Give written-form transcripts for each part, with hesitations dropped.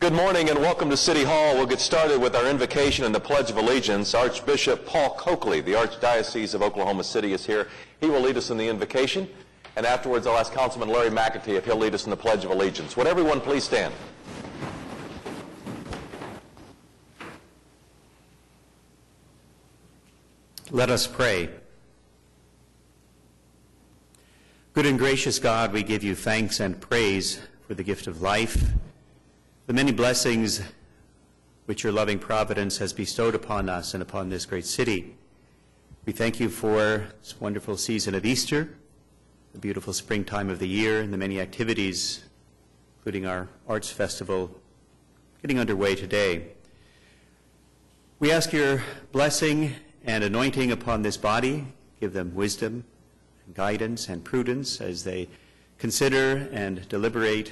Good morning and welcome to City Hall. We'll get started with our invocation and the Pledge of Allegiance. Archbishop Paul Coakley, the Archdiocese of Oklahoma City, is here. He will lead us in the invocation, and afterwards I'll ask Councilman Larry McAtee if he'll lead us in the Pledge of Allegiance. Would everyone please stand? Let us pray. Good and gracious God, we give you thanks and praise for the gift of life, the many blessings which your loving providence has bestowed upon us and upon this great city. We thank you for this wonderful season of Easter, the beautiful springtime of the year, and the many activities, including our arts festival, getting underway today. We ask your blessing and anointing upon this body. Give them wisdom and guidance and prudence as they consider and deliberate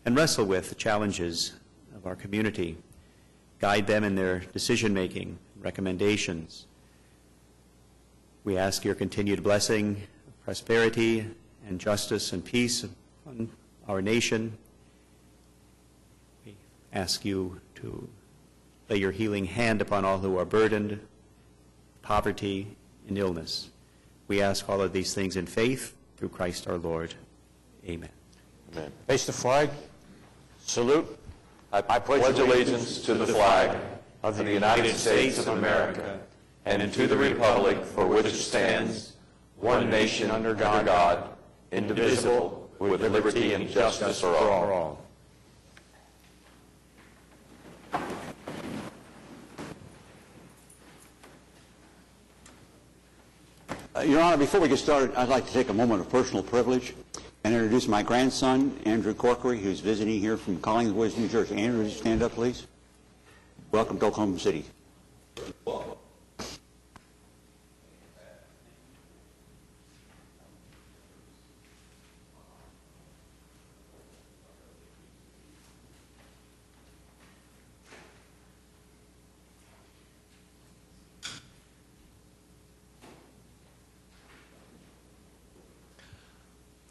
and wrestle with the challenges of our community. Guide them in their decision-making, recommendations. We ask your continued blessing, prosperity, and justice and peace upon our nation. We ask you to lay your healing hand upon all who are burdened, poverty, and illness. We ask all of these things in faith through Christ our Lord. Amen. Amen. Face the flag. Salute. I pledge allegiance to the flag of the United States of America and to the republic for which it stands, one nation under God, indivisible, with liberty and justice for all. Your Honor, before we get started, I'd like to take a moment of personal privilege and introduce my grandson, Andrew Corkery, who's visiting here from Collingswood, New Jersey. Andrew, would you stand up, please? Welcome to Oklahoma City.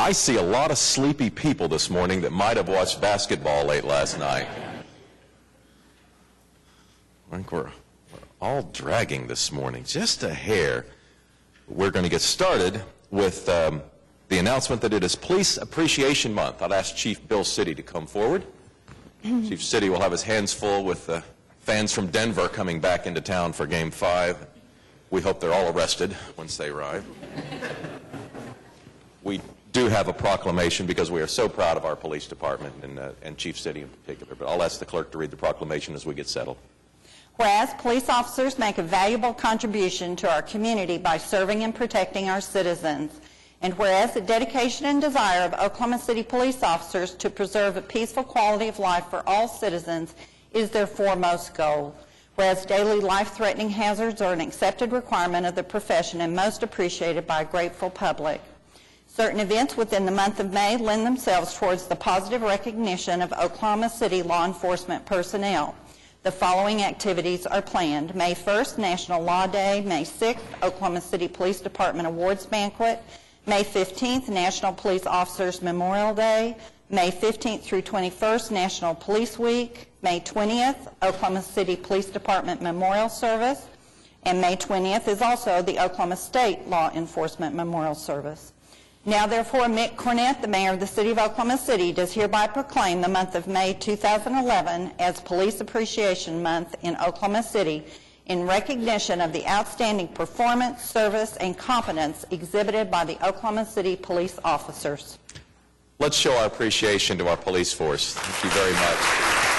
I see a lot of sleepy people this morning that might have watched basketball late last night. I think we're all dragging this morning, just a hair. We're going to get started with the announcement that it is Police Appreciation Month. I'd ask Chief Bill City to come forward. Chief City will have his hands full with fans from Denver coming back into town for Game 5. We hope they're all arrested once they arrive. We do have a proclamation because we are so proud of our police department and Chief City in particular. But I'll ask the clerk to read the proclamation as we get settled. Whereas police officers make a valuable contribution to our community by serving and protecting our citizens, and whereas the dedication and desire of Oklahoma City police officers to preserve a peaceful quality of life for all citizens is their foremost goal, whereas daily life-threatening hazards are an accepted requirement of the profession and most appreciated by a grateful public. Certain events within the month of May lend themselves towards the positive recognition of Oklahoma City law enforcement personnel. The following activities are planned. May 1st, National Law Day. May 6th, Oklahoma City Police Department Awards Banquet. May 15th, National Police Officers Memorial Day. May 15th through 21st, National Police Week. May 20th, Oklahoma City Police Department Memorial Service. And May 20th is also the Oklahoma State Law Enforcement Memorial Service. Now, therefore, Mick Cornett, the mayor of the city of Oklahoma City, does hereby proclaim the month of May 2011 as Police Appreciation Month in Oklahoma City in recognition of the outstanding performance, service, and competence exhibited by the Oklahoma City police officers. Let's show our appreciation to our police force. Thank you very much.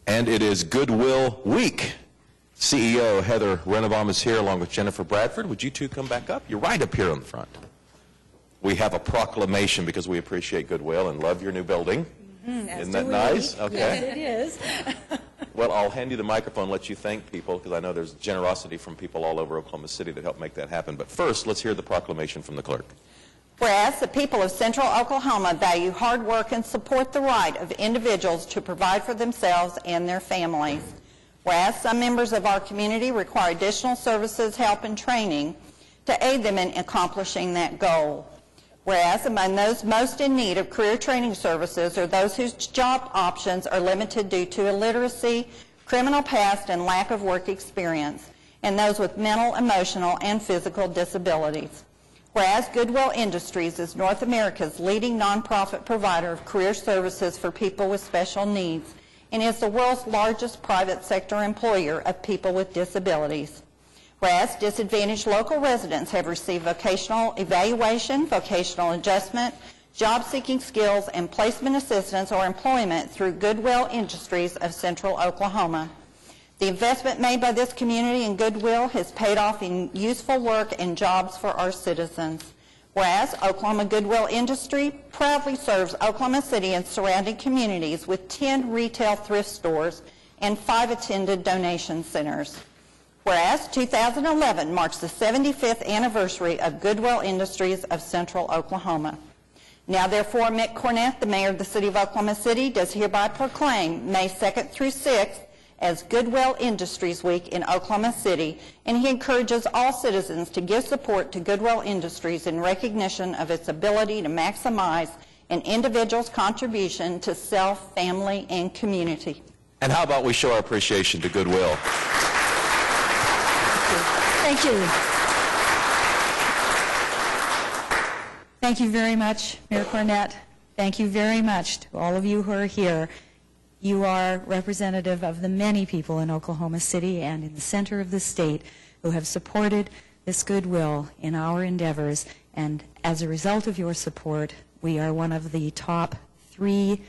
And it is Goodwill Week. CEO Heather Renebaum is here along with Jennifer Bradford. Would you two come back up? You're right up here on the front. We have a proclamation because we appreciate Goodwill and love your new building. Isn't that nice? Okay. Yes, it is. Well, I'll hand you the microphone and let you thank people because I know there's generosity from people all over Oklahoma City that help make that happen. But first, let's hear the proclamation from the clerk. Whereas the people of Central Oklahoma value hard work and support the right of individuals to provide for themselves and their families. Whereas some members of our community require additional services, help, and training to aid them in accomplishing that goal. Whereas among those most in need of career training services are those whose job options are limited due to illiteracy, criminal past, and lack of work experience, and those with mental, emotional, and physical disabilities. Whereas Goodwill Industries is North America's leading nonprofit provider of career services for people with special needs and is the world's largest private sector employer of people with disabilities. Whereas disadvantaged local residents have received vocational evaluation, vocational adjustment, job-seeking skills, and placement assistance or employment through Goodwill Industries of Central Oklahoma. The investment made by this community in Goodwill has paid off in useful work and jobs for our citizens. Whereas Oklahoma Goodwill Industry proudly serves Oklahoma City and surrounding communities with 10 retail thrift stores and 5 attended donation centers. Whereas 2011 marks the 75th anniversary of Goodwill Industries of Central Oklahoma. Now therefore, Mick Cornett, the mayor of the city of Oklahoma City, does hereby proclaim May 2nd through 6th as Goodwill Industries Week in Oklahoma City, and he encourages all citizens to give support to Goodwill Industries in recognition of its ability to maximize an individual's contribution to self, family, and community. And how about we show our appreciation to Goodwill? Thank you. Thank you very much, Mayor Cornett. Thank you very much to all of you who are here. You are representative of the many people in Oklahoma City and in the center of the state who have supported this Goodwill in our endeavors, and as a result of your support, we are one of the top 3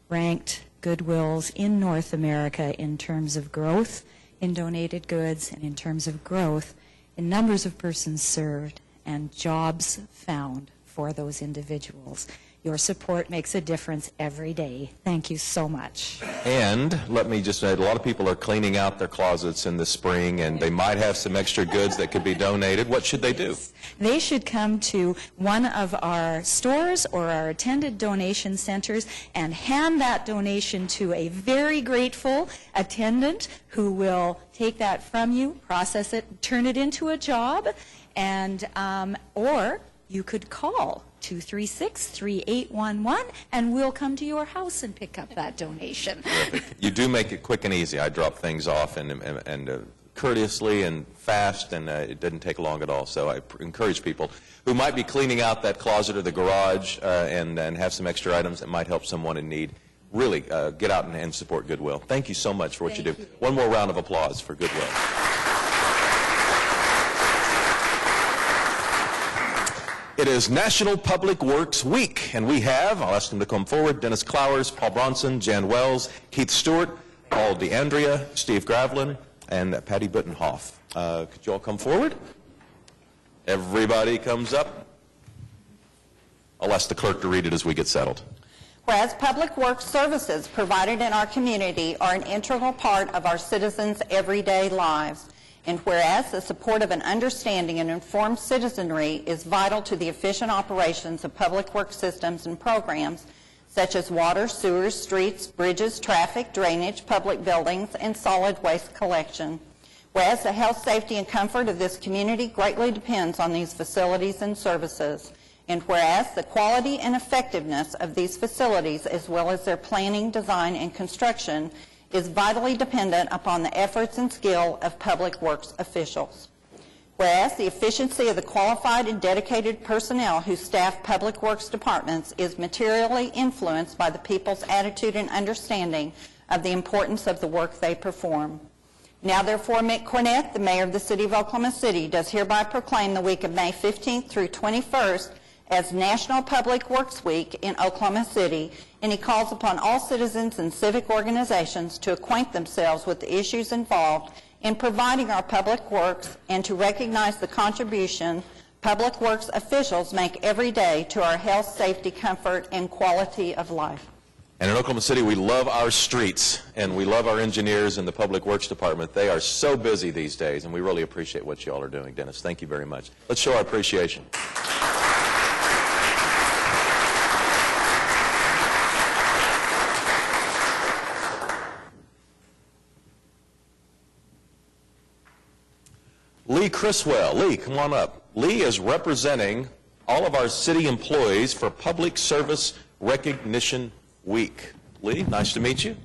ranked Goodwills in North America in terms of growth in donated goods and in terms of growth in numbers of persons served and jobs found for those individuals. Your support makes a difference every day. Thank you so much. And let me just add, a lot of people are cleaning out their closets in the spring, and they might have some extra goods that could be donated. What should they do? They should come to one of our stores or our attended donation centers and hand that donation to a very grateful attendant who will take that from you, process it, turn it into a job, and or you could call 236-3811, and we'll come to your house and pick up that donation. You do make it quick and easy. I drop things off and courteously and fast, and it didn't take long at all. So I encourage people who might be cleaning out that closet or the garage and have some extra items that might help someone in need, really get out and support Goodwill. Thank you so much for what you do. One more round of applause for Goodwill. It is National Public Works Week, and we have, I'll ask them to come forward, Dennis Clowers, Paul Bronson, Jan Wells, Keith Stewart, Paul DeAndrea, Steve Gravlin, and Patty Buttenhoff. Could you all come forward? Everybody comes up. I'll ask the clerk to read it as we get settled. Whereas public works services provided in our community are an integral part of our citizens' everyday lives, and whereas the support of an understanding and informed citizenry is vital to the efficient operations of public works systems and programs such as water, sewers, streets, bridges, traffic, drainage, public buildings, and solid waste collection. Whereas the health, safety, and comfort of this community greatly depends on these facilities and services. And whereas the quality and effectiveness of these facilities, as well as their planning, design, and construction, is vitally dependent upon the efforts and skill of public works officials. Whereas the efficiency of the qualified and dedicated personnel who staff public works departments is materially influenced by the people's attitude and understanding of the importance of the work they perform. Now therefore, Mick Cornett, the mayor of the city of Oklahoma City, does hereby proclaim the week of May 15th through 21st as National Public Works Week in Oklahoma City, and he calls upon all citizens and civic organizations to acquaint themselves with the issues involved in providing our public works and to recognize the contribution public works officials make every day to our health, safety, comfort, and quality of life. And in Oklahoma City, we love our streets, and we love our engineers in the Public Works Department. They are so busy these days, and we really appreciate what you all are doing. Dennis, thank you very much. Let's show our appreciation. Lee Criswell. Lee, come on up. Lee is representing all of our city employees for Public Service Recognition Week. Lee, nice to meet you.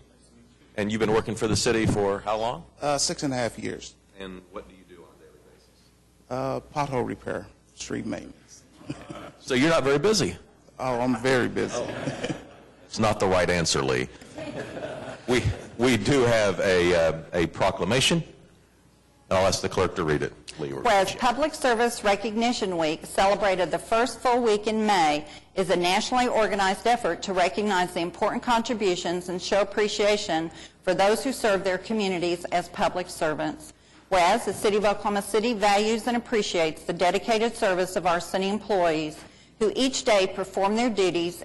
And you've been working for the city for how long? 6.5 years. And what do you do on a daily basis? Pothole repair, street maintenance. So you're not very busy. Oh, I'm very busy. It's not the right answer, Lee. We do have a proclamation. I'll ask the clerk to read it. Lee, Whereas Public Service Recognition Week, celebrated the first full week in May, is a nationally organized effort to recognize the important contributions and show appreciation for those who serve their communities as public servants. Whereas the City of Oklahoma City values and appreciates the dedicated service of our city employees who each day perform their duties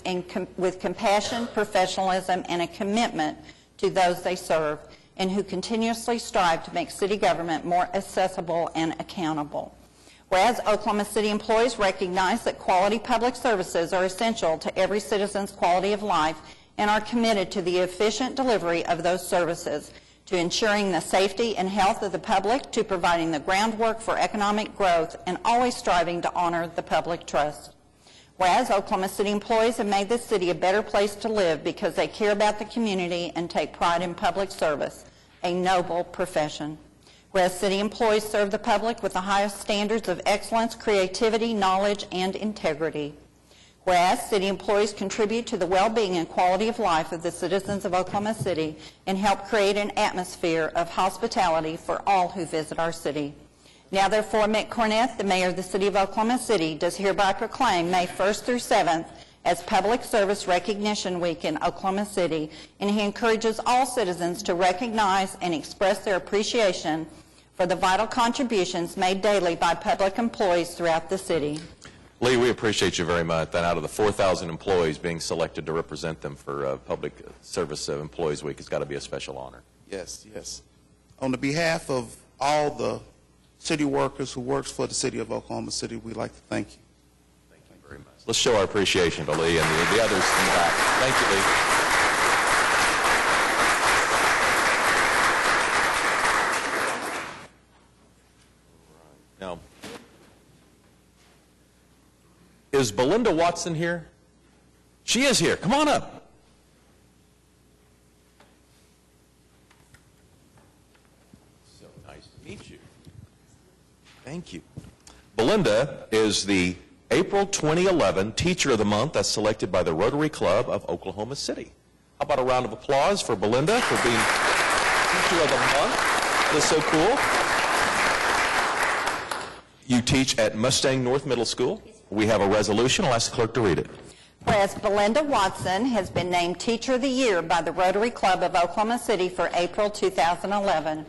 with compassion, professionalism, and a commitment to those they serve, and who continuously strive to make city government more accessible and accountable. Whereas Oklahoma City employees recognize that quality public services are essential to every citizen's quality of life and are committed to the efficient delivery of those services, to ensuring the safety and health of the public, to providing the groundwork for economic growth, and always striving to honor the public trust. Whereas Oklahoma City employees have made this city a better place to live because they care about the community and take pride in public service, a noble profession. Whereas city employees serve the public with the highest standards of excellence, creativity, knowledge, and integrity. Whereas city employees contribute to the well-being and quality of life of the citizens of Oklahoma City and help create an atmosphere of hospitality for all who visit our city. Now, therefore, Mick Cornett, the mayor of the city of Oklahoma City, does hereby proclaim May 1st through 7th as Public Service Recognition Week in Oklahoma City, and he encourages all citizens to recognize and express their appreciation for the vital contributions made daily by public employees throughout the city. Lee, we appreciate you very much. And out of the 4,000 employees being selected to represent them for Public Service Employees Week, it's got to be a special honor. Yes, yes. On the behalf of all the city workers who works for the city of Oklahoma City, we'd like to thank you. Thank you very much. Let's show our appreciation to Lee and the others in the back. Thank you, Lee. Now, is Belinda Watson here? She is here. Come on up. So nice to meet you. Thank you. Belinda is the April 2011 Teacher of the Month as selected by the Rotary Club of Oklahoma City. How about a round of applause for Belinda for being Teacher of the Month? That is so cool. You teach at Mustang North Middle School. We have a resolution. I'll ask the clerk to read it. Whereas Belinda Watson has been named Teacher of the Year by the Rotary Club of Oklahoma City for April 2011.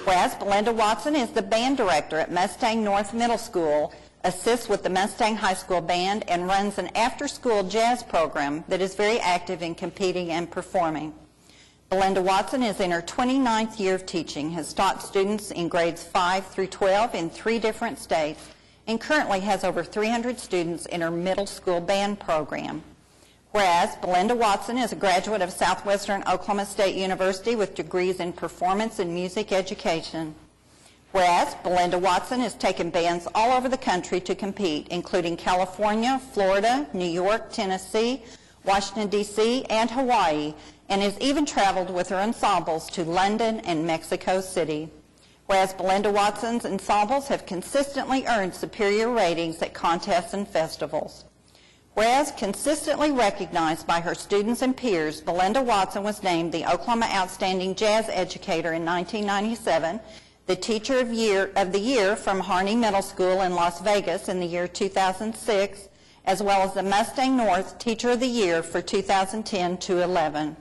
Whereas Belinda Watson is the band director at Mustang North Middle School, assists with the Mustang High School Band, and runs an after-school jazz program that is very active in competing and performing. Belinda Watson is in her 29th year of teaching, has taught students in grades 5 through 12 in 3 different states, and currently has over 300 students in her middle school band program. Whereas Belinda Watson is a graduate of Southwestern Oklahoma State University with degrees in performance and music education. Whereas Belinda Watson has taken bands all over the country to compete, including California, Florida, New York, Tennessee, Washington, D.C., and Hawaii, and has even traveled with her ensembles to London and Mexico City. Whereas Belinda Watson's ensembles have consistently earned superior ratings at contests and festivals. Whereas consistently recognized by her students and peers, Belinda Watson was named the Oklahoma Outstanding Jazz Educator in 1997, the Teacher of the Year from Harney Middle School in Las Vegas in the year 2006, as well as the Mustang North Teacher of the Year for 2010 to 11.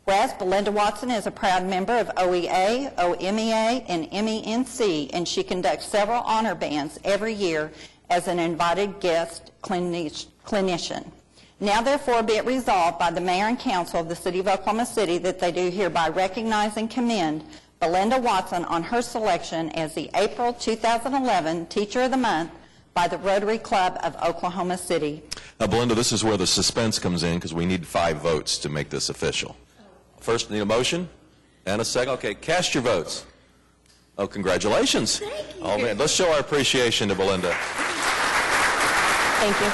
Whereas Belinda Watson is a proud member of OEA, OMEA, and MENC, and she conducts several honor bands every year as an invited guest clinician. Now, therefore, be it resolved by the Mayor and Council of the City of Oklahoma City that they do hereby recognize and commend Belinda Watson on her selection as the April 2011 Teacher of the Month by the Rotary Club of Oklahoma City. Now, Belinda, this is where the suspense comes in because we need 5 votes to make this official. First, need a motion and a second. Okay, cast your votes. Oh, congratulations. Thank you. Oh, man, let's show our appreciation to Belinda. Thank you.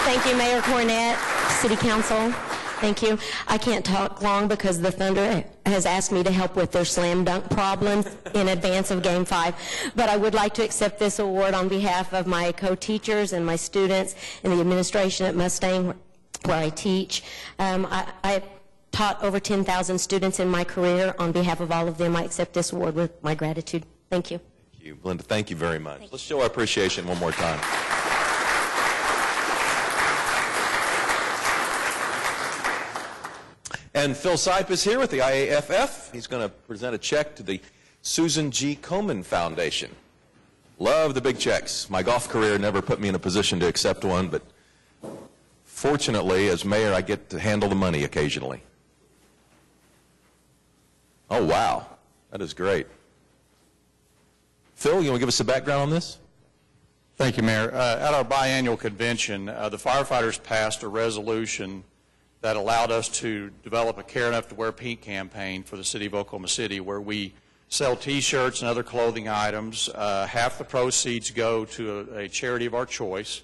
Thank you, Mayor Cornett, City Council. Thank you. I can't talk long because the Thunder has asked me to help with their slam dunk problem in advance of Game 5. But I would like to accept this award on behalf of my co-teachers and my students and the administration at Mustang, where I teach. I taught over 10,000 students in my career. On behalf of all of them, I accept this award with my gratitude. Thank you. Thank you, Belinda. Thank you very much. Let's show our appreciation one more time. And Phil Sipe is here with the IAFF. He's going to present a check to the Susan G. Komen Foundation. Love the big checks. My golf career never put me in a position to accept one, but fortunately, as mayor, I get to handle the money occasionally. Oh, wow. That is great. Phil, you want to give us a background on this? Thank you, Mayor. At our biannual convention, the firefighters passed a resolution that allowed us to develop a Care Enough to Wear Pink campaign for the city of Oklahoma City, where we sell T-shirts and other clothing items. Half the proceeds go to a charity of our choice,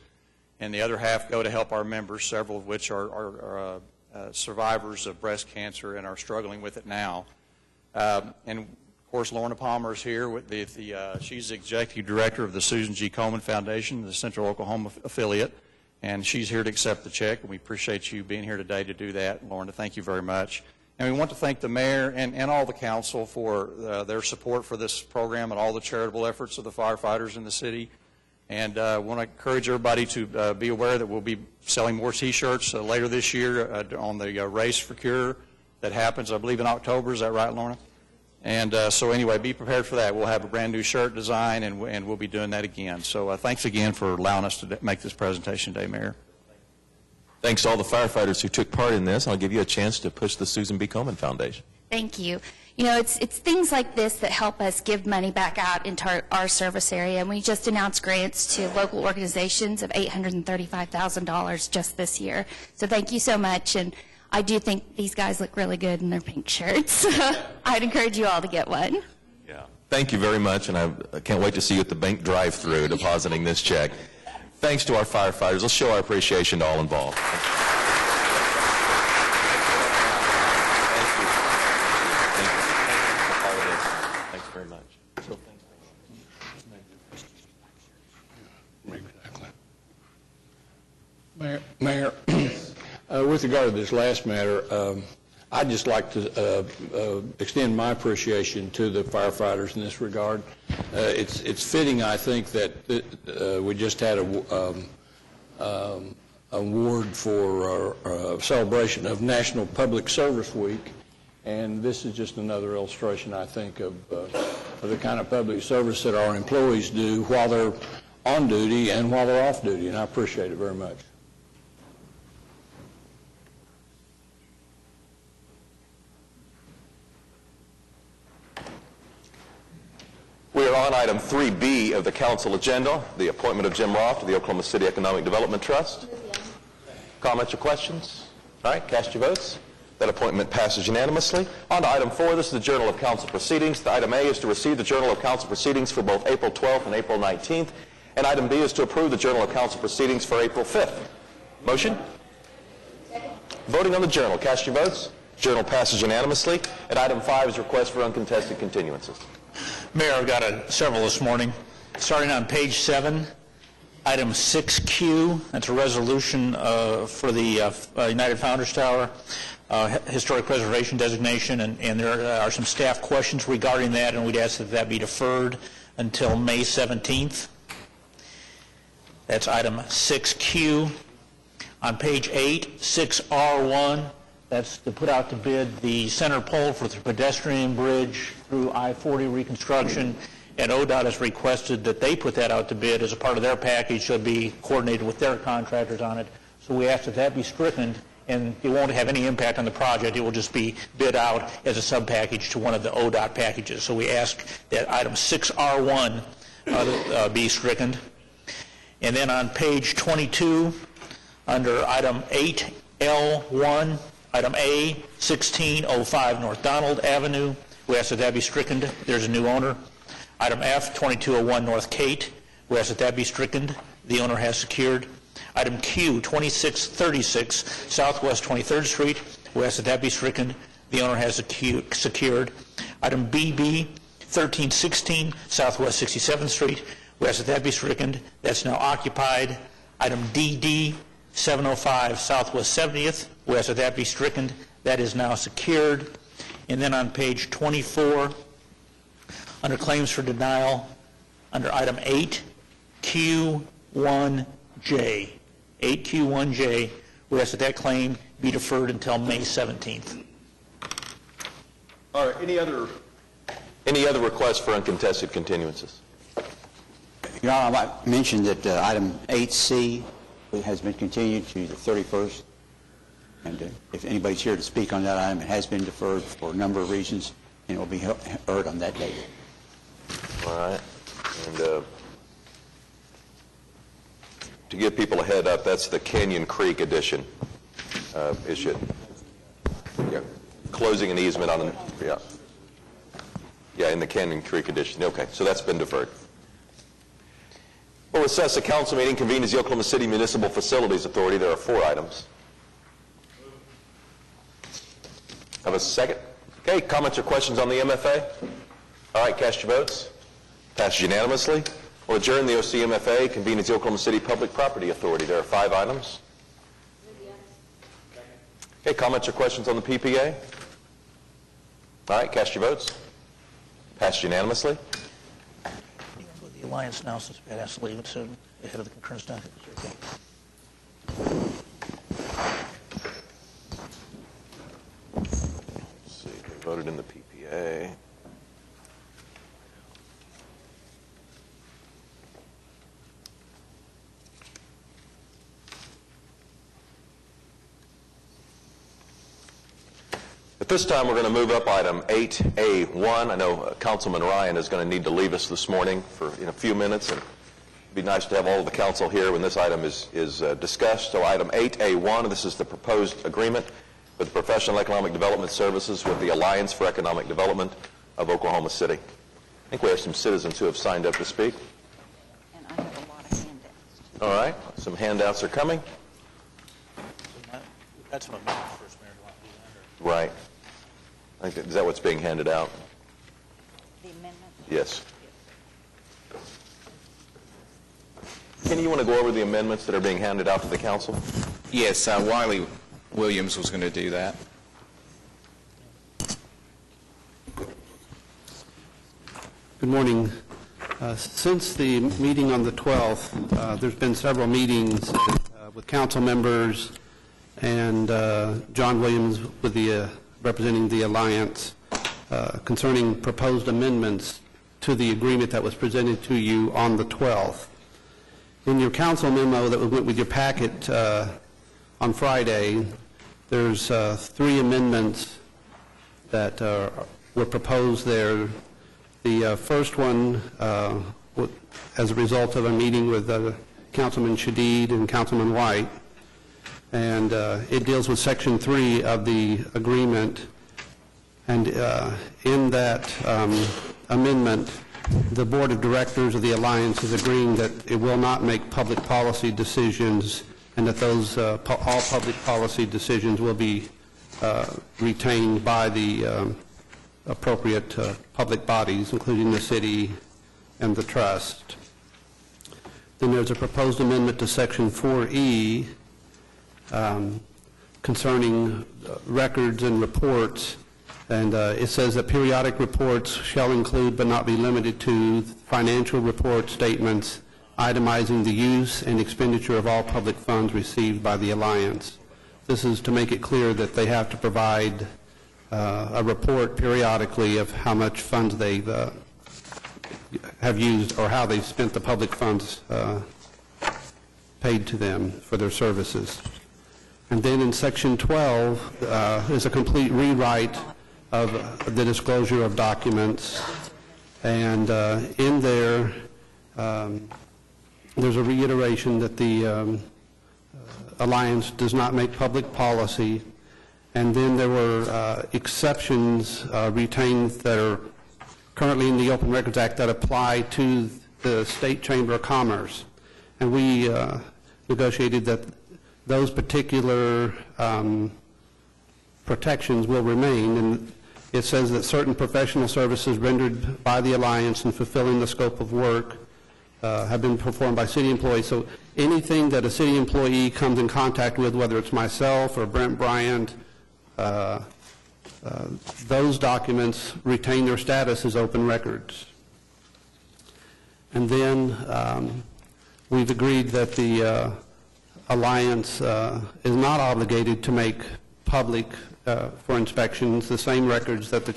and the other half go to help our members, several of which are survivors of breast cancer and are struggling with it now. And of course, Lorna Palmer is here. With she's the executive director of the Susan G. Komen Foundation, the Central Oklahoma affiliate, and she's here to accept the check. And we appreciate you being here today to do that, Lorna. Thank you very much. And we want to thank the mayor and all the council for their support for this program and all the charitable efforts of the firefighters in the city. And want to encourage everybody to be aware that we'll be selling more T-shirts later this year on the Race for Cure that happens, I believe, in October. Is that right, Lorna? And so anyway, be prepared for that. We'll have a brand new shirt design, and we'll be doing that again. So thanks again for allowing us to make this presentation today, Mayor. Thanks to all the firefighters who took part in this. I'll give you a chance to push the Susan B. Komen Foundation. Thank you. You know, it's things like this that help us give money back out into our service area. And we just announced grants to local organizations of $835,000 just this year. So thank you so much. And I do think these guys look really good in their pink shirts. I'd encourage you all to get one. Yeah. Thank you very much, and I can't wait to see you at the bank drive-thru depositing this check. Thanks to our firefighters. Let's show our appreciation to all involved. Thank you. Thanks very much. Mayor, with regard to this last matter, I'd just like to extend my appreciation to the firefighters in this regard. It's fitting, I think, that we just had a award for a celebration of National Public Service Week, and this is just another illustration, I think, of the kind of public service that our employees do while they're on duty and while they're off duty, and I appreciate it very much. We are on item 3B of the council agenda, the appointment of Jim Roth to the Oklahoma City Economic Development Trust. Comments or questions? All right, cast your votes. That appointment passes unanimously. On to item 4, this is the Journal of Council Proceedings. The item A is to receive the Journal of Council Proceedings for both April 12th and April 19th. And item B is to approve the Journal of Council Proceedings for April 5th. Motion? Voting on the Journal. Cast your votes. Journal passes unanimously. And item 5 is request for uncontested continuances. Mayor, I've got several this morning. Starting on page 7, item 6Q, that's a resolution for the United Founders Tower historic preservation designation, and there are some staff questions regarding that, and we'd ask that that be deferred until May 17th. That's item 6Q. On page 8, 6R1, that's to put out to bid the center pole for the pedestrian bridge through I-40 reconstruction, and ODOT has requested that they put that out to bid as a part of their package, so it'll be coordinated with their contractors on it. So we ask that that be stricken, and it won't have any impact on the project. It will just be bid out as a sub-package to one of the ODOT packages. So we ask that item 6R1 be stricken. And then on page 22, under item 8L1, item A, 1605 North Donald Avenue, We ask that that be stricken. There's a new owner. Item F, 2201 North Kate. We ask that that be stricken. The owner has secured. Item Q, 2636 Southwest 23rd Street. We ask that that be stricken. The owner has secured. Item BB, 1316 Southwest 67th Street. We ask that that be stricken. That's now occupied. Item DD, 705 Southwest 70th. We ask that that be stricken. That is now secured. And then on page 24, under claims for denial, under item 8Q1J, 8Q1J, we ask that that claim be deferred until May 17th. All right, any other requests for uncontested continuances? Your Honor, I might mention that item 8C has been continued to the 31st. And if anybody's here to speak on that item, it has been deferred for a number of reasons, and it will be heard on that date. All right. And to give people a head up, that's the Canyon Creek edition issue. Yeah. Closing an easement on, yeah, in the Canyon Creek edition. Okay, so that's been deferred. We'll recess the council meeting convened as the Oklahoma City Municipal Facilities Authority. There are 4 items. Have a second? Okay, comments or questions on the MFA? All right, cast your votes. Passed unanimously. We'll adjourn the OCMFA, convened as the Oklahoma City Public Property Authority. There are 5 items. Okay, comments or questions on the PPA? All right, cast your votes. Passed unanimously. The Alliance now, since we had to leave it soon, ahead of the concurrence document. Okay. Let's see, we voted in the PPA. At this time, we're going to move up item 8A1. I know Councilman Ryan is going to need to leave us this morning in a few minutes, and it'd be nice to have all of the council here when this item is discussed. So item 8A1, this is the proposed agreement with Professional Economic Development Services with the Alliance for Economic Development of Oklahoma City. I think we have some citizens who have signed up to speak. And I have a lot of handouts. All right, some handouts are coming. We've got some amendments first, Mayor. Do you want to do that, or? Right. I think is that what's being handed out? The amendment? Yes. Kenny, you want to go over the amendments that are being handed out to the council? Yes, Wiley Williams was going to do that. Good morning. Since the meeting on the 12th, there's been several meetings with council members and John Williams with representing the Alliance concerning proposed amendments to the agreement that was presented to you on the 12th. In your council memo that went with your packet on Friday, there's 3 amendments that were proposed there. The first one, as a result of a meeting with Councilman Shadid and Councilman White, and it deals with Section 3 of the agreement. And in that amendment, the Board of Directors of the Alliance is agreeing that it will not make public policy decisions, and that those all public policy decisions will be retained by the appropriate public bodies, including the city and the trust. Then there's a proposed amendment to Section 4E concerning records and reports, and it says that periodic reports shall include but not be limited to financial report statements itemizing the use and expenditure of all public funds received by the Alliance. This is to make it clear that they have to provide a report periodically of how much funds they have used or how they've spent the public funds paid to them for their services. And then in Section 12 is a complete rewrite of the disclosure of documents. And in there, there's a reiteration that the Alliance does not make public policy, And then there were exceptions retained that are currently in the Open Records Act that apply to the State Chamber of Commerce. And we negotiated that those particular protections will remain. And it says that certain professional services rendered by the Alliance in fulfilling the scope of work have been performed by city employees. So anything that a city employee comes in contact with, whether it's myself or Brent Bryant, those documents retain their status as open records. And then we've agreed that the Alliance is not obligated to make public for inspections the same records that the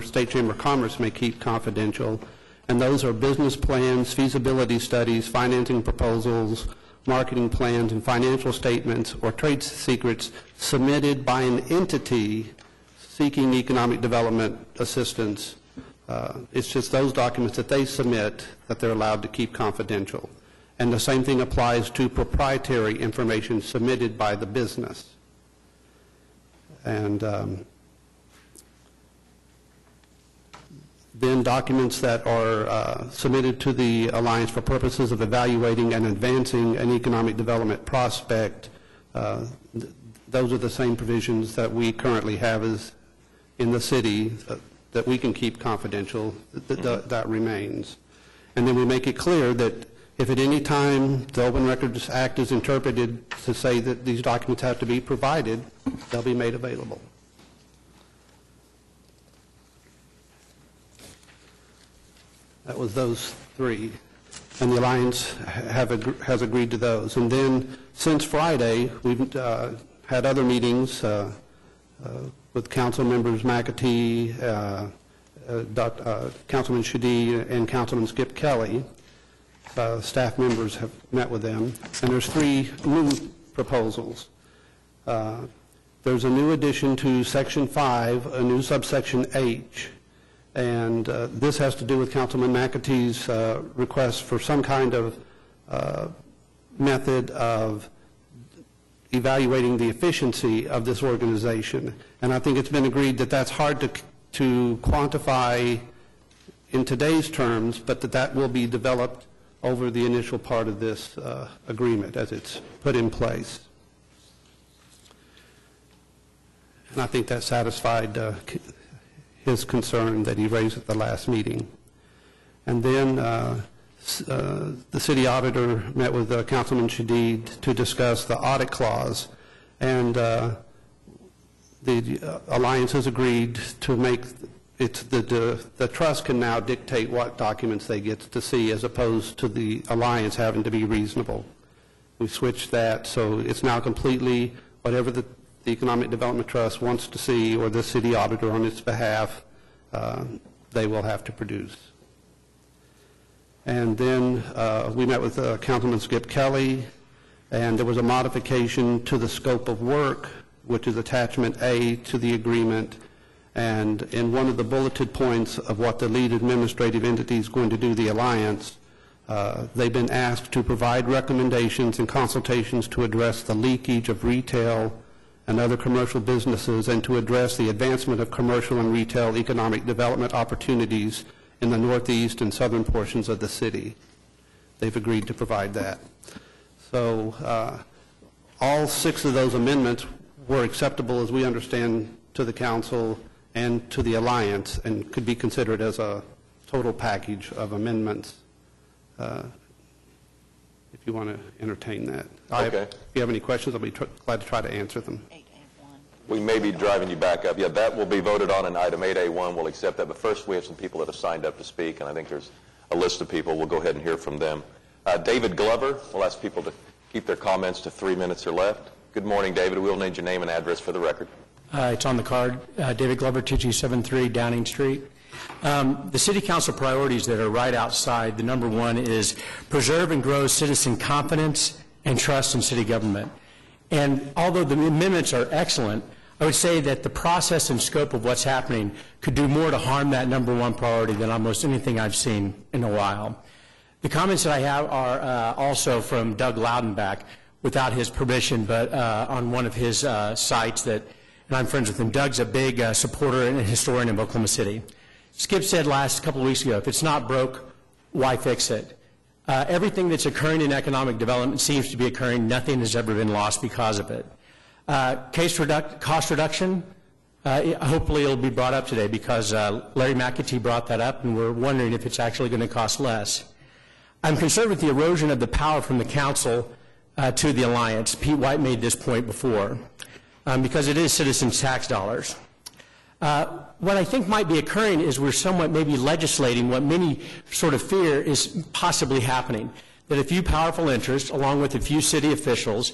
State Chamber of Commerce may keep confidential. And those are business plans, feasibility studies, financing proposals, marketing plans, and financial statements or trade secrets submitted by an entity seeking economic development assistance. It's just those documents that they submit that they're allowed to keep confidential. And the same thing applies to proprietary information submitted by the business. And then documents that are submitted to the Alliance for purposes of evaluating and advancing an economic development prospect, those are the same provisions that we currently have as in the city that we can keep confidential, that remains. And then we make it clear that if at any time the Open Records Act is interpreted to say that these documents have to be provided, they'll be made available. That was those three. And the Alliance has agreed to those. And then since Friday, we've had other meetings with Council Members McAtee, Councilman Shadid, and Councilman Skip Kelly. Staff members have met with them. And there's three new proposals. There's a new addition to Section 5, a new subsection H. And this has to do with Councilman McAtee's request for some kind of method of evaluating the efficiency of this organization. And I think it's been agreed that that's hard to quantify in today's terms, but that will be developed over the initial part of this agreement as it's put in place. And I think that satisfied his concern that he raised at the last meeting. And then the city auditor met with Councilman Shadid to discuss the audit clause, and the Alliance has agreed to make the trust can now dictate what documents they get to see as opposed to the Alliance having to be reasonable. We switched that, so it's now completely whatever the Economic Development Trust wants to see, or the city auditor on its behalf, they will have to produce. And then we met with Councilman Skip Kelly, and there was a modification to the scope of work, which is attachment A to the agreement. And in one of the bulleted points of what the lead administrative entity is going to do, the Alliance, they've been asked to provide recommendations and consultations to address the leakage of retail and other commercial businesses, and to address the advancement of commercial and retail economic development opportunities in the northeast and southern portions of the city. They've agreed to provide that. So all 6 of those amendments were acceptable, as we understand, to the council and to the Alliance, and could be considered as a total package of amendments, if you want to entertain that. Okay. If you have any questions, I'll be glad to try to answer them. We may be driving you back up. Yeah, that will be voted on in item 8A1. We'll accept that. But first, we have some people that have signed up to speak, and I think there's a list of people. We'll go ahead and hear from them. David Glover, we'll ask people to keep their comments to 3 minutes or left. Good morning, David. We'll need your name and address for the record. It's on the card. David Glover, 2273 Downing Street. The City Council priorities that are right outside, the number 1 is preserve and grow citizen confidence and trust in city government. And although the amendments are excellent, I would say that the process and scope of what's happening could do more to harm that number 1 priority than almost anything I've seen in a while. The comments that I have are also from Doug Loudenbach, without his permission, but on one of his sites that and I'm friends with him. Doug's a big supporter and a historian of Oklahoma City. Skip said last couple of weeks ago, if it's not broke, why fix it? Everything that's occurring in economic development seems to be occurring. Nothing has ever been lost because of it. Cost reduction, hopefully it'll be brought up today because Larry McAtee brought that up, and we're wondering if it's actually going to cost less. I'm concerned with the erosion of the power from the council to the alliance. Pete White made this point before, because it is citizens' tax dollars. What I think might be occurring is we're somewhat maybe legislating what many sort of fear is possibly happening, that a few powerful interests, along with a few city officials,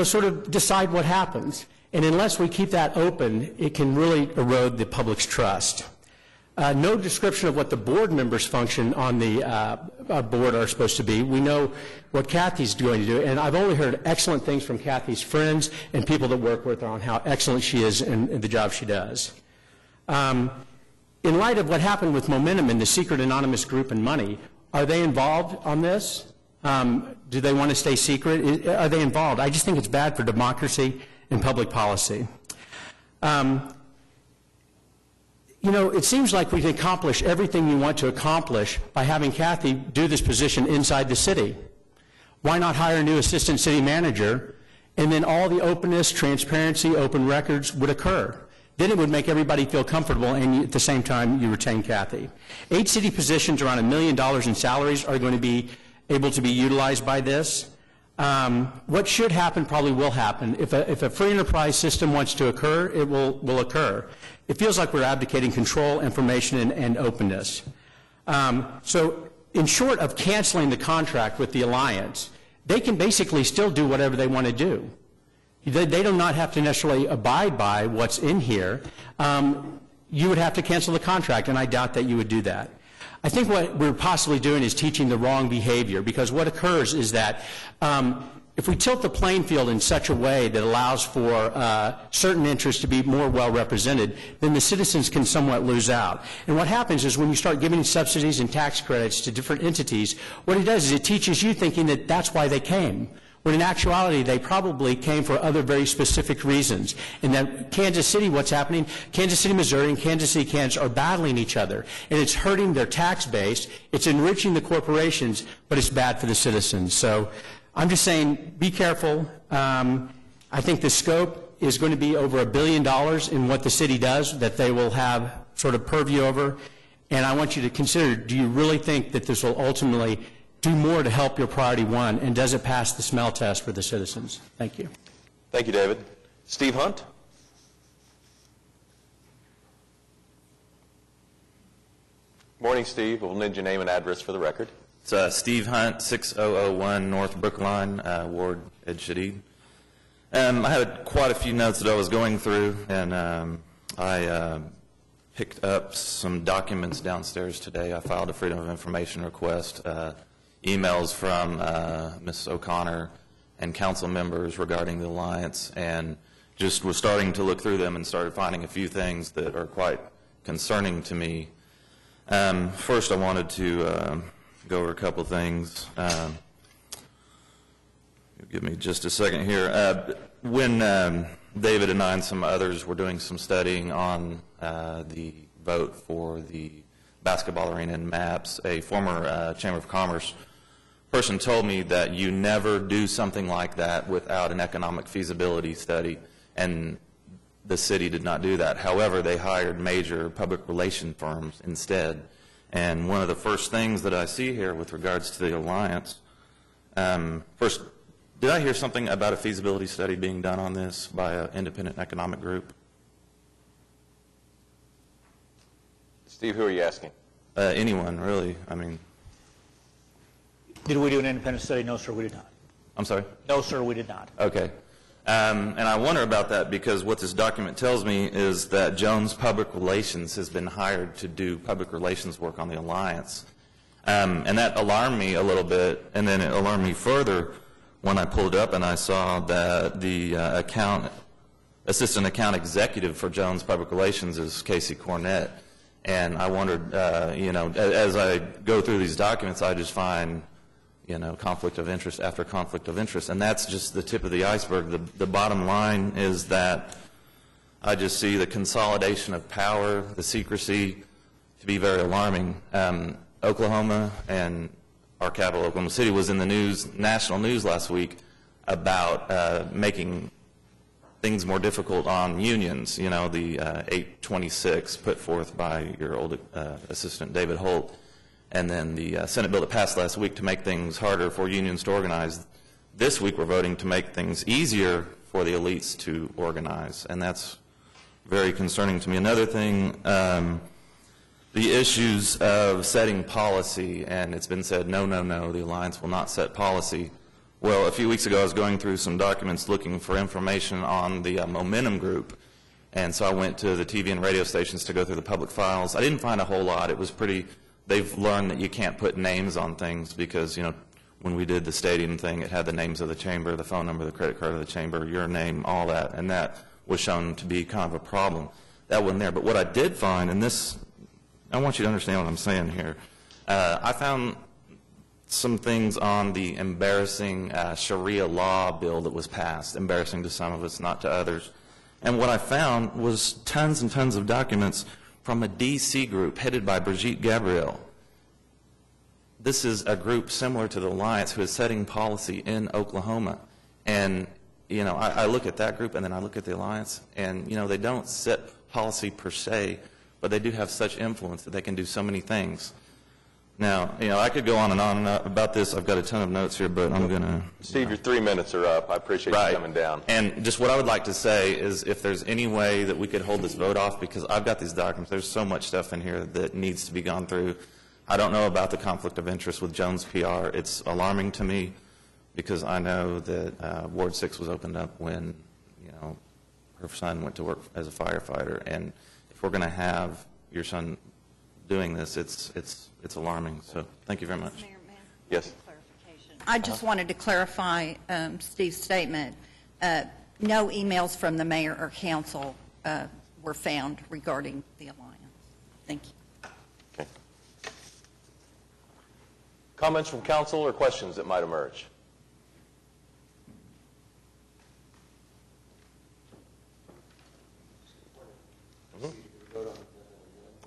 sort of decide what happens. And unless we keep that open, it can really erode the public's trust. No description of what the board members' function on the board are supposed to be. We know what Kathy's going to do, and I've only heard excellent things from Kathy's friends and people that work with her on how excellent she is in the job she does. In light of what happened with Momentum and the secret anonymous group and money, are they involved on this? Do they want to stay secret? Are they involved? I just think it's bad for democracy and public policy. It seems like we can accomplish everything you want to accomplish by having Kathy do this position inside the city. Why not hire a new assistant city manager, and then all the openness, transparency, open records would occur? Then it would make everybody feel comfortable, and at the same time, you retain Kathy. 8 city positions, around $1 million in salaries, are going to be able to be utilized by this. What should happen probably will happen. If a free enterprise system wants to occur, it will occur. It feels like we're abdicating control, information, and openness. So in short of canceling the contract with the alliance, they can basically still do whatever they want to do. They do not have to necessarily abide by what's in here. You would have to cancel the contract, and I doubt that you would do that. I think what we're possibly doing is teaching the wrong behavior, because what occurs is that if we tilt the playing field in such a way that allows for certain interests to be more well represented, then the citizens can somewhat lose out. And what happens is when you start giving subsidies and tax credits to different entities, what it does is it teaches you thinking that that's why they came, when in actuality they probably came for other very specific reasons. And that Kansas City, what's happening, Kansas City, Missouri, and Kansas City, Kansas are battling each other. And it's hurting their tax base, it's enriching the corporations, but it's bad for the citizens. So I'm just saying, be careful. I think the scope is going to be over $1 billion in what the city does, that they will have sort of purview over. And I want you to consider, do you really think that this will ultimately do more to help your priority one, and does it pass the smell test for the citizens? Thank you. Thank you, David. Steve Hunt? Morning, Steve. We'll need your name and address for the record. It's Steve Hunt, 6001 North Brookline, Ward, Ed Shadid. I had quite a few notes that I was going through, and I picked up some documents downstairs today. I filed a Freedom of Information request, emails from Ms. O'Connor and council members regarding the alliance, and just was starting to look through them and started finding a few things that are quite concerning to me. First, I wanted to go over a couple things. Give me just a second here. When David and I and some others were doing some studying on the vote for the basketball arena and maps, a former Chamber of Commerce person told me that you never do something like that without an economic feasibility study, and the city did not do that. However, they hired major public relation firms instead. And one of the first things that I see here with regards to the alliance, first, did I hear something about a feasibility study being done on this by an independent economic group? Steve, who are you asking? Anyone, really. I mean. Did we do an independent study? No, sir, we did not. I'm sorry? No, sir, we did not. Okay. And I wonder about that because what this document tells me is that Jones Public Relations has been hired to do public relations work on the alliance. And that alarmed me a little bit, and then it alarmed me further when I pulled it up and I saw that the assistant account executive for Jones Public Relations is Casey Cornett. And I wondered, as I go through these documents, I just find, conflict of interest after conflict of interest. And that's just the tip of the iceberg. The bottom line is that I just see the consolidation of power, the secrecy, to be very alarming. Oklahoma and our capital, Oklahoma City, was in the news, national news last week about making things more difficult on unions. You know, the 826 put forth by your old assistant David Holt, and then the Senate bill that passed last week to make things harder for unions to organize. This week we're voting to make things easier for the elites to organize, and that's very concerning to me. Another thing, the issues of setting policy, and it's been said, no, no, no, the Alliance will not set policy. Well, a few weeks ago I was going through some documents looking for information on the Momentum Group, and so I went to the TV and radio stations to go through the public files. I didn't find a whole lot. It was pretty, they've learned that you can't put names on things because, you know, when we did the stadium thing, it had the names of the chamber, the phone number, the credit card of the chamber, your name, all that, and that was shown to be kind of a problem. That wasn't there. But what I did find, and this, I want you to understand what I'm saying here, I found some things on the embarrassing Sharia law bill that was passed, embarrassing to some of us, not to others. And what I found was tons and tons of documents from a D.C. group headed by Brigitte Gabriel. This is a group similar to the Alliance who is setting policy in Oklahoma. And, you know, I look at that group and then I look at the Alliance, and, you know, they don't set policy per se, but they do have such influence that they can do so many things. Now, you know, I could go on and on about this. I've got a ton of notes here, but I'm going to... Steve, your 3 minutes are up. I appreciate you coming down. And just what I would like to say is if there's any way that we could hold this vote off, because I've got these documents, there's so much stuff in here that needs to be gone through. I don't know about the conflict of interest with Jones PR. It's alarming to me because I know that Ward 6 was opened up when, you know, her son went to work as a firefighter. And if we're going to have your son doing this, it's alarming. So thank you very much. Mayor, may I ask Yes. clarification? I just wanted to clarify Steve's statement. No emails from the mayor or council were found regarding the Alliance. Thank you. Okay. Comments from council or questions that might emerge?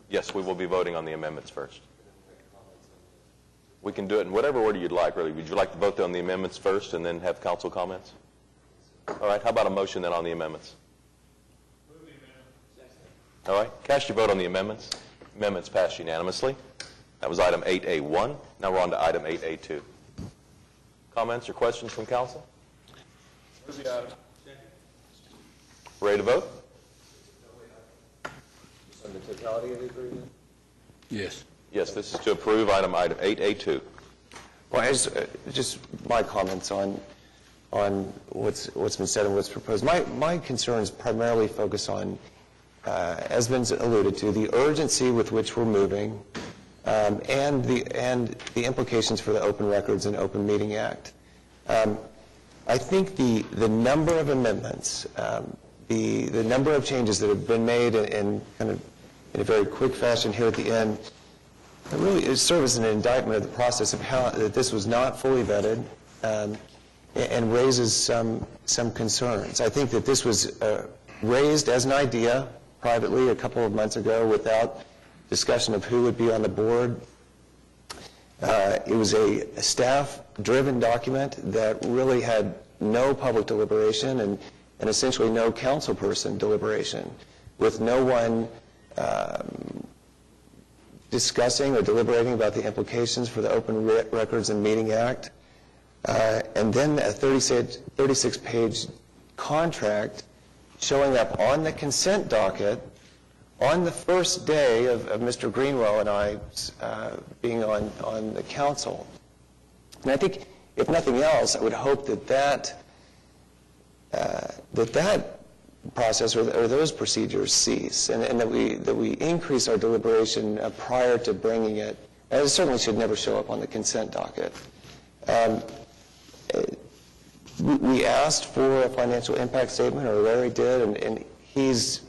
Yes, we will be voting on the amendments first. We can do it in whatever order you'd like, really. Would you like to vote on the amendments first and then have council comments? All right, how about a motion then on the amendments? All right, cast your vote on the amendments. Amendments passed unanimously. That was item 8A1. Now we're on to item 8A2. Comments or questions from council? Ready to vote? On the totality of the agreement? Yes. Yes, this is to approve item 8A2. Well, just my comments on what's been said and what's proposed. My concerns primarily focus on, as been alluded to, the urgency with which we're moving, and the implications for the Open Records and Open Meeting Act. I think the number of amendments, the number of changes that have been made in kind of in a very quick fashion here at the end, it really serves as an indictment of the process of how that this was not fully vetted, and raises some concerns. I think that this was raised as an idea privately a couple of months ago without discussion of who would be on the board. It was a staff-driven document that really had no public deliberation and essentially no council person deliberation, with no one discussing or deliberating about the implications for the Open Records and Meeting Act. And then a 36-page contract showing up on the consent docket on the first day of Mr. Greenwell and I being on the council. And I think, if nothing else, I would hope that process or those procedures cease, and that we increase our deliberation prior to bringing it. And it certainly should never show up on the consent docket. We asked for a financial impact statement, or Larry did, and he's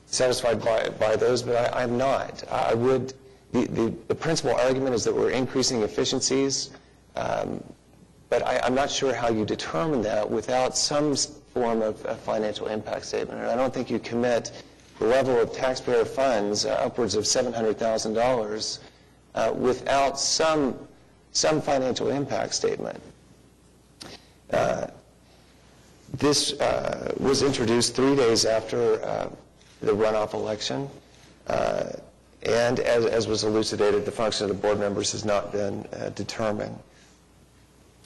satisfied by those, but I'm not. I would. The principal argument is that we're increasing efficiencies, but but I'm not sure how you determine that without some form of a financial impact statement. And I don't think you commit the level of taxpayer funds, upwards of $700,000, without some financial impact statement. This was introduced 3 days after the runoff election, and as was elucidated, the function of the board members has not been determined.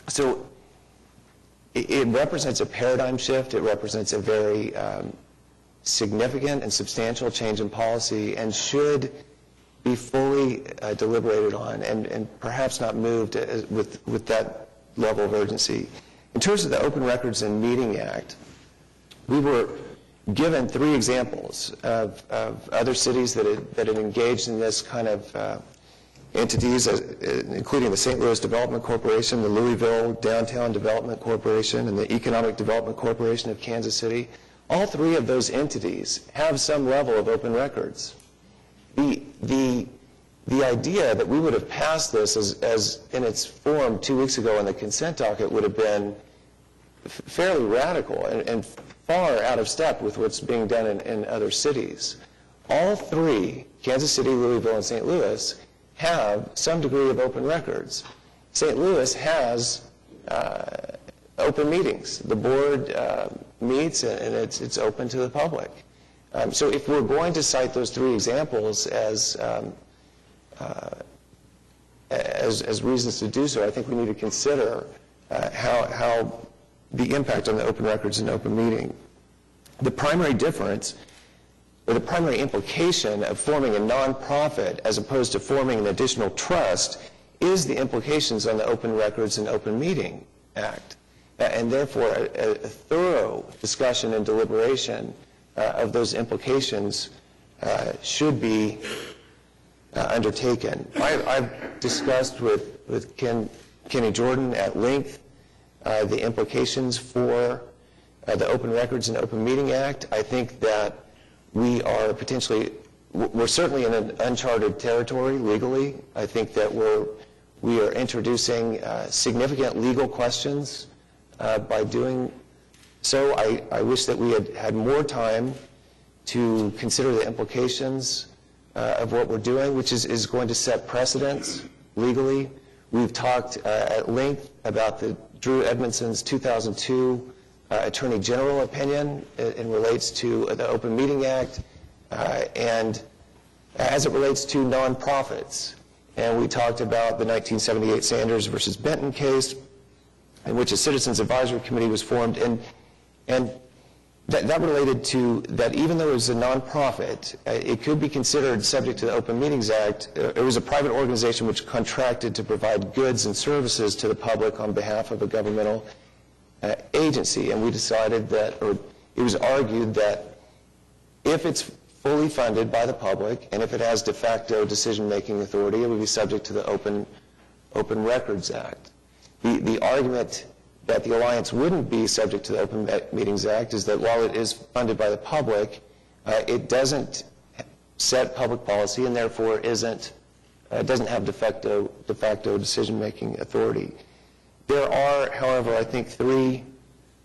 So it represents a paradigm shift. It represents a very significant and substantial change in policy, and should be fully deliberated on and perhaps not moved with that level of urgency. In terms of the Open Records and Meeting Act, we were given 3 examples of other cities that had engaged in this kind of entities, including the St. Louis Development Corporation, the Louisville Downtown Development Corporation, and the Economic Development Corporation of Kansas City. All 3 of those entities have some level of open records. The idea that we would have passed this as in its form 2 weeks ago on the consent docket would have been fairly radical and far out of step with what's being done in other cities. All 3, Kansas City, Louisville, and St. Louis, have some degree of open records. St. Louis has open meetings. The board meets, and it's open to the public. So if we're going to cite those 3 examples as reasons to do so, I think we need to consider how the impact on the open records and open meeting. The primary difference, or the primary implication of forming a nonprofit as opposed to forming an additional trust, is the implications on the Open Records and Open Meeting Act. And therefore, a thorough discussion and deliberation of those implications should be undertaken. I've discussed with Kenny Jordan at length the implications for the Open Records and Open Meeting Act. I think that we're certainly in an uncharted territory legally. I think that we are introducing significant legal questions by doing so. I wish that we had more time to consider the implications of what we're doing, which is going to set precedents legally. We've talked at length about the Drew Edmondson's 2002 Attorney General opinion. It relates to the Open Meeting Act and as it relates to nonprofits. And we talked about the 1978 Sanders versus Benton case, in which a Citizens Advisory Committee was formed, and that related to that even though it was a nonprofit, it could be considered subject to the Open Meetings Act. It was a private organization which contracted to provide goods and services to the public on behalf of a governmental agency, and we decided that, or it was argued that if it's fully funded by the public and if it has de facto decision-making authority, it would be subject to the Open Records Act. The argument that the Alliance wouldn't be subject to the Open Meetings Act is that while it is funded by the public, it doesn't set public policy and therefore doesn't have de facto decision-making authority. There are, however, I think 3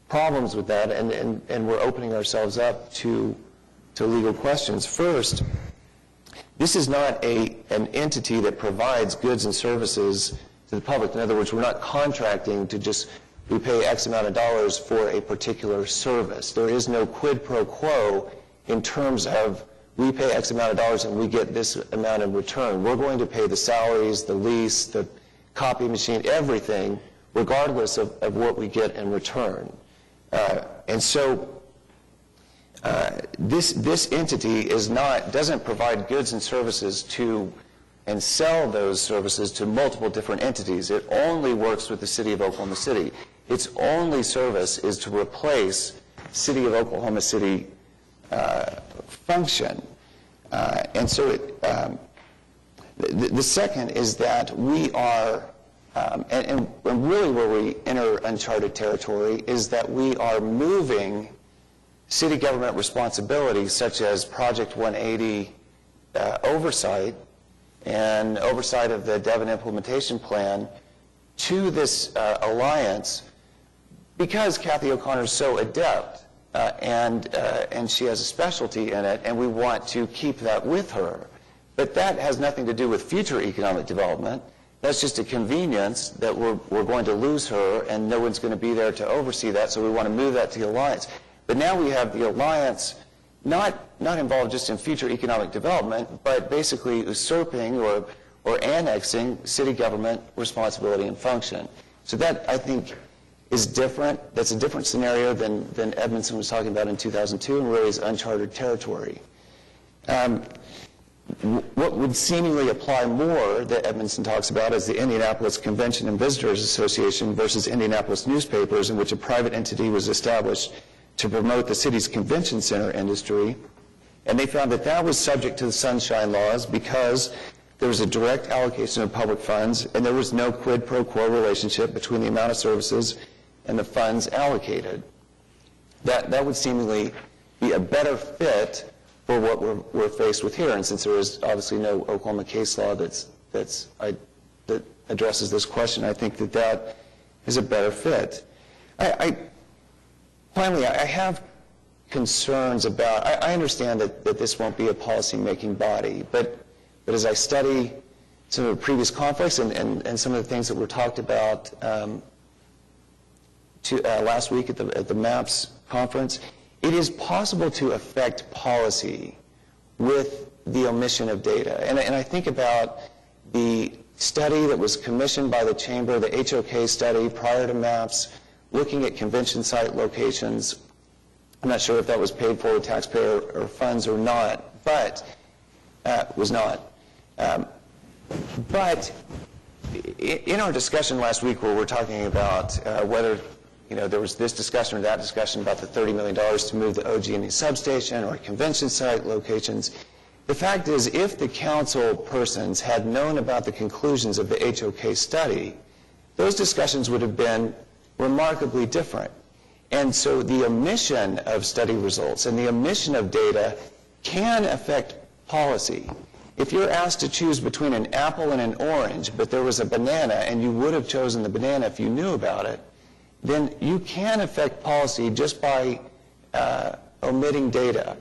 problems with that, and we're opening ourselves up to legal questions. First, this is not an entity that provides goods and services to the public. In other words, we're not contracting to just we pay X amount of dollars for a particular service. There is no quid pro quo in terms of we pay X amount of dollars and we get this amount in return. We're going to pay the salaries, the lease, the copy machine, everything, regardless of what we get in return. And so this entity doesn't provide goods and services to and sell those services to multiple different entities. It only works with the City of Oklahoma City. Its only service is to replace City of Oklahoma City function. And so the second is that we are, and really where we enter uncharted territory, is that we are moving city government responsibilities such as Project 180 oversight and oversight of the Devon Implementation Plan to this alliance because Kathy O'Connor is so adept and she has a specialty in it, and we want to keep that with her. But that has nothing to do with future economic development. That's just a convenience that we're going to lose her, and no one's going to be there to oversee that, so we want to move that to the alliance. But now we have the alliance not involved just in future economic development, but basically usurping or annexing city government responsibility and function. So that, I think, is different. That's a different scenario than Edmondson was talking about in 2002, and really is uncharted territory. What would seemingly apply more that Edmondson talks about is the Indianapolis Convention and Visitors Association versus Indianapolis newspapers, in which a private entity was established to promote the city's convention center industry. And they found that that was subject to the sunshine laws because there was a direct allocation of public funds, and there was no quid pro quo relationship between the amount of services and the funds allocated. That would seemingly be a better fit for what we're faced with here. And since there is obviously no Oklahoma case law that addresses this question, I think that is a better fit. Finally, I have concerns about, I understand that this won't be a policy-making body, but as I study some of the previous conflicts and some of the things that were talked about last week at the MAPS conference, it is possible to affect policy with the omission of data. And I think about the study that was commissioned by the Chamber, the HOK study prior to MAPS, looking at convention site locations. I'm not sure if that was paid for with taxpayer or funds or not, but was not. But in our discussion last week where we're talking about whether there was this discussion or that discussion about the $30 million to move the OG&E substation or convention site locations, the fact is if the council persons had known about the conclusions of the HOK study, those discussions would have been remarkably different. And so the omission of study results and the omission of data can affect policy. If you're asked to choose between an apple and an orange, but there was a banana and you would have chosen the banana if you knew about it, then you can affect policy just by omitting data.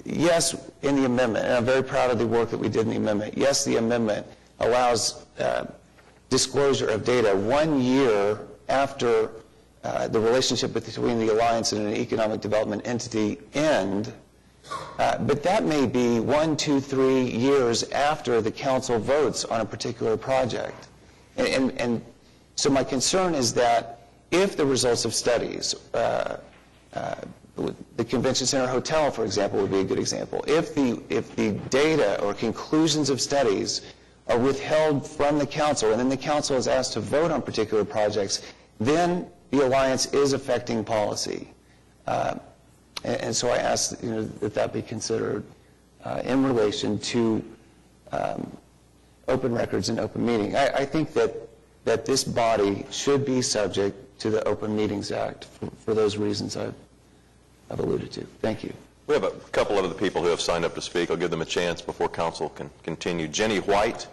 Yes, in the amendment, and I'm very proud of the work that we did in the amendment, yes, the amendment allows disclosure of data 1 year after the relationship between the alliance and an economic development entity end, but that may be 1, 2, 3 years after the council votes on a particular project. And so my concern is that if the results of studies, the Convention Center Hotel, for example, would be a good example. If the data or conclusions of studies are withheld from the council, and then the council is asked to vote on particular projects, then the alliance is affecting policy. And so I ask that be considered in relation to open records and open meeting. I think that this body should be subject to the Open Meetings Act for those reasons I've alluded to. Thank you. We have a couple of other people who have signed up to speak. I'll give them a chance before council can continue. Jenny White.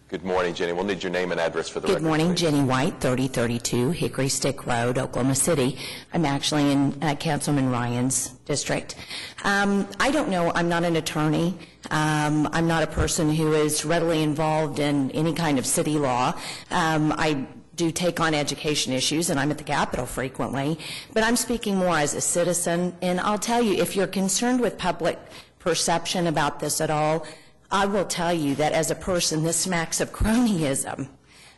Good morning, Jenny. We'll need your name and address for the record. Good morning, please. Jenny White, 3032 Hickory Stick Road, Oklahoma City. I'm actually in Councilman Ryan's district. I don't know. I'm not an attorney. I'm not a person who is readily involved in any kind of city law. I do take on education issues, and I'm at the Capitol frequently, but I'm speaking more as a citizen. And I'll tell you, if you're concerned with public perception about this at all, I will tell you that as a person, this smacks of cronyism.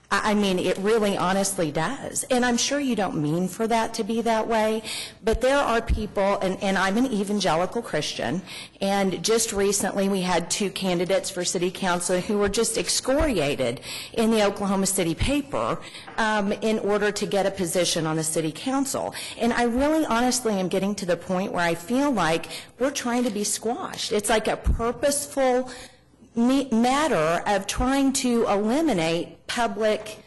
I mean, it really honestly does. And I'm sure you don't mean for that to be that way, but there are people, and I'm an evangelical Christian, and just recently we had 2 candidates for city council who were just excoriated in the Oklahoma City paper in order to get a position on the city council. And I really honestly am getting to the point where I feel like we're trying to be squashed. It's like a purposeful matter of trying to eliminate public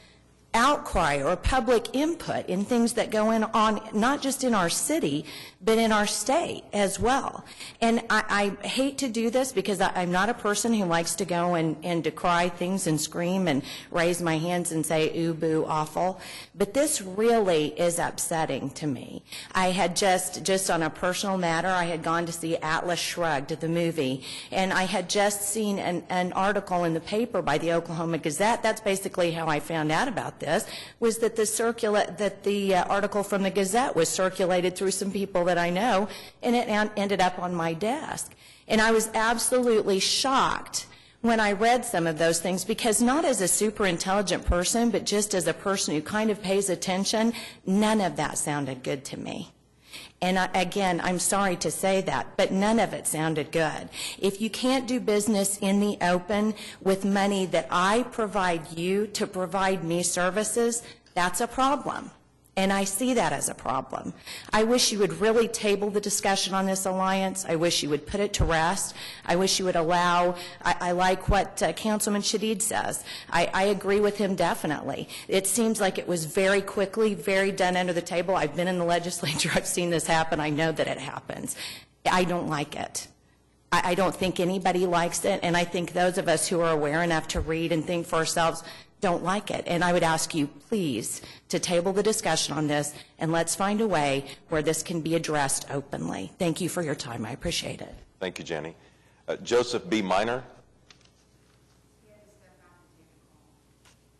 outcry or public input in things that go on, not just in our city, but in our state as well. And I hate to do this because I'm not a person who likes to go and decry things and scream and raise my hands and say, ooh, boo, awful. But this really is upsetting to me. I had just on a personal matter, I had gone to see Atlas Shrugged, the movie, and I had just seen an article in the paper by the Oklahoma Gazette. That's basically how I found out about this, was that the article from the Gazette was circulated through some people that I know, and it ended up on my desk. And I was absolutely shocked when I read some of those things, because not as a super intelligent person, but just as a person who kind of pays attention, none of that sounded good to me. And again, I'm sorry to say that, but none of it sounded good. If you can't do business in the open with money that I provide you to provide me services, that's a problem. And I see that as a problem. I wish you would really table the discussion on this alliance. I wish you would put it to rest. I wish you would allow, I like what Councilman Shadid says. I agree with him definitely. It seems like it was very quickly, very done under the table. I've been in the legislature. I've seen this happen. I know that it happens. I don't like it. I don't think anybody likes it, and I think those of us who are aware enough to read and think for ourselves don't like it. And I would ask you, please, to table the discussion on this, and let's find a way where this can be addressed openly. Thank you for your time. I appreciate it. Thank you, Jenny. Joseph B. Minor?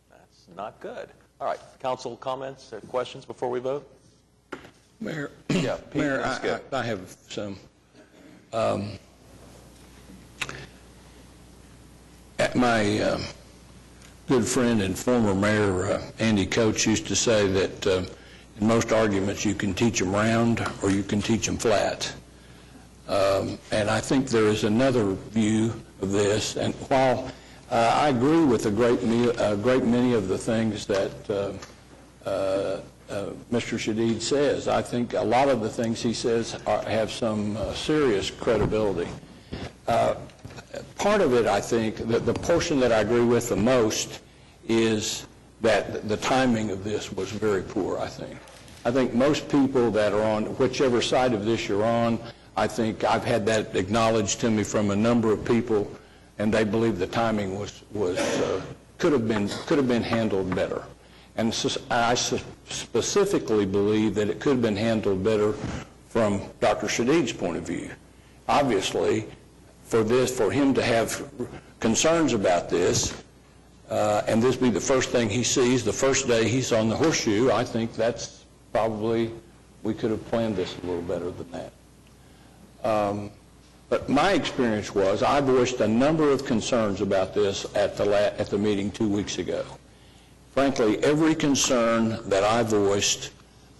That's not good. All right, council comments or questions before we vote? Mayor, yeah, Pete, Mayor, let's go. I have some. My good friend and former mayor, Andy Coates, used to say that in most arguments you can teach them round or you can teach them flat. And I think there is another view of this. And while I agree with a great many of the things that Mr. Shadid says, I think a lot of the things he says have some serious credibility. Part of it, I think, the portion that I agree with the most is that the timing of this was very poor, I think. I think most people that are on whichever side of this you're on, I think I've had that acknowledged to me from a number of people, and they believe the timing could have been handled better. And I specifically believe that it could have been handled better from Dr. Shadid's point of view. Obviously, for him to have concerns about this, and this be the first thing he sees the first day he's on the horseshoe, I think that's probably, we could have planned this a little better than that. But my experience was I voiced a number of concerns about this at the meeting 2 weeks ago. Frankly, every concern that I voiced,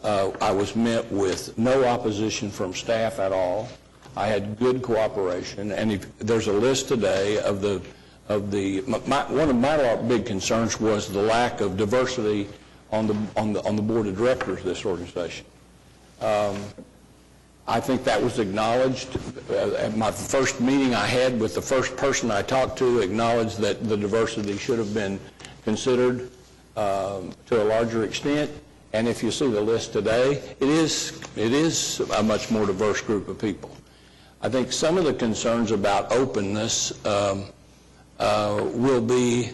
I was met with no opposition from staff at all. I had good cooperation, and there's a list today of one of my big concerns was the lack of diversity on the board of directors of this organization. I think that was acknowledged. At my first meeting I had with the first person I talked to acknowledged that the diversity should have been considered to a larger extent. And if you see the list today, it is a much more diverse group of people. I think some of the concerns about openness will be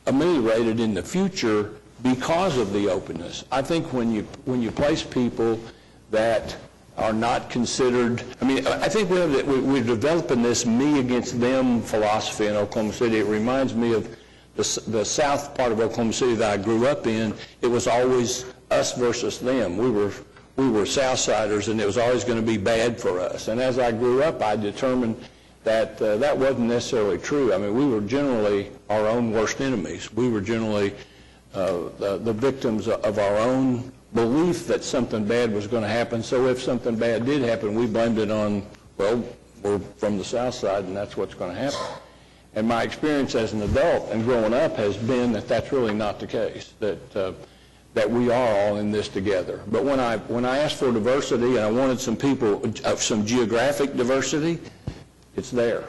ameliorated in the future because of the openness. I think when you place people that are not considered, I think we're developing this me against them philosophy in Oklahoma City. It reminds me of the south part of Oklahoma City that I grew up in. It was always us versus them. We were Southsiders, and it was always going to be bad for us. And as I grew up, I determined that that wasn't necessarily true. We were generally our own worst enemies. We were generally the victims of our own belief that something bad was going to happen. So if something bad did happen, we blamed it on, well, we're from the South Side, and that's what's going to happen. And my experience as an adult and growing up has been that that's really not the case, that we are all in this together. But when I asked for diversity and I wanted some people, some geographic diversity, it's there.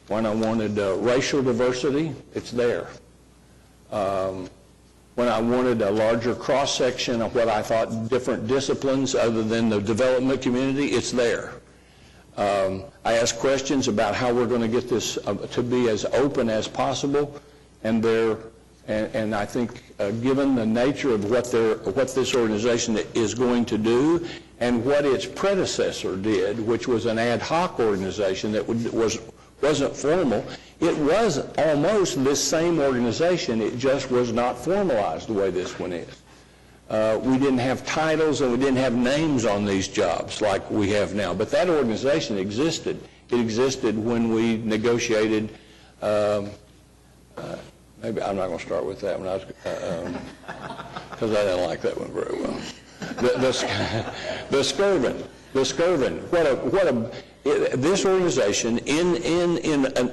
When I wanted racial diversity, it's there. when I wanted a larger cross-section of what I thought different disciplines other than the development community, it's there. I asked questions about how we're going to get this to be as open as possible, and I think given the nature of what this organization is going to do and what its predecessor did, which was an ad hoc organization that wasn't formal, it was almost this same organization, it just was not formalized the way this one is. We didn't have titles and we didn't have names on these jobs like we have now, but that organization existed. It existed when we negotiated, maybe I'm not going to start with that one, because I didn't like that one very well. The Skirvin, this organization in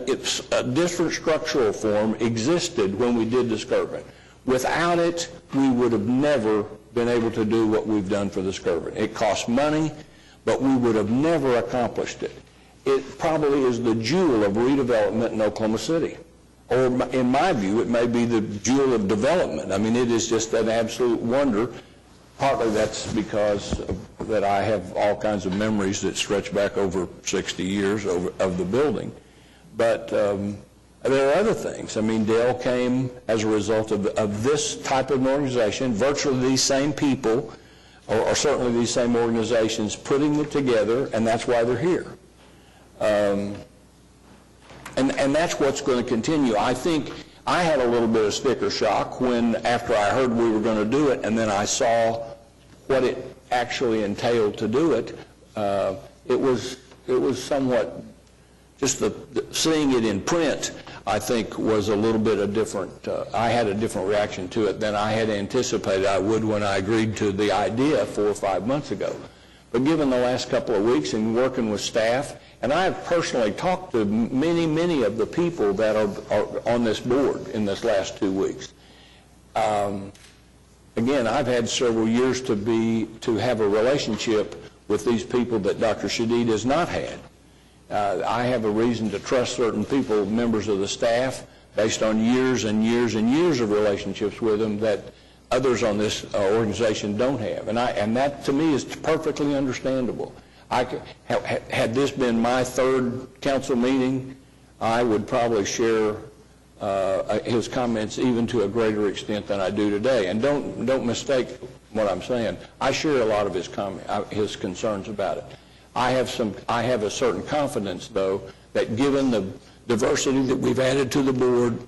its different structural form existed when we did the Skirvin. Without it, we would have never been able to do what we've done for the Skirvin. It cost money, but we would have never accomplished it. It probably is the jewel of redevelopment in Oklahoma City. Or in my view, it may be the jewel of development. I mean, it is just an absolute wonder. Partly that's because that I have all kinds of memories that stretch back over 60 years of the building. But there are other things. I mean, Dale came as a result of this type of organization, virtually these same people, or certainly these same organizations, putting it together, and that's why they're here. And that's what's going to continue. I think I had a little bit of sticker shock when, after I heard we were going to do it, and then I saw what it actually entailed to do it. It was somewhat, just seeing it in print, I think, was a little bit of different, I had a different reaction to it than I had anticipated I would when I agreed to the idea 4 or 5 months ago. But given the last couple of weeks and working with staff, and I have personally talked to many of the people that are on this board in this last 2 weeks. Again, I've had several years to have a relationship with these people that Dr. Shadid has not had. I have a reason to trust certain people, members of the staff, based on years and years and years of relationships with them that others on this organization don't have. And that, to me, is perfectly understandable. Had this been my third council meeting, I would probably share his comments even to a greater extent than I do today. And don't mistake what I'm saying. I share a lot of his concerns about it. I have a certain confidence, though, that given the diversity that we've added to the board,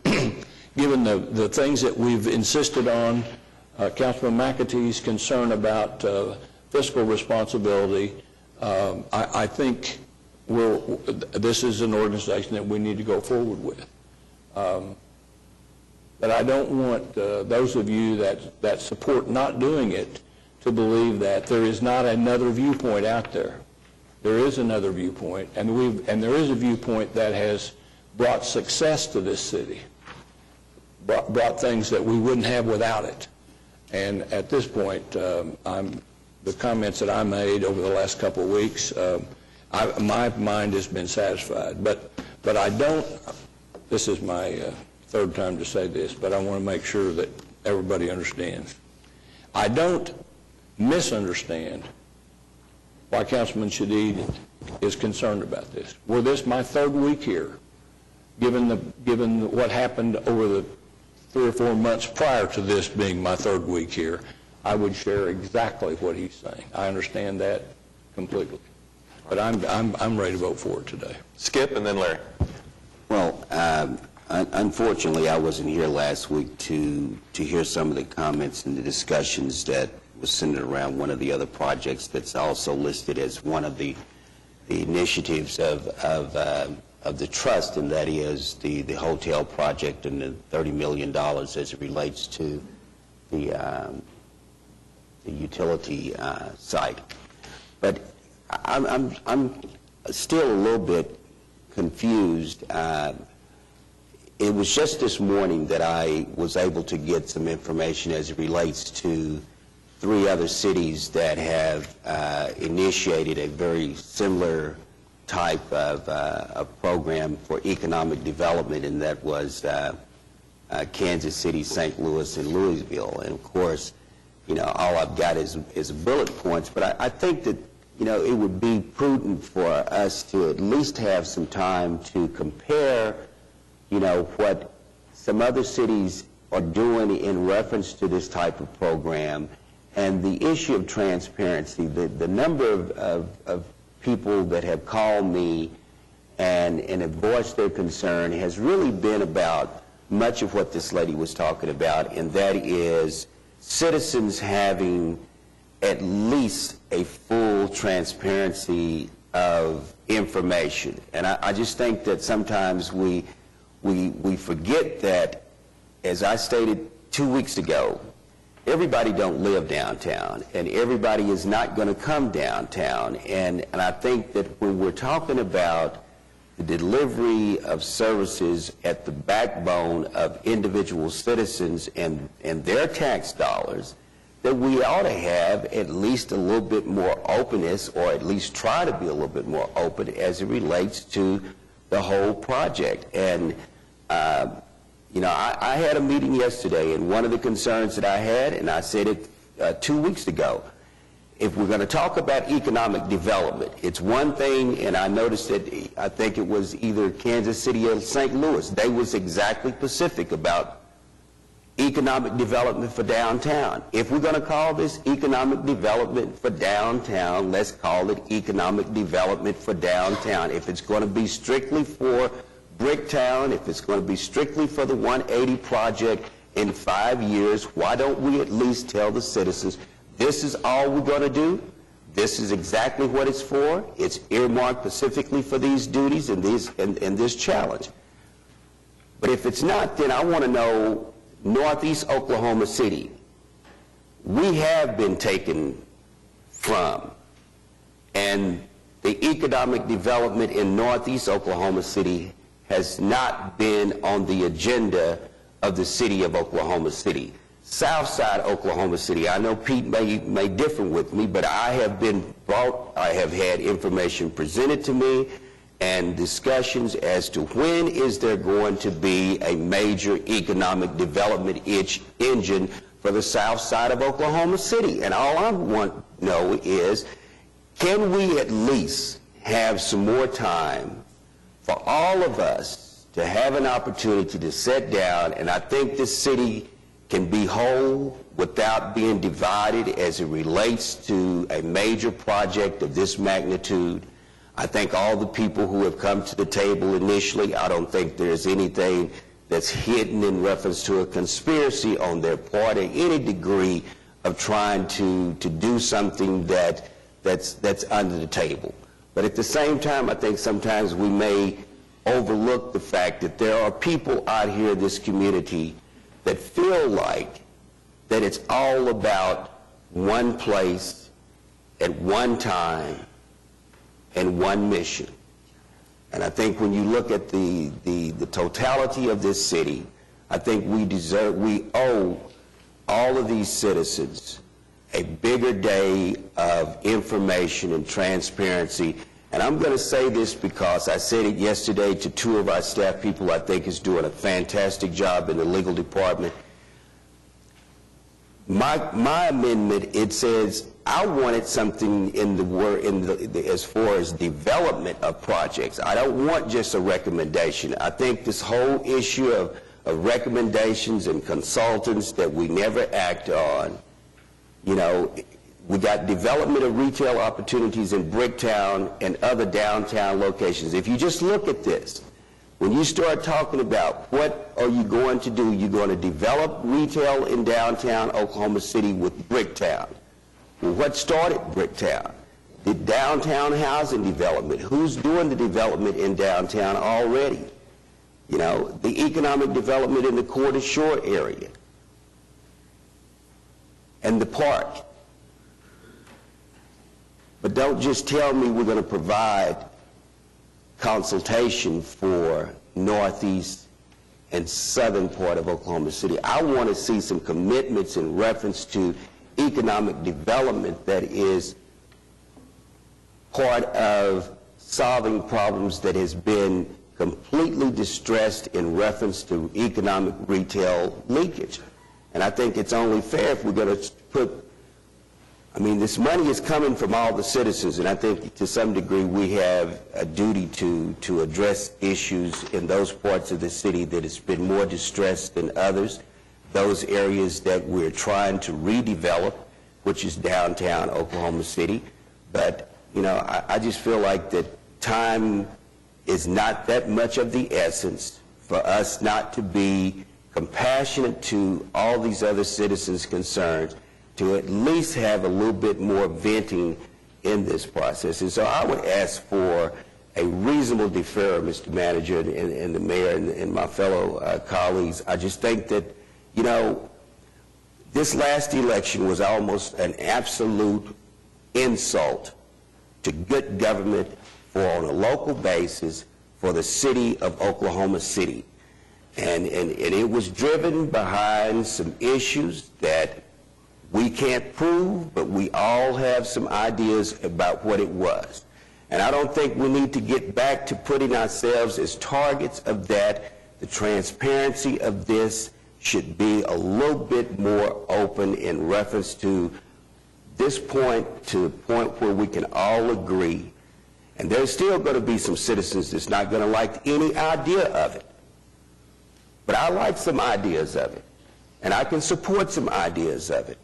given the things that we've insisted on, Councilman McAtee's concern about fiscal responsibility, I think this is an organization that we need to go forward with. But I don't want those of you that support not doing it to believe that there is not another viewpoint out there. There is another viewpoint, and there is a viewpoint that has brought success to this city, brought things that we wouldn't have without it. And at this point, the comments that I made over the last couple of weeks, my mind has been satisfied. But I don't, this is my third time to say this, but I want to make sure that everybody understands. I don't misunderstand why Councilman Shadid is concerned about this. Were this my third week here, given what happened over the 3 or 4 months prior to this being my third week here, I would share exactly what he's saying. I understand that completely. But I'm ready to vote for it today. Skip and then Larry. Well, unfortunately, I wasn't here last week to hear some of the comments and the discussions that was centered around one of the other projects that's also listed as one of the initiatives of the trust, and that is the hotel project and the $30 million as it relates to the utility site. But I'm still a little bit confused. It was just this morning that I was able to get some information as it relates to 3 other cities that have initiated a very similar type of program for economic development, and that was Kansas City, St. Louis, and Louisville. And of course, all I've got is bullet points, but I think that, it would be prudent for us to at least have some time to compare, what some other cities are doing in reference to this type of program, and the issue of transparency. The number of people that have called me and have voiced their concern has really been about much of what this lady was talking about, and that is citizens having at least a full transparency of information. And I just think that sometimes we forget that, as I stated 2 weeks ago, everybody don't live downtown, and everybody is not going to come downtown. And I think that when we're talking about the delivery of services at the backbone of individual citizens and their tax dollars, that we ought to have at least a little bit more openness, or at least try to be a little bit more open as it relates to the whole project. And, I had a meeting yesterday, and one of the concerns that I had, and I said it 2 weeks ago, if we're going to talk about economic development, it's one thing, and I noticed that I think it was either Kansas City or St. Louis, they was exactly specific about economic development for downtown. If we're going to call this economic development for downtown, let's call it economic development for downtown. If it's going to be strictly for Bricktown, if it's going to be strictly for the 180 project in 5 years, why don't we at least tell the citizens, this is all we're going to do, this is exactly what it's for, it's earmarked specifically for these duties and this challenge. But if it's not, then I want to know, Northeast Oklahoma City, we have been taken from, and the economic development in Northeast Oklahoma City has not been on the agenda of the city of Oklahoma City. Southside Oklahoma City, I know Pete may differ with me, but I have had information presented to me and discussions as to when is there going to be a major economic development engine for the south side of Oklahoma City. And all I want to know is, can we at least have some more time for all of us to have an opportunity to sit down, and I think this city can be whole without being divided as it relates to a major project of this magnitude. I think all the people who have come to the table initially, I don't think there's anything that's hidden in reference to a conspiracy on their part or any degree of trying to do something that's under the table. But at the same time, I think sometimes we may overlook the fact that there are people out here in this community that feel like that it's all about one place at one time and one mission. And I think when you look at the totality of this city, I think we owe all of these citizens a bigger day of information and transparency. And I'm going to say this because I said it yesterday to 2 of our staff people I think is doing a fantastic job in the legal department. My amendment, it says I wanted something in the word as far as development of projects. I don't want just a recommendation. I think this whole issue of recommendations and consultants that we never act on, we got development of retail opportunities in Bricktown and other downtown locations. If you just look at this, when you start talking about what are you going to do, you're going to develop retail in downtown Oklahoma City with Bricktown. Well, what started Bricktown? The downtown housing development. Who's doing the development in downtown already? The economic development in the Corder Shore area and the park. But don't just tell me we're going to provide consultation for northeast and southern part of Oklahoma City. I want to see some commitments in reference to economic development that is part of solving problems that has been completely distressed in reference to economic retail leakage. And I think it's only fair if we're going to put, I mean, this money is coming from all the citizens, and I think to some degree we have a duty to address issues in those parts of the city that has been more distressed than others, those areas that we're trying to redevelop, which is downtown Oklahoma City. But, you know, I just feel like that time is not that much of the essence for us not to be compassionate to all these other citizens' concerns, to at least have a little bit more venting in this process. And so I would ask for a reasonable deferral, Mr. Manager, and the mayor and my fellow colleagues. I just think that, you know, this last election was almost an absolute insult to good government for, on a local basis, for the city of Oklahoma City. And it was driven behind some issues that we can't prove, but we all have some ideas about what it was. And I don't think we need to get back to putting ourselves as targets of that. The transparency of this should be a little bit more open in reference to this point, to the point where we can all agree. And there's still going to be some citizens that's not going to like any idea of it. But I like some ideas of it, and I can support some ideas of it.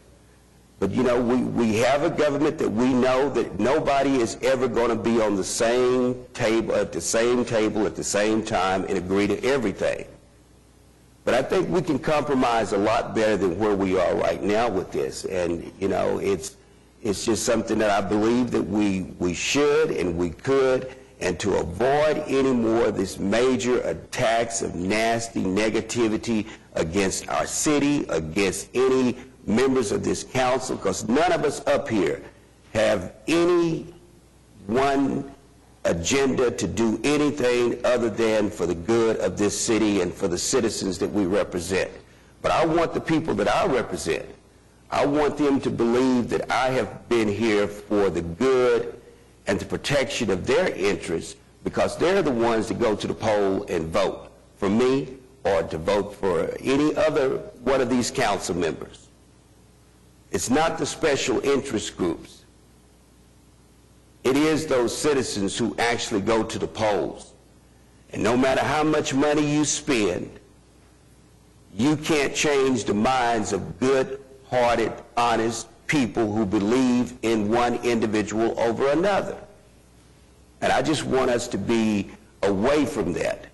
But, you know, we have a government that we know that nobody is ever going to be on the same table, at the same time, and agree to everything. But I think we can compromise a lot better than where we are right now with this. And, you know, it's just something that I believe that we should and we could. And to avoid any more of this major attacks of nasty negativity against our city, against any members of this council, because none of us up here have any one agenda to do anything other than for the good of this city and for the citizens that we represent. But I want the people that I represent, I want them to believe that I have been here for the good and the protection of their interests, because they're the ones that go to the poll and vote for me or to vote for any other one of these council members. It's not the special interest groups. It is those citizens who actually go to the polls. And no matter how much money you spend, you can't change the minds of good-hearted, honest people who believe in one individual over another. And I just want us to be away from that.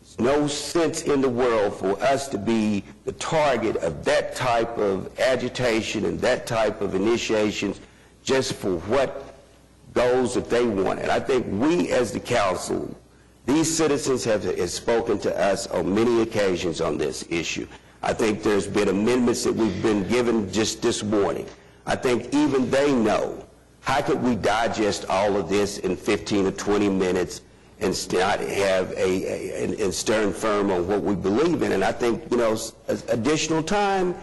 There's no sense in the world for us to be the target of that type of agitation and that type of initiations just for what goals that they want. And I think we as the council, these citizens have spoken to us on many occasions on this issue. I think there's been amendments that we've been given just this morning. I think even they know, how could we digest all of this in 15 or 20 minutes and not have a stern firm on what we believe in? And I think, you know, additional time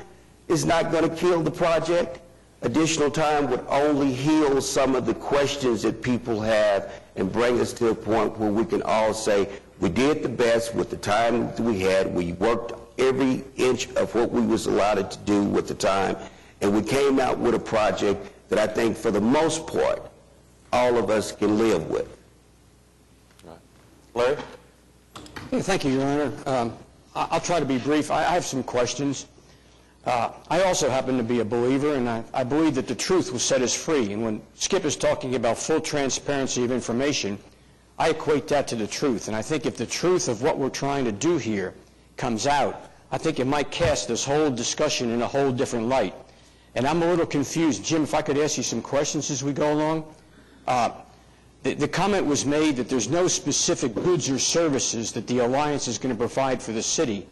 is not going to kill the project. Additional time would only heal some of the questions that people have and bring us to a point where we can all say, we did the best with the time that we had. We worked every inch of what we was allowed to do with the time, and we came out with a project that I think for the most part all of us can live with. Larry? Thank you, Your Honor. I'll try to be brief. I have some questions. I also happen to be a believer, and I believe that the truth will set us free. And when Skip is talking about full transparency of information, I equate that to the truth. And I think if the truth of what we're trying to do here comes out, I think it might cast this whole discussion in a whole different light. And I'm a little confused. Jim, if I could ask you some questions as we go along. The comment was made that there's no specific goods or services that the Alliance is going to provide for the city.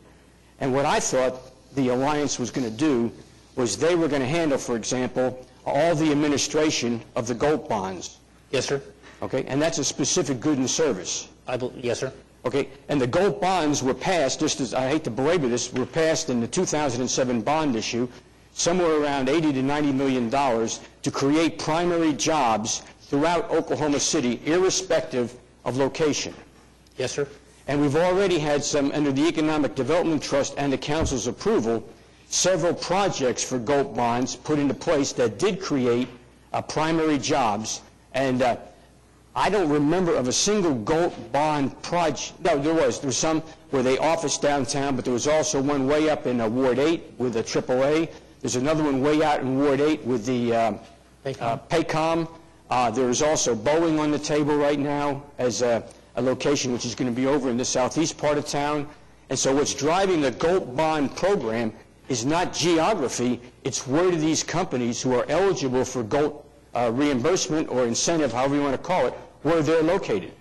And what I thought the Alliance was going to do was they were going to handle, for example, all the administration of the GOLD bonds. Yes, sir. Okay, and that's a specific good and service. Yes, sir. Okay, and the GOLD bonds were passed, just as, I hate to belabor this, were passed in the 2007 bond issue, somewhere around $80 to $90 million to create primary jobs throughout Oklahoma City, irrespective of location. Yes, sir. And we've already had some, under the Economic Development Trust and the council's approval, several projects for GOLP bonds put into place that did create primary jobs. And I don't remember of a single GOLP bond project. No, there was some where they officed downtown, but there was also one way up in Ward 8 with the AAA. There's another one way out in Ward 8 with the Paycom. There is also Boeing on the table right now as a location which is going to be over in the southeast part of town. And so what's driving the GOLP bond program is not geography, it's where do these companies who are eligible for GOLP reimbursement or incentive, however you want to call it, where they're located.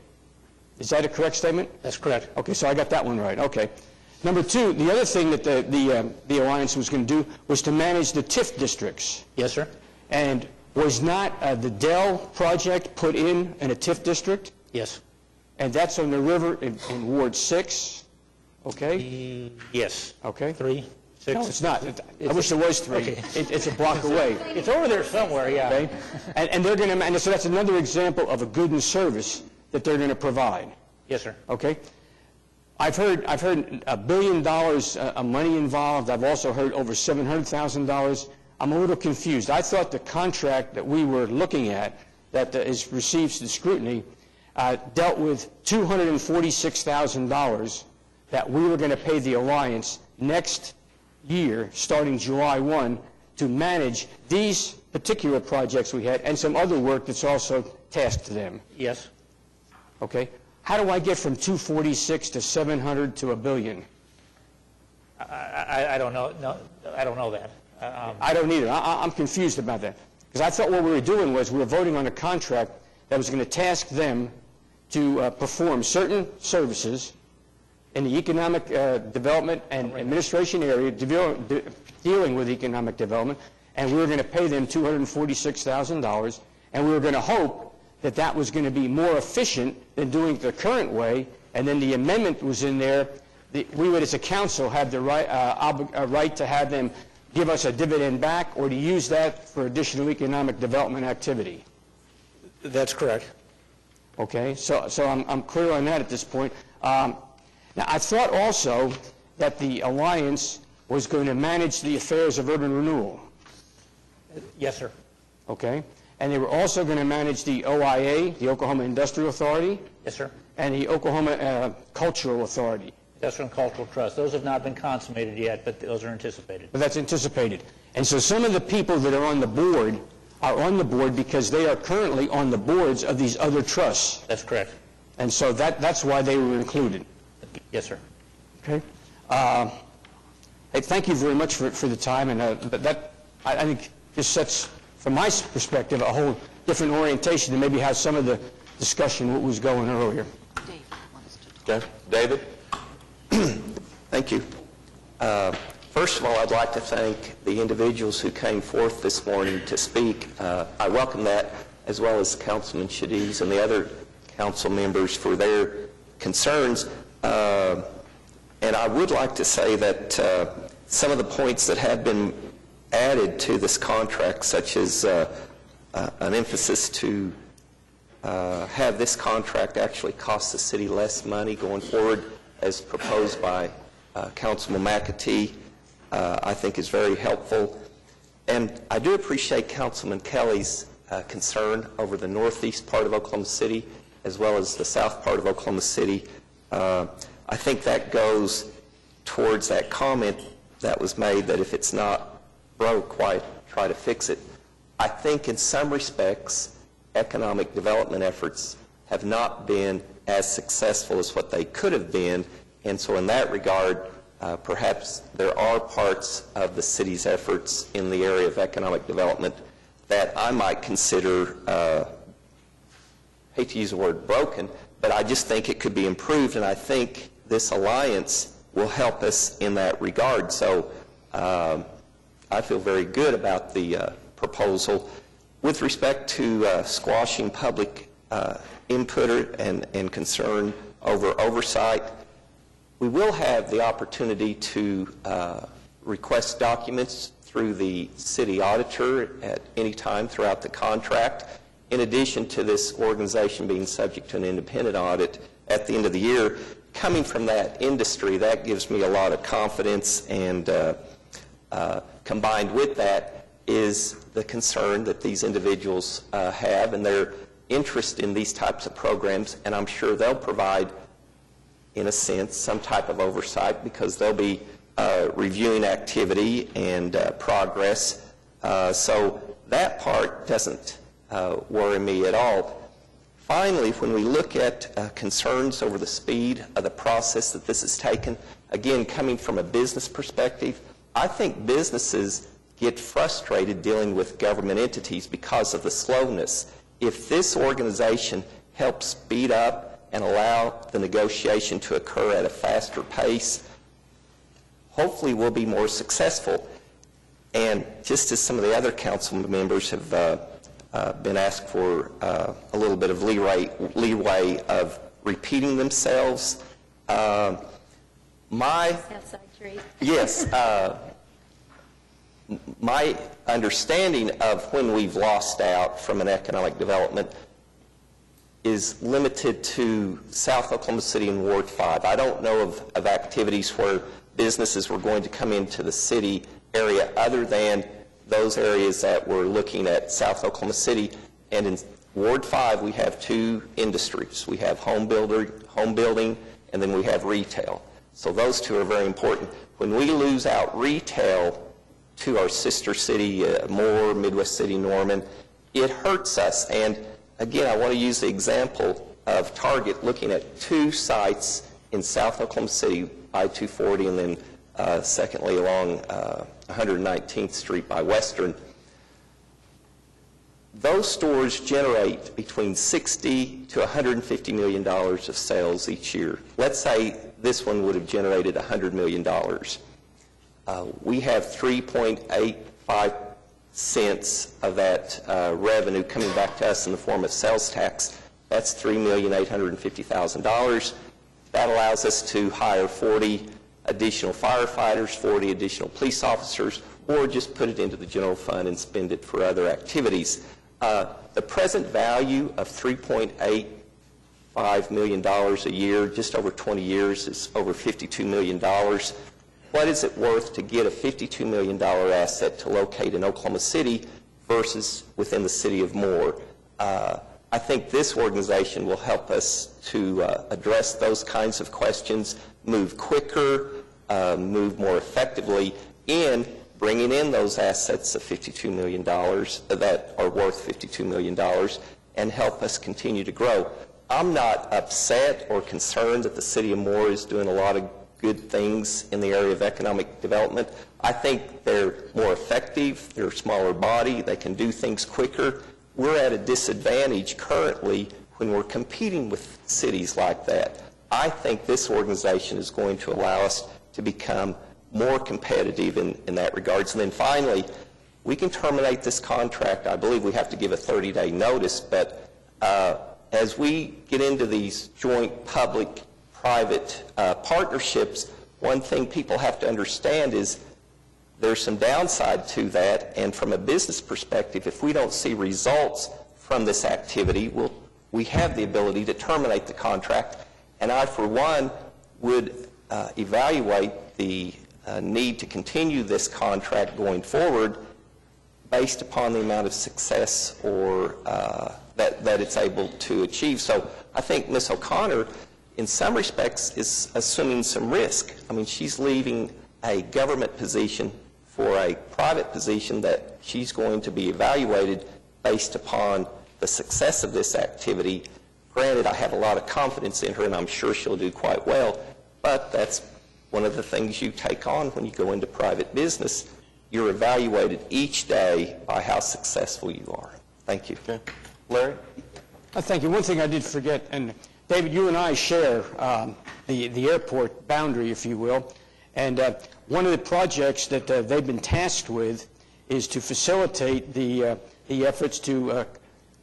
Is that a correct statement? That's correct. Okay, so I got that one right. Okay. Number two, the other thing that the Alliance was going to do was to manage the TIF districts. Yes, sir. And was not the Dell project put in a TIF district? Yes. And that's on the river in Ward 6, okay? Yes. Okay. 3, 6. No, it's not. I wish there was 3. Okay. It's a block away. It's over there somewhere, yeah. Okay? And they're going to, and so that's another example of a good and service that they're going to provide. Yes, sir. Okay? I've heard $1 billion of money involved. I've also heard over $700,000. I'm a little confused. I thought the contract that we were looking at that receives the scrutiny dealt with $246,000 that we were going to pay the Alliance next year, starting July 1, to manage these particular projects we had and some other work that's also tasked to them. Yes. Okay? How do I get from 246 to 700 to $1 billion? I don't know. No, I don't know that. I don't either. I'm confused about that. Because I thought what we were doing was we were voting on a contract that was going to task them to perform certain services in the economic development and administration area dealing with economic development, and we were going to pay them $246,000, and we were going to hope that that was going to be more efficient than doing it the current way, and then the amendment was in there. We would, as a council, have the right to have them give us a dividend back or to use that for additional economic development activity. That's correct. Okay, so I'm clear on that at this point. Now, I thought also that the Alliance was going to manage the affairs of urban renewal. Yes, sir. Okay, and they were also going to manage the OIA, the Oklahoma Industrial Authority. Yes, sir. And the Oklahoma Cultural Authority. Industrial and Cultural Trust. Those have not been consummated yet, but those are anticipated. But that's anticipated. And so some of the people that are on the board are on the board because they are currently on the boards of these other trusts. That's correct. And so that's why they were included. Yes, sir. Okay. Hey, thank you very much for the time. And that, I think, just sets, from my perspective, a whole different orientation than maybe how some of the discussion was going earlier. Okay. David? Thank you. First of all, I'd like to thank the individuals who came forth this morning to speak. I welcome that, as well as Councilman Shadiz and the other council members for their concerns. And I would like to say that some of the points that have been added to this contract, such as an emphasis to have this contract actually cost the city less money going forward, as proposed by Councilman McAtee, I think is very helpful. And I do appreciate Councilman Kelly's concern over the northeast part of Oklahoma City, as well as the south part of Oklahoma City. I think that goes towards that comment that was made that if it's not broke, why try to fix it? I think in some respects, economic development efforts have not been as successful as what they could have been, and so in that regard, perhaps there are parts of the city's efforts in the area of economic development that I might consider, hate to use the word broken, but I just think it could be improved, and I think this alliance will help us in that regard. So I feel very good about the proposal. With respect to squashing public input and concern over oversight, we will have the opportunity to request documents through the city auditor at any time throughout the contract, in addition to this organization being subject to an independent audit at the end of the year. coming from that industry, that gives me a lot of confidence, and combined with that is the concern that these individuals have and their interest in these types of programs, and I'm sure they'll provide, in a sense, some type of oversight because they'll be reviewing activity and progress. So that part doesn't worry me at all. Finally, when we look at concerns over the speed of the process that this has taken, again, coming from a business perspective, I think businesses get frustrated dealing with government entities because of the slowness. If this organization helps speed up and allow the negotiation to occur at a faster pace, hopefully we'll be more successful. And just as some of the other council members have been asked for a little bit of leeway of repeating themselves, my understanding of when we've lost out from an economic development is limited to South Oklahoma City and Ward 5. I don't know of activities where businesses were going to come into the city area other than those areas that we're looking at South Oklahoma City. And in Ward 5, we have two industries. We have home building, and then we have retail. So those two are very important. When we lose out retail to our sister city, Moore, Midwest City, Norman, it hurts us. And again, I want to use the example of Target looking at two sites in South Oklahoma City, I-240, and then secondly along 119th Street by Western. Those stores generate between $60 to $150 million of sales each year. Let's say this one would have generated $100 million. We have 3.85 cents of that revenue coming back to us in the form of sales tax. That's $3,850,000. That allows us to hire 40 additional firefighters, 40 additional police officers, or just put it into the general fund and spend it for other activities. The present value of $3.85 million a year, just over 20 years, is over $52 million. What is it worth to get a $52 million asset to locate in Oklahoma City versus within the city of Moore? I think this organization will help us to address those kinds of questions, move quicker, move more effectively in bringing in those assets of $52 million that are worth $52 million and help us continue to grow. I'm not upset or concerned that the city of Moore is doing a lot of good things in the area of economic development. I think they're more effective, they're a smaller body, they can do things quicker. We're at a disadvantage currently when we're competing with cities like that. I think this organization is going to allow us to become more competitive in that regards. And then finally, we can terminate this contract. I believe we have to give a 30-day notice, but as we get into these joint public-private partnerships, one thing people have to understand is there's some downside to that, and from a business perspective, if we don't see results from this activity, we have the ability to terminate the contract, and I, for one, would evaluate the need to continue this contract going forward based upon the amount of success or that it's able to achieve. So I think Ms. O'Connor, in some respects, is assuming some risk. I mean, she's leaving a government position for a private position that she's going to be evaluated based upon the success of this activity. Granted, I have a lot of confidence in her, and I'm sure she'll do quite well, but that's one of the things you take on when you go into private business. You're evaluated each day by how successful you are. Thank you. Okay. Larry? Thank you. One thing I did forget, and David, you and I share the airport boundary, if you will, and one of the projects that they've been tasked with is to facilitate the efforts to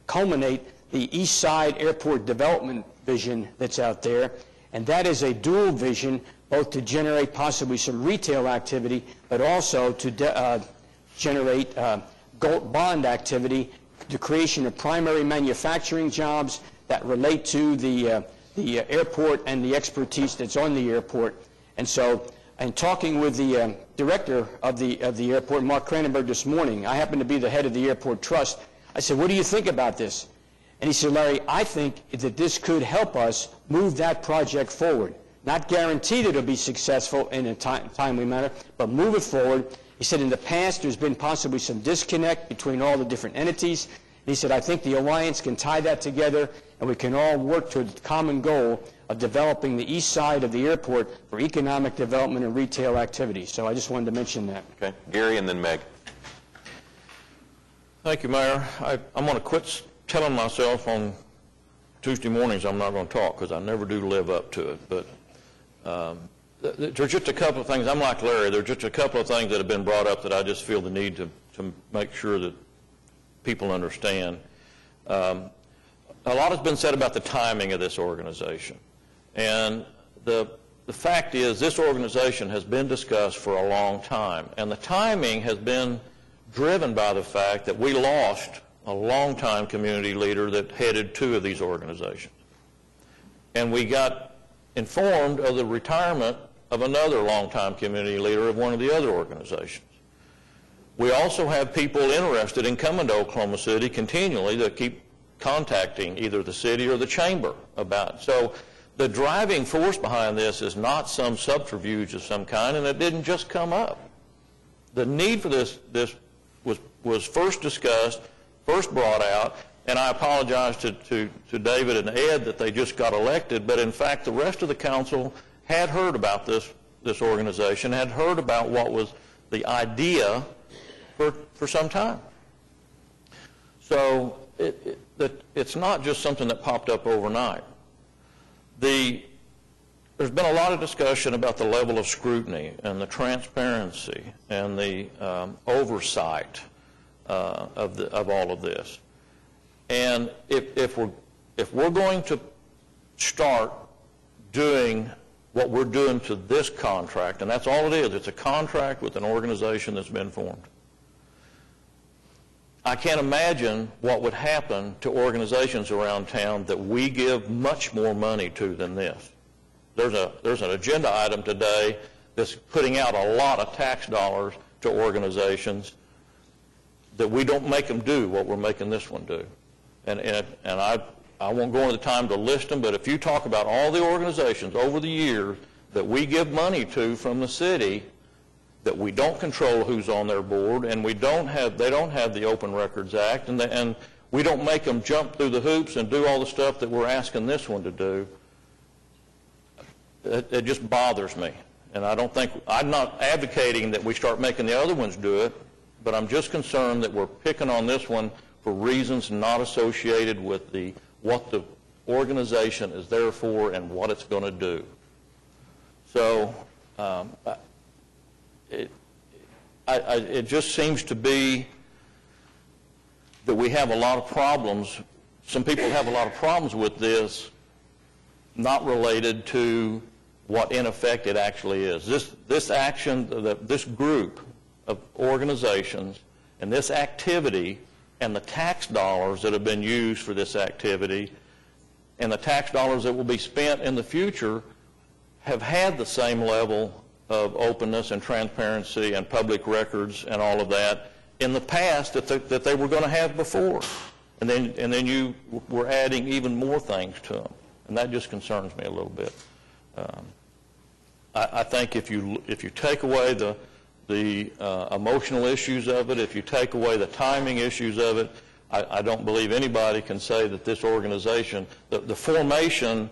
culminate the East Side Airport development vision that's out there, and that is a dual vision, both to generate possibly some retail activity, but also to generate gold bond activity, the creation of primary manufacturing jobs that relate to the the airport and the expertise that's on the airport. And so, in talking with the director of the airport, Mark Cranenberg, this morning, I happen to be the head of the airport trust. I said, what do you think about this? And he said, Larry, I think that this could help us move that project forward. Not guarantee that it'll be successful in a timely manner, but move it forward. He said in the past there's been possibly some disconnect between all the different entities. And he said, I think the Alliance can tie that together and we can all work toward the common goal of developing the east side of the airport for economic development and retail activities. So I just wanted to mention that. Okay. Gary and then Meg. Thank you, Mayor. I'm going to quit telling myself on Tuesday mornings I'm not going to talk because I never do live up to it. But there's just a couple of things. I'm like Larry. There's just a couple of things that have been brought up that I just feel the need to make sure that people understand. A lot has been said about the timing of this organization. And the fact is this organization has been discussed for a long time. And the timing has been driven by the fact that we lost a longtime community leader that headed two of these organizations. And we got informed of the retirement of another longtime community leader of one of the other organizations. We also have people interested in coming to Oklahoma City continually that keep contacting either the city or the chamber about it. So the driving force behind this is not some subterfuge of some kind, and it didn't just come up. The need for this was first discussed, first brought out, and I apologize to David and Ed that they just got elected, but in fact the rest of the council had heard about this organization, had heard about what was the idea for some time. So it's not just something that popped up overnight. There's been a lot of discussion about the level of scrutiny and the transparency and the oversight of all of this. And if we're going to start doing what we're doing to this contract, and that's all it is, it's a contract with an organization that's been formed. I can't imagine what would happen to organizations around town that we give much more money to than this. There's an agenda item today that's putting out a lot of tax dollars to organizations that we don't make them do what we're making this one do. And I won't go into the time to list them, but if you talk about all the organizations over the years that we give money to from the city, that we don't control who's on their board, and they don't have the Open Records Act, and we don't make them jump through the hoops and do all the stuff that we're asking this one to do, it just bothers me. And I'm not advocating that we start making the other ones do it, but I'm just concerned that we're picking on this one for reasons not associated with what the organization is there for and what it's going to do. So it just seems to be that we have a lot of problems. Some people have a lot of problems with this, not related to what in effect it actually is. This action, this group of organizations and this activity and the tax dollars that have been used for this activity and the tax dollars that will be spent in the future have had the same level of openness and transparency and public records and all of that in the past that they were going to have before. And then you were adding even more things to them. And that just concerns me a little bit. I think if you take away the emotional issues of it, if you take away the timing issues of it, I don't believe anybody can say that this organization, the formation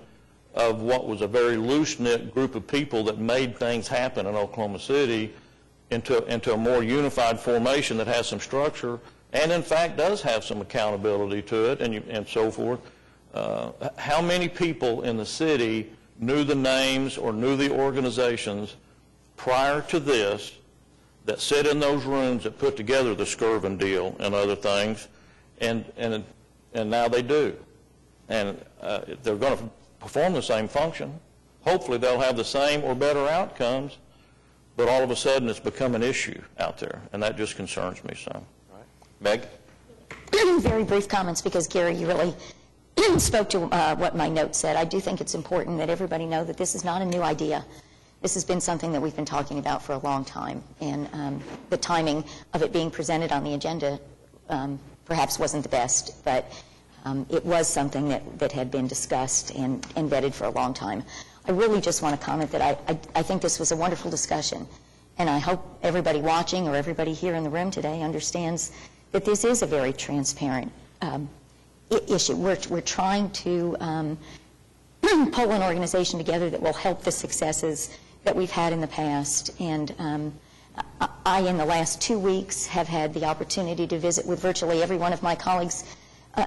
of what was a very loose-knit group of people that made things happen in Oklahoma City into a more unified formation that has some structure and in fact does have some accountability to it and so forth. How many people in the city knew the names or knew the organizations prior to this that sit in those rooms that put together the Skirvin deal and other things, and now they do. And they're going to perform the same function. Hopefully they'll have the same or better outcomes, but all of a sudden it's become an issue out there, and that just concerns me some. Meg? Very brief comments because, Gary, you really spoke to what my note said. I do think it's important that everybody know that this is not a new idea. This has been something that we've been talking about for a long time, and the timing of it being presented on the agenda perhaps wasn't the best, but it was something that had been discussed and vetted for a long time. I really just want to comment that I think this was a wonderful discussion, and I hope everybody watching or everybody here in the room today understands that this is a very transparent issue. We're trying to pull an organization together that will help the successes that we've had in the past. And I, in the last 2 weeks, have had the opportunity to visit with virtually every one of my colleagues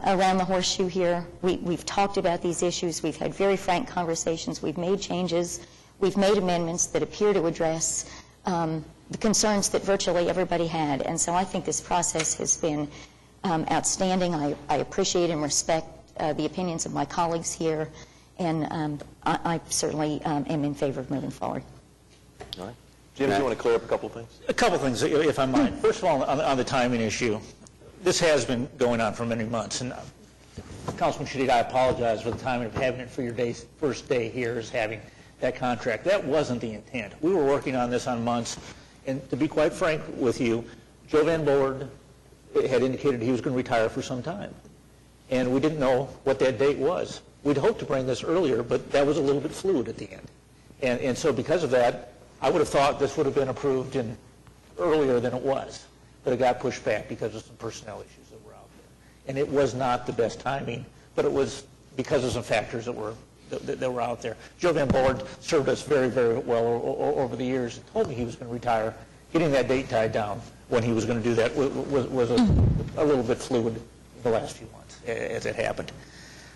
around the horseshoe here. We've talked about these issues. We've had very frank conversations. We've made changes. We've made amendments that appear to address the concerns that virtually everybody had. And so I think this process has been outstanding. I appreciate and respect the opinions of my colleagues here, and I certainly am in favor of moving forward. All right. Jim, do you want to clear up a couple of things? A couple of things, if I might. First of all, on the timing issue, this has been going on for many months, and Councilman Shadid, I apologize for the timing of having it for your first day here as having that contract. That wasn't the intent. We were working on this on months, and to be quite frank with you, Joe Van Boord had indicated he was going to retire for some time, and we didn't know what that date was. We'd hoped to bring this earlier, but that was a little bit fluid at the end. And so because of that, I would have thought this would have been approved earlier than it was, but it got pushed back because of some personnel issues that were out there. And it was not the best timing, but it was because of some factors that were out there. Joe Van Boord served us very, very well over the years and told me he was going to retire. Getting that date tied down when he was going to do that was a little bit fluid the last few months as it happened.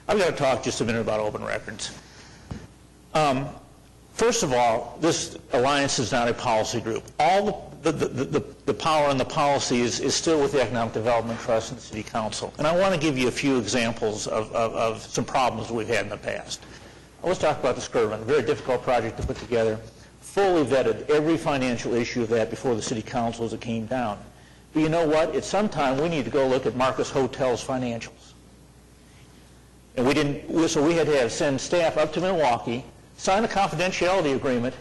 I'm going to talk just a minute about open records. First of all, this alliance is not a policy group. All the power and the policy is still with the Economic Development Trust and the City Council. And I want to give you a few examples of some problems we've had in the past. Let's talk about the Skirvin, a very difficult project to put together. Fully vetted every financial issue of that before the City Council as it came down. But you know what? At some time, we need to go look at Marcus Hotel's financials. And we didn't, so we had to send staff up to Milwaukee, sign a confidentiality agreement,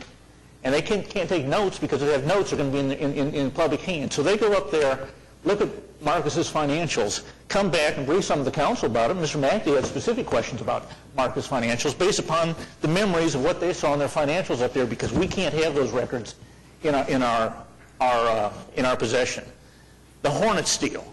and they can't take notes because if they have notes, they're going to be in public hands. So they go up there, look at Marcus's financials, come back and brief some of the council about it. Mr. Mackey had specific questions about Marcus financials based upon the memories of what they saw in their financials up there, because we can't have those records in our possession. The Hornets deal.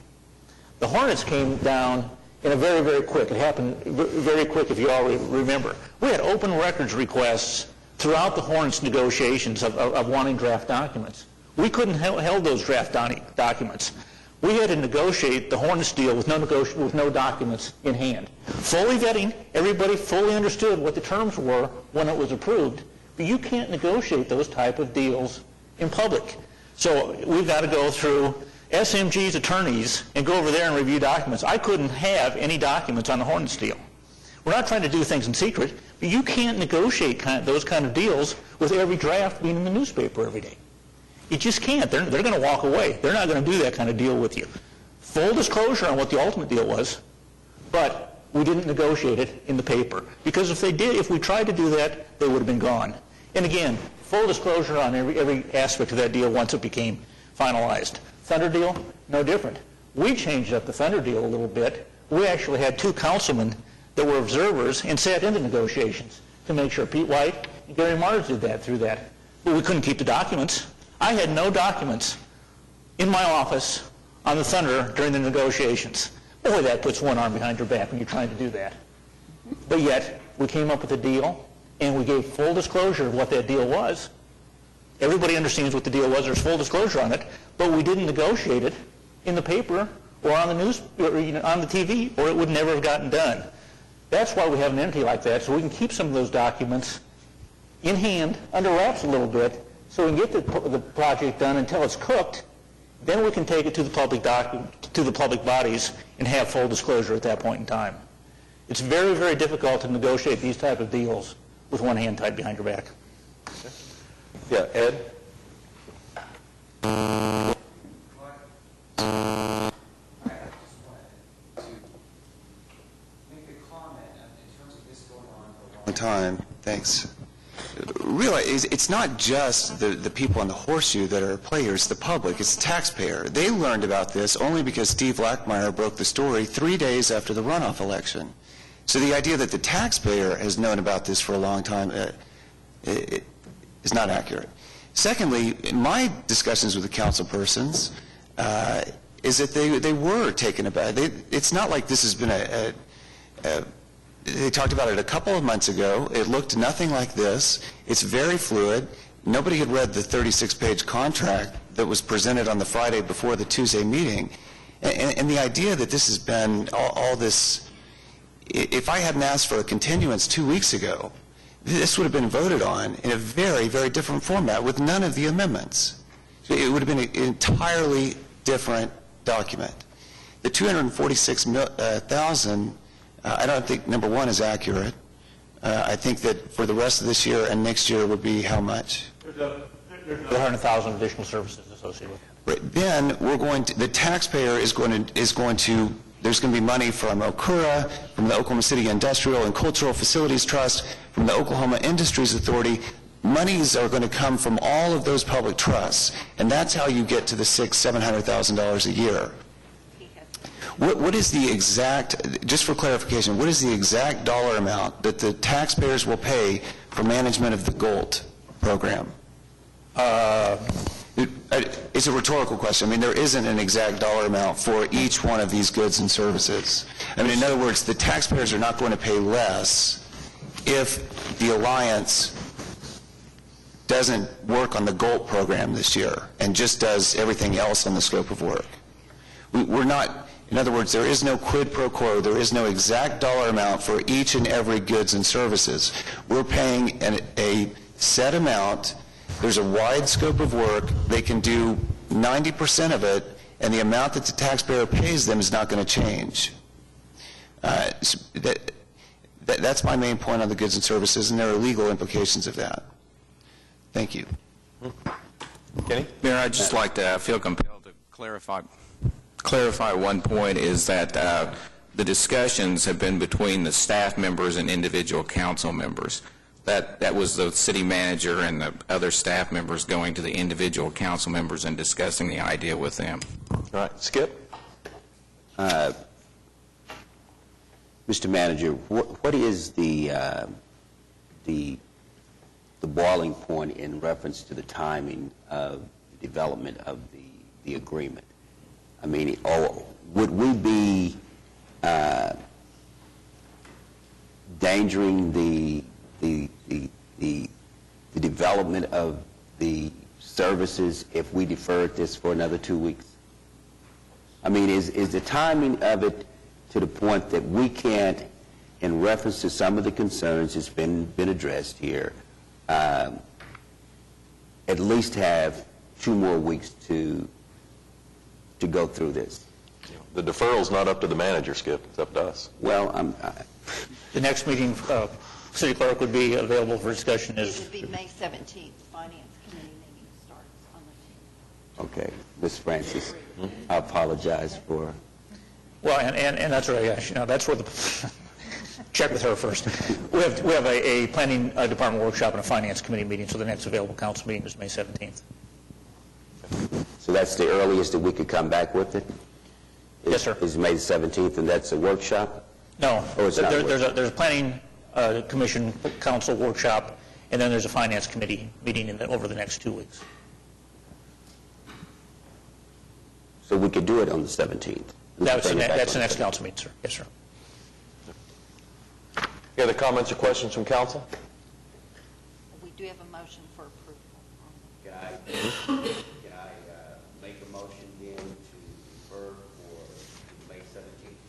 The Hornets came down in a very, very quick. It happened very quick, if you all remember. We had open records requests throughout the Hornets negotiations of wanting draft documents. We couldn't held those draft documents. We had to negotiate the Hornets deal with no documents in hand. Fully vetting, everybody fully understood what the terms were when it was approved, but you can't negotiate those type of deals in public. So we've got to go through SMG's attorneys and go over there and review documents. I couldn't have any documents on the Hornets deal. We're not trying to do things in secret, but you can't negotiate those kind of deals with every draft being in the newspaper every day. You just can't. They're going to walk away. They're not going to do that kind of deal with you. Full disclosure on what the ultimate deal was, but we didn't negotiate it in the paper. Because if we tried to do that, they would have been gone. And again, full disclosure on every aspect of that deal once it became finalized. Thunder deal, no different. We changed up the Thunder deal a little bit. We actually had 2 councilmen that were observers and sat in the negotiations to make sure. Pete White and Gary Mars did that through that. But we couldn't keep the documents. I had no documents in my office on the Thunder during the negotiations. Boy, that puts one arm behind your back when you're trying to do that. But yet, we came up with a deal, and we gave full disclosure of what that deal was. Everybody understands what the deal was. There's full disclosure on it, but we didn't negotiate it in the paper or on the news or on the TV, or it would never have gotten done. That's why we have an entity like that, so we can keep some of those documents in hand, under wraps a little bit, so we can get the project done until it's cooked. Then we can take it to the public bodies and have full disclosure at that point in time. It's very, very difficult to negotiate these type of deals with one hand tied behind your back. Yeah, Ed? I just wanted to make a comment time. Thanks. Realize it's not just the people on the horseshoe that are players, the public, it's the taxpayer. They learned about this only because Steve Lackmeyer broke the story 3 days after the runoff election. So the idea that the taxpayer has known about this for a long time is not accurate. Secondly, in my discussions with the council persons, is that they were taken aback. It's not like this has been they talked about it a couple of months ago. It looked nothing like this. It's very fluid. Nobody had read the 36-page contract that was presented on the Friday before the Tuesday meeting. And the idea that this has been all this, if I hadn't asked for a continuance 2 weeks ago, this would have been voted on in a very, very different format with none of the amendments. So it would have been an entirely different document. The $246,000, I don't think, number one, is accurate. I think that for the rest of this year and next year would be how much? There's 100,000 additional services associated with it. Right. Then the taxpayer is going to, there's going to be money from OCURA, from the Oklahoma City Industrial and Cultural Facilities Trust, from the Oklahoma Industries Authority. Monies are going to come from all of those public trusts, and that's how you get to the $700,000 a year. What is the exact, just for clarification, what is the exact dollar amount that the taxpayers will pay for management of the GOLT program? It's a rhetorical question. I mean, there isn't an exact dollar amount for each one of these goods and services. I mean, in other words, the taxpayers are not going to pay less if the Alliance doesn't work on the GOLT program this year and just does everything else on the scope of work. We're not, in other words, there is no quid pro quo. There is no exact dollar amount for each and every goods and services. We're paying a set amount. There's a wide scope of work. They can do 90% of it, and the amount that the taxpayer pays them is not going to change. That's my main point on the goods and services, and there are legal implications of that. Thank you. Kenny? Mayor, I'd just like to feel compelled to clarify one point, is that the discussions have been between the staff members and individual council members. That was the city manager and the other staff members going to the individual council members and discussing the idea with them. All right. Skip? Mr. Manager, what is the boiling point in reference to the timing of the development of the agreement? I mean, would we be endangering the development of the services if we deferred this for another 2 weeks? I mean, is the timing of it to the point that we can't, in reference to some of the concerns that's been addressed here, at least have 2 more weeks to go through this? The deferral's not up to the manager, Skip. It's up to us. Well, The next meeting, City Clerk would be available for discussion. It would be May 17th. Finance Committee meeting starts on the 10th. Okay, Ms. Francis, I apologize for... Well, and that's right. That's where the check with her first. We have a planning department workshop and a finance committee meeting, so the next available council meeting is May 17th. So that's the earliest that we could come back with it? Yes, sir. Is May 17th, and that's a workshop? No, Or it's not there's a planning commission council workshop, and then there's a finance committee meeting over the next 2 weeks. So we could do it on the 17th? That's the next council meeting, sir. Yes, sir. Any other comments or questions from council? We do have a motion for approval. Can I make a motion then to defer for May 17th?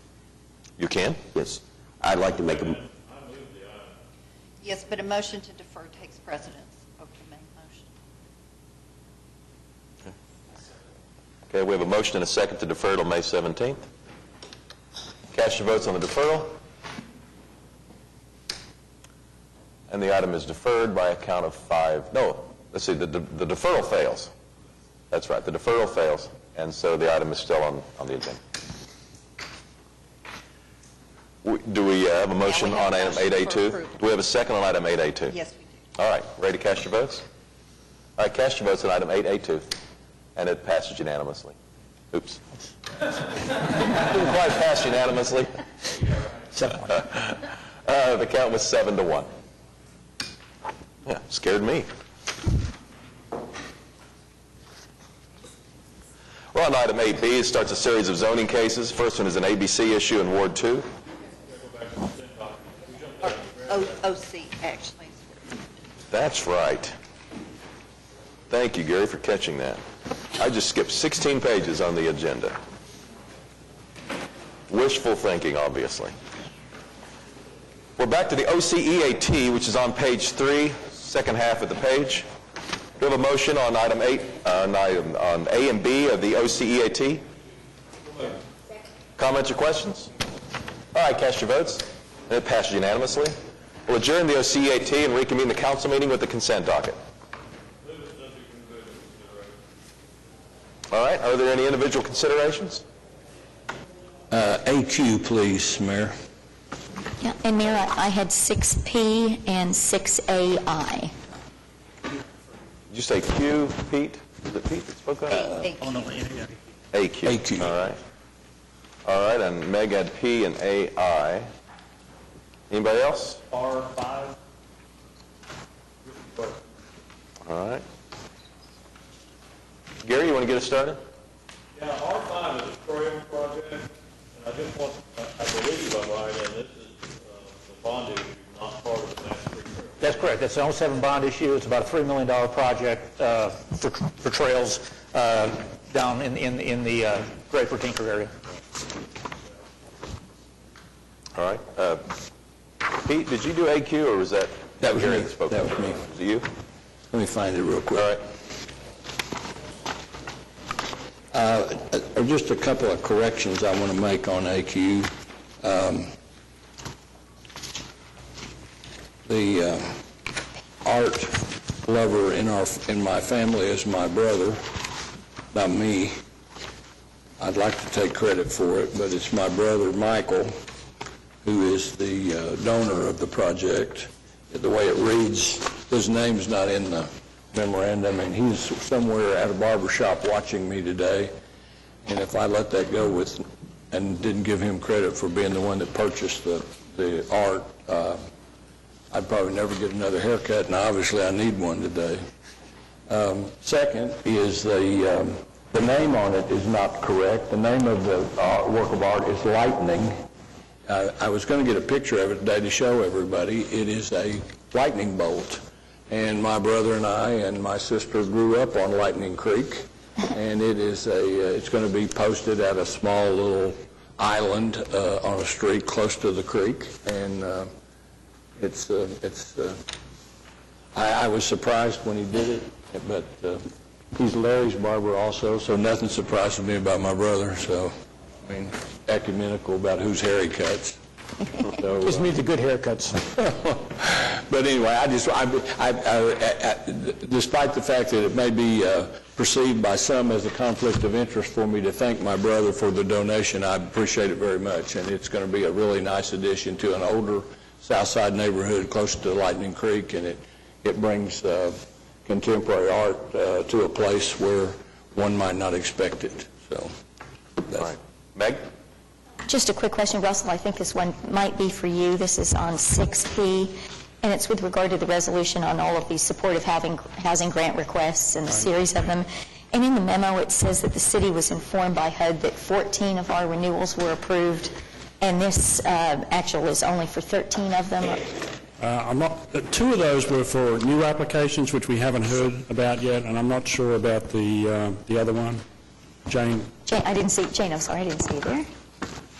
You can? Yes. I'd like to make a... Yes, but a motion to defer takes precedence over the main motion. Okay, we have a motion and a second to defer till May 17th. Cast your votes on the deferral. And the item is deferred by a count of 5. No, let's see, the deferral fails. That's right, the deferral fails. And so the item is still on the agenda. Do we have a motion Yeah, we have on a item motion for 8A2? approval. Do we have a second on item 8A2? Yes, we do. All right, ready to cast your votes? All right, cast your votes on item 8A2, and it passes unanimously. Oops. Didn't quite pass unanimously. The count was 7-1. Yeah, scared me. We're on item 8B. It starts a series of zoning cases. First one is an ABC issue in Ward 2. OC, actually. That's right. Thank you, Gary, for catching that. I just skipped 16 pages on the agenda. Wishful thinking, obviously. We're back to the OCEAT, which is on page 3, second half of the page. Do we have a motion on item 8, on A and B of the OCEAT? Comments or questions? All right, cast your votes. And it passes unanimously. We'll adjourn the OCEAT and reconvene the council meeting with the consent docket. All right, are there any individual considerations? AQ, please, Mayor. Yeah, and Mayor, I had 6P and 6AI. Did you say Q, Pete? Was it Pete that spoke on it? AQ. AQ. All right. All right, and Meg had P and AI. Anybody else? R5. All right. Gary, you want to get us started? Yeah, R5 is a trail project, and I just want, I believe I'm right, and this is the bond issue, not part of the Mass Creek Trail. That's correct. That's an 07 bond issue. It's about a $3 million project for trails down in the Greater Tinker area. All right. Pete, did you do AQ, or was that? That was Gary me. that spoke? That was me. Was it you? Let me find it real quick. All right. Just a couple of corrections I want to make on AQ. The art lover in my family is my brother, not me. I'd like to take credit for it, but it's my brother Michael who is the donor of the project. The way it reads, his name's not in the memorandum, and he's somewhere at a barber shop watching me today. And if I let that go and didn't give him credit for being the one that purchased the art, I'd probably never get another haircut, and obviously I need one today. Second is the name on it is not correct. The name of the work of art is Lightning. I was going to get a picture of it today to show everybody. It is a lightning bolt. And my brother and I and my sister grew up on Lightning Creek, and it's going to be posted at a small little island on a street close to the creek, and I was surprised when he did it, but he's Larry's barber also, so nothing surprises me about my brother. So, I mean, ecumenical about whose hair he cuts. So, Gives me the good haircuts. But anyway, despite the fact that it may be perceived by some as a conflict of interest for me to thank my brother for the donation, I appreciate it very much, and it's going to be a really nice addition to an older South Side neighborhood close to Lightning Creek, and it brings contemporary art to a place where one might not expect it. So, all right. Meg? Just a quick question, Russell. I think this one might be for you. This is on 6P, and it's with regard to the resolution on all of these supportive housing grant requests and the series of them. And in the memo, it says that the city was informed by HUD that 14 of our renewals were approved, and this actual is only for 13 of them. Two of those were for new applications, which we haven't heard about yet, and I'm not sure about the other one. Jane? I didn't see, Jane, I'm sorry, I didn't see it there.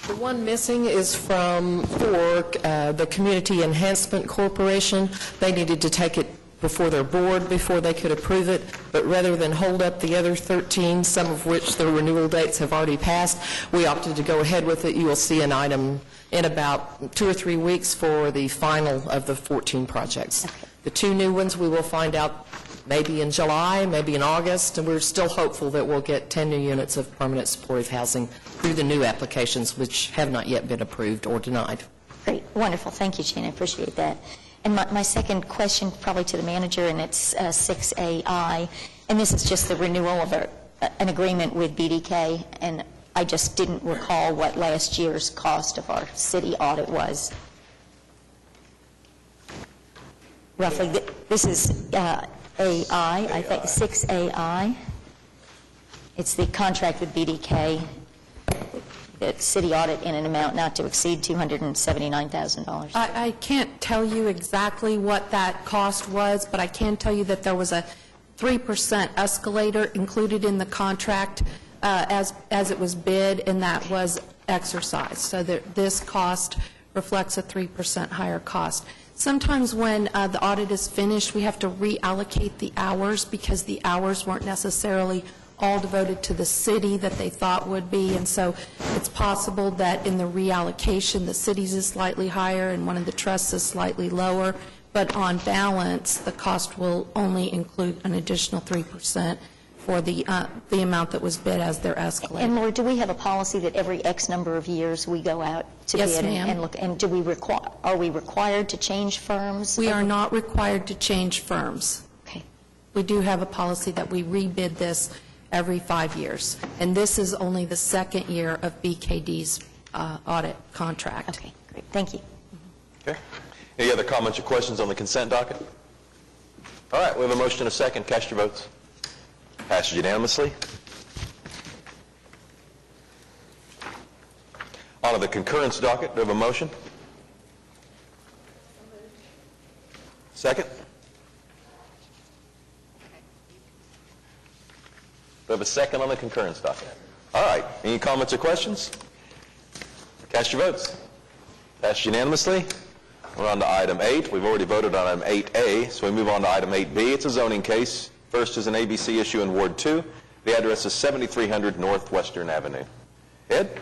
The one missing is from Fork, the Community Enhancement Corporation. They needed to take it before their board before they could approve it, but rather than hold up the other 13, some of which the renewal dates have already passed, we opted to go ahead with it. You will see an item in about 2 or 3 weeks for the final of the 14 projects. Okay. The 2 new ones we will find out maybe in July, maybe in August, and we're still hopeful that we'll get 10 new units of permanent supportive housing through the new applications, which have not yet been approved or denied. Great, wonderful. Thank you, Jane. I appreciate that. And my second question, probably to the manager, and it's 6AI, and this is just the renewal of an agreement with BDK, and I just didn't recall what last year's cost of our city audit was. Roughly, this is AI, I think, 6AI. It's the contract with BDK, the city audit in an amount not to exceed $279,000. I can't tell you exactly what that cost was, but I can tell you that there was a 3% escalator included in the contract as it was bid, and that was exercised. So this cost reflects a 3% higher cost. Sometimes when the audit is finished, we have to reallocate the hours because the hours weren't necessarily all devoted to the city that they thought would be, and so it's possible that in the reallocation, the city's is slightly higher and one of the trusts is slightly lower, but on balance, the cost will only include an additional 3% for the amount that was bid as they're escalating. And Laura, do we have a policy that every X number of years we go out to Yes, bid ma'am. and look? And are we required to change firms? We are not required to change firms. Okay. We do have a policy that we rebid this every 5 years, and this is only the second year of BKD's audit contract. Okay, great. Thank you. Okay. Any other comments or questions on the consent docket? All right, we have a motion and a second. Cast your votes. Passes unanimously. On to the concurrence docket. Do we have a motion? Second? We have a second on the concurrence docket. All right. Any comments or questions? Cast your votes. Passed unanimously. We're on to item 8. We've already voted on item 8A, so we move on to item 8B. It's a zoning case. First is an ABC issue in Ward 2. The address is 7300 Northwestern Avenue. Ed?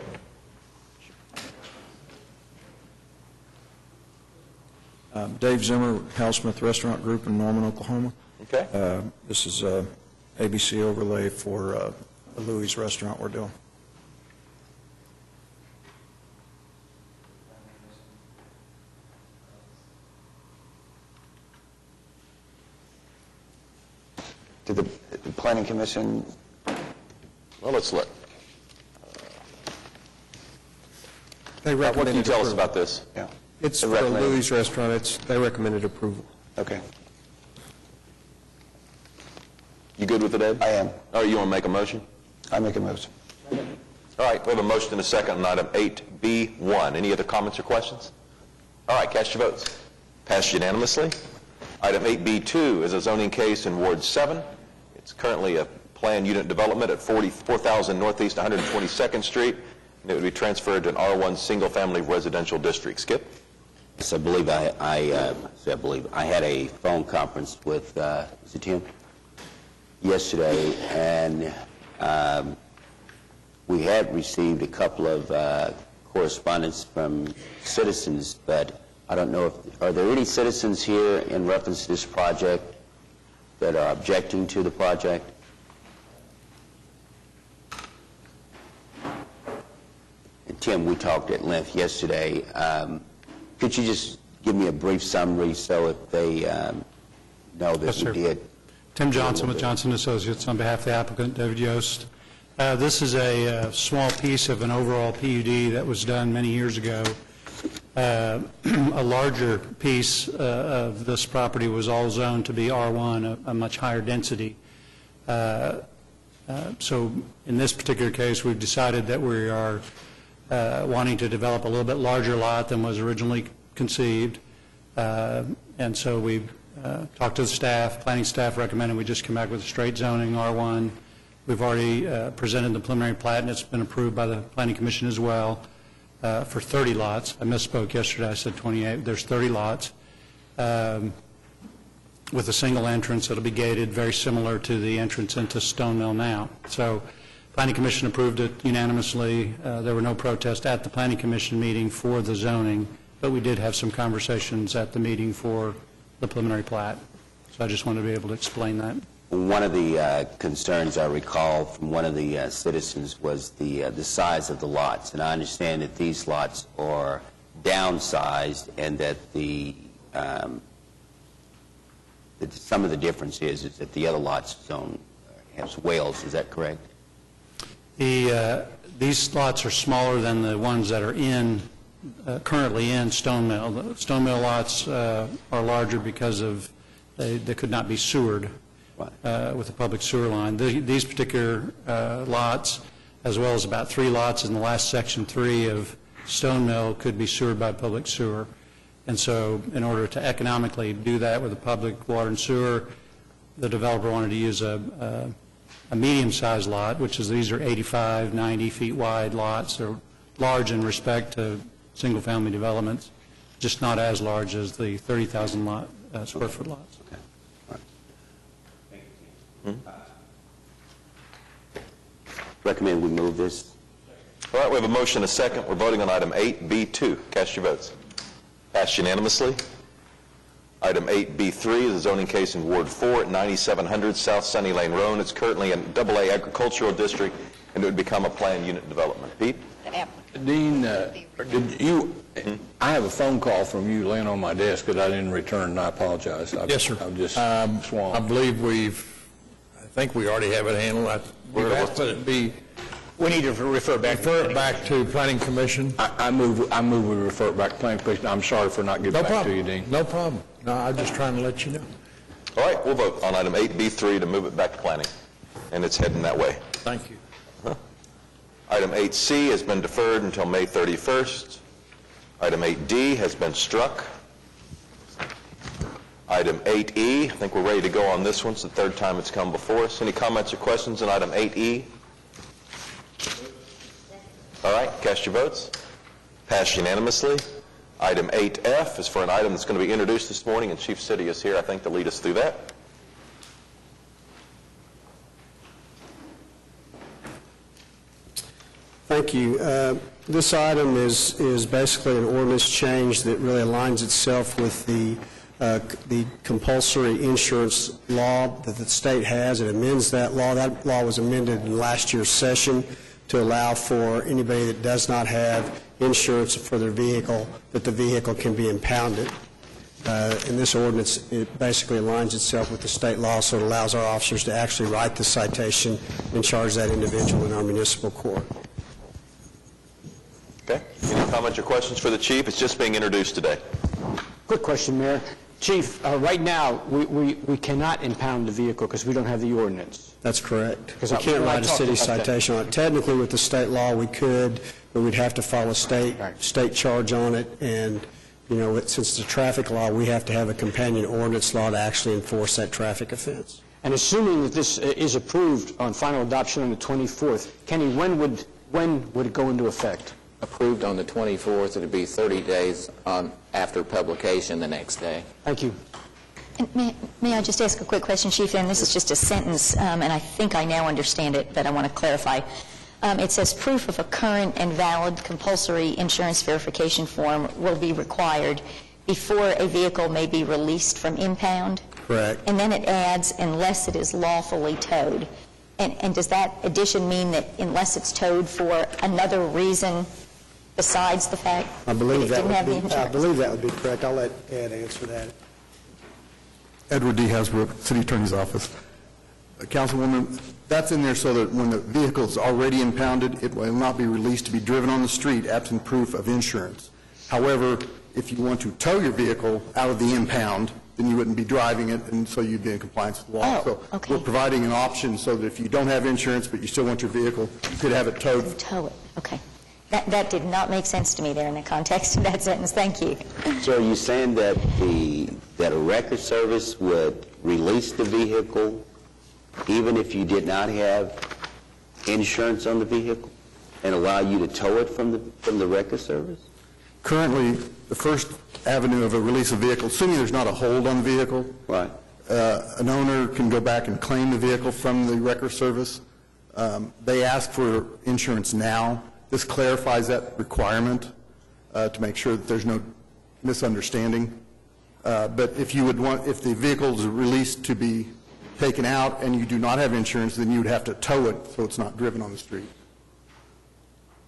Dave Zimmer, Halsmith Restaurant Group in Norman, Oklahoma. Okay. This is ABC overlay for a Louis restaurant we're doing. Did the Planning Commission? Well, let's look. What can you tell us about this? Yeah. It's for a Louis restaurant. They recommended approval. Okay. You good with it, Ed? I am. All right, you want to make a motion? I make a motion. All right, we have a motion and a second on item 8B1. Any other comments or questions? All right, cast your votes. Passed unanimously. Item 8B2 is a zoning case in Ward 7. It's currently a planned unit development at 4000 Northeast 122nd Street, and it would be transferred to an R1 single-family residential district. Skip? Yes, I believe I had a phone conference with, is it Tim? Yesterday, and we had received a couple of correspondence from citizens, but I don't know if, are there any citizens here in reference to this project that are objecting to the project? And Tim, we talked at length yesterday. Could you just give me a brief summary so if they know that Yes, we sir. did? Tim Johnson with Johnson Associates on behalf of the applicant, David Yost. This is a small piece of an overall PUD that was done many years ago. A larger piece of this property was all zoned to be R1, a much higher density. So in this particular case, we've decided that we are wanting to develop a little bit larger lot than was originally conceived. And so we've talked to the staff. Planning staff recommended we just come back with a straight zoning R1. We've already presented the preliminary plat, and it's been approved by the Planning Commission as well for 30 lots. I misspoke yesterday. I said 28. There's 30 lots with a single entrance that'll be gated, very similar to the entrance into Stone Mill now. So Planning Commission approved it unanimously. There were no protests at the Planning Commission meeting for the zoning, but we did have some conversations at the meeting for the preliminary plat. So I just wanted to be able to explain that. One of the concerns I recall from one of the citizens was the size of the lots. And I understand that these lots are downsized, and that that some of the difference is that the other lots have swales. Is that correct? These lots are smaller than the ones that are currently in Stone Mill. The Stone Mill lots are larger because of they could not be sewered with a public sewer line. These particular lots, as well as about 3 lots in the last Section 3 of Stone Mill, could be sewered by public sewer. And so in order to economically do that with a public water and sewer, the developer wanted to use a medium-sized lot, which is these are 85, 90 feet wide lots. They're large in respect to single-family developments, just not as large as the 30,000 square foot lots. Recommend we move this. All right, we have a motion and a second. We're voting on item 8B2. Cast your votes. Passed unanimously. Item 8B3 is a zoning case in Ward 4 at 9700 South Sunny Lane Road. It's currently an AA agricultural district, and it would become a planned unit development. Pete? Dean, did you, I have a phone call from you laying on my desk that I didn't return, and I apologize. Yes, sir. I'm just swamped. I believe I think we already have it handled. We've asked that it be We need to refer back. Refer it back to Planning Commission. I move we refer it back to Planning Commission. I'm sorry for not getting back to you, Dean. No problem. No, I'm just trying to let you know. All right, we'll vote on item 8B3 to move it back to planning, and it's heading that way. Thank you. Item 8C has been deferred until May 31st. Item 8D has been struck. Item 8E, I think we're ready to go on this one. It's the third time it's come before us. Any comments or questions on item 8E? All right, cast your votes. Passed unanimously. Item 8F is for an item that's going to be introduced this morning, and Chief City is here, I think, to lead us through that. Thank you. This item is basically an ordinance change that really aligns itself with the compulsory insurance law that the state has. It amends that law. That law was amended in last year's session to allow for anybody that does not have insurance for their vehicle, that the vehicle can be impounded. In this ordinance, it basically aligns itself with the state law, so it allows our officers to actually write the citation and charge that individual in our municipal court. Okay. Any comments or questions for the chief? It's just being introduced today. Quick question, Mayor. Chief, right now, we cannot impound the vehicle because we don't have the ordinance. That's correct. We can't write a city citation on it. Technically, with the state law, we could, but we'd have to follow state charge on it. And, you know, since it's a traffic law, we have to have a companion ordinance law to actually enforce that traffic offense. And assuming that this is approved on final adoption on the 24th, Kenny, when would it go into effect? Approved on the 24th, it'll be 30 days after publication the next day. Thank you. And may I just ask a quick question, Chief? And this is just a sentence, and I think I now understand it, but I want to clarify. It says proof of a current and valid compulsory insurance verification form will be required before a vehicle may be released from impound. Correct. And then it adds, unless it is lawfully towed. And does that addition mean that unless it's towed for another reason besides the fact I believe that it didn't have the I insurance? believe that would be correct. I'll let Ed answer that. Edward D. Hasbrook, City Attorney's Office. Councilwoman, that's in there so that when the vehicle is already impounded, it will not be released to be driven on the street absent proof of insurance. However, if you want to tow your vehicle out of the impound, then you wouldn't be driving it, and so you'd be in compliance with the law. So we're providing an option so that if you don't have insurance but you still want your vehicle, you could have it towed. Tow it, okay. That did not make sense to me there in the context of that sentence. Thank you. So are you saying that that a record service would release the vehicle even if you did not have insurance on the vehicle and allow you to tow it from the record service? Currently, the first avenue of a release of vehicle, assuming there's not a hold on the vehicle, right. An owner can go back and claim the vehicle from the record service. They ask for insurance now. This clarifies that requirement to make sure that there's no misunderstanding. But if the vehicle is released to be taken out and you do not have insurance, then you would have to tow it so it's not driven on the street.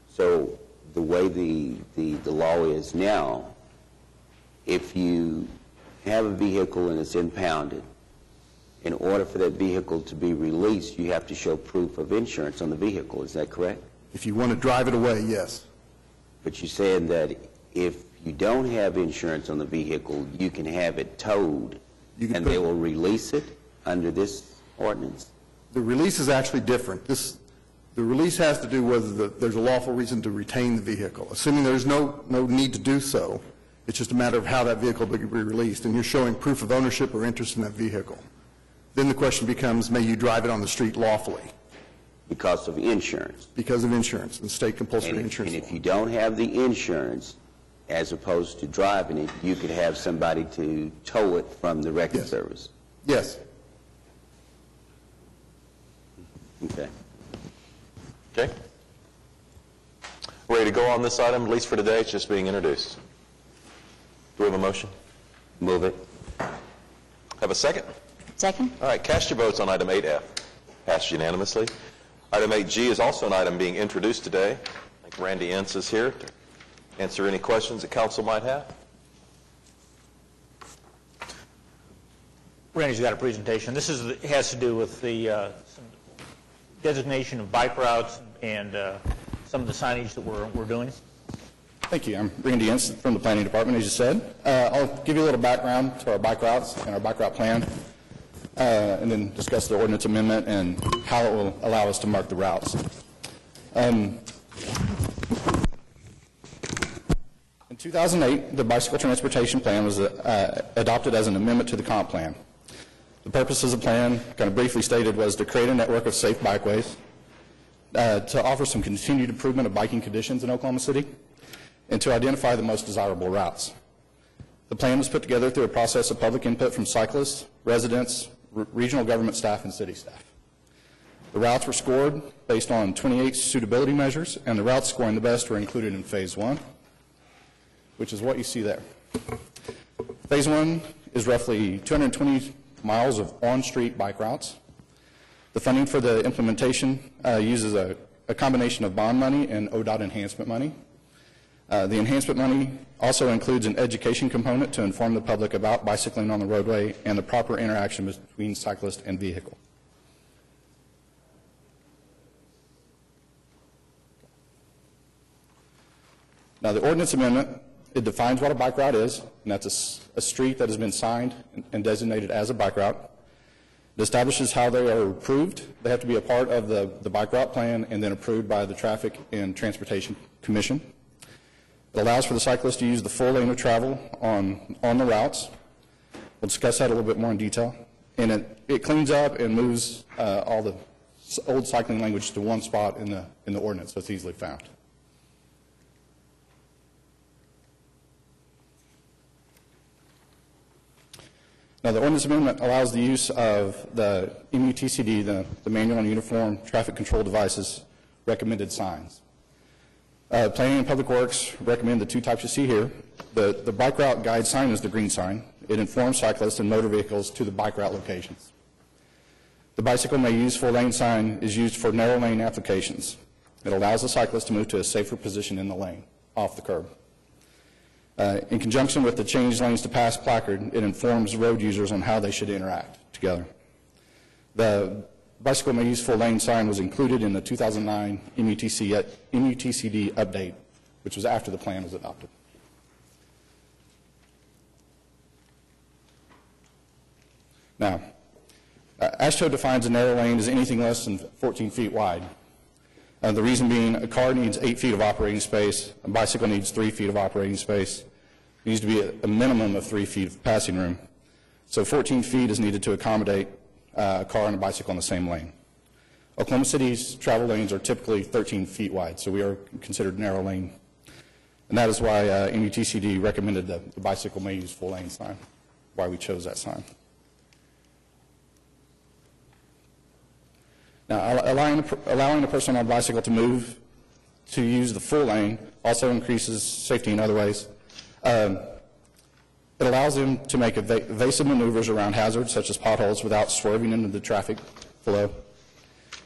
So the way the law is now, if you have a vehicle and it's impounded, in order for that vehicle to be released, you have to show proof of insurance on the vehicle. Is that correct? If you want to drive it away, yes. But you're saying that if you don't have insurance on the vehicle, you can have it towed, and they will release it under this ordinance? The release is actually different. The release has to do with there's a lawful reason to retain the vehicle. Assuming there's no need to do so, it's just a matter of how that vehicle will be released, and you're showing proof of ownership or interest in that vehicle. Then the question becomes, may you drive it on the street lawfully? Because of insurance. Because of insurance, and state compulsory insurance And law. if you don't have the insurance, as opposed to driving it, you could have somebody to tow it from the wrecking service. Yes. Okay. Okay. Ready to go on this item, at least for today? It's just being introduced. Do we have a motion? Move it. Have a second? Second? All right, cast your votes on item 8F. Passed unanimously. Item 8G is also an item being introduced today. I think Randy Ince is here to answer any questions that council might have. Randy's got a presentation. This has to do with the designation of bike routes and some of the signage that we're doing. Thank you. I'm Randy Ince from the Planning Department, as you said. I'll give you a little background to our bike routes and our bike route plan, and then discuss the ordinance amendment and how it will allow us to mark the routes. In 2008, the Bicycle Transportation Plan was adopted as an amendment to the comp plan. The purpose of the plan, kind of briefly stated, was to create a network of safe bikeways, to offer some continued improvement of biking conditions in Oklahoma City, and to identify the most desirable routes. The plan was put together through a process of public input from cyclists, residents, regional government staff, and city staff. The routes were scored based on 28 suitability measures, and the routes scoring the best were included in Phase 1, which is what you see there. Phase 1 is roughly 220 miles of on-street bike routes. The funding for the implementation uses a combination of bond money and ODOT enhancement money. The enhancement money also includes an education component to inform the public about bicycling on the roadway and the proper interaction between cyclist and vehicle. Now, the ordinance amendment, it defines what a bike route is, and that's a street that has been signed and designated as a bike route. It establishes how they are approved. They have to be a part of the bike route plan and then approved by the Traffic and Transportation Commission. It allows for the cyclist to use the full lane of travel on the routes. We'll discuss that a little bit more in detail. And it cleans up and moves all the old cycling language to one spot in the ordinance, so it's easily found. Now, the ordinance amendment allows the use of the MUTCD, the Manual on Uniform Traffic Control Devices, recommended signs. Planning and Public Works recommend the two types you see here. The bike route guide sign is the green sign. It informs cyclists and motor vehicles to the bike route locations. The bicycle may use full lane sign is used for narrow lane applications. It allows the cyclist to move to a safer position in the lane, off the curb. In conjunction with the changed lanes to pass placard, it informs road users on how they should interact together. The bicycle may use full lane sign was included in the 2009 MUTCD update, which was after the plan was adopted. Now, AASHTO defines a narrow lane as anything less than 14 feet wide. The reason being, a car needs 8 feet of operating space, a bicycle needs 3 feet of operating space. It needs to be a minimum of 3 feet of passing room. So 14 feet is needed to accommodate a car and a bicycle in the same lane. Oklahoma City's travel lanes are typically 13 feet wide, so we are considered narrow lane. And that is why MUTCD recommended the bicycle may use full lane sign, why we chose that sign. Now, allowing a person on a bicycle to move to use the full lane also increases safety in other ways. It allows them to make evasive maneuvers around hazards such as potholes without swerving into the traffic flow.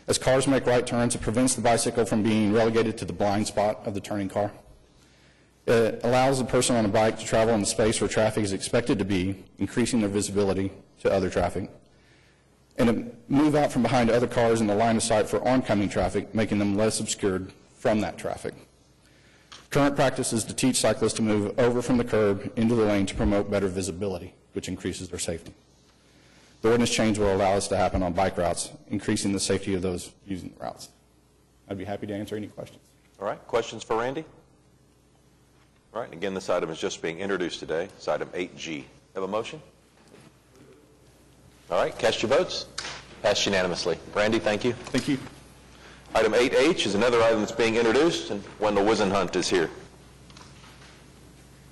As cars make right turns, it prevents the bicycle from being relegated to the blind spot of the turning car. It allows the person on a bike to travel in the space where traffic is expected to be, increasing their visibility to other traffic. And it move out from behind other cars in the line of sight for oncoming traffic, making them less obscured from that traffic. Current practice is to teach cyclists to move over from the curb into the lane to promote better visibility, which increases their safety. The ordinance change will allow this to happen on bike routes, increasing the safety of those using the routes. I'd be happy to answer any questions. All right, questions for Randy? All right, again, this item is just being introduced today. It's item 8G. Have a motion? All right, cast your votes. Passed unanimously. Randy, thank you. Thank you. Item 8H is another item that's being introduced, and Wendell Wisenhunt is here.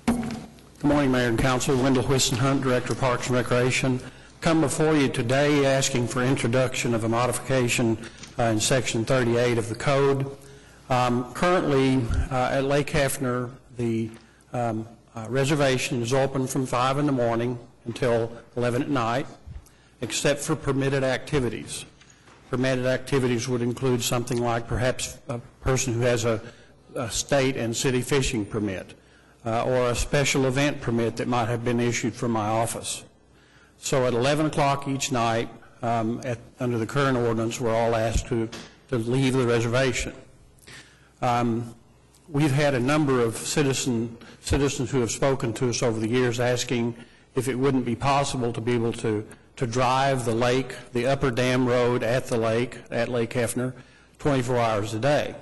Good morning, Mayor and Council. Wendell Wisenhunt, Director of Parks and Recreation. Come before you today asking for introduction of a modification in Section 38 of the Code. Currently, at Lake Hefner, the reservation is open from 5 in the morning until 11 at night, except for permitted activities. Permitted activities would include something like perhaps a person who has a state and city fishing permit or a special event permit that might have been issued from my office. So at 11 o'clock each night, under the current ordinance, we're all asked to leave the reservation. We've had a number of citizens who have spoken to us over the years asking if it wouldn't be possible to be able to drive the lake, the upper dam road at the lake, at Lake Hefner, 24 hours a day.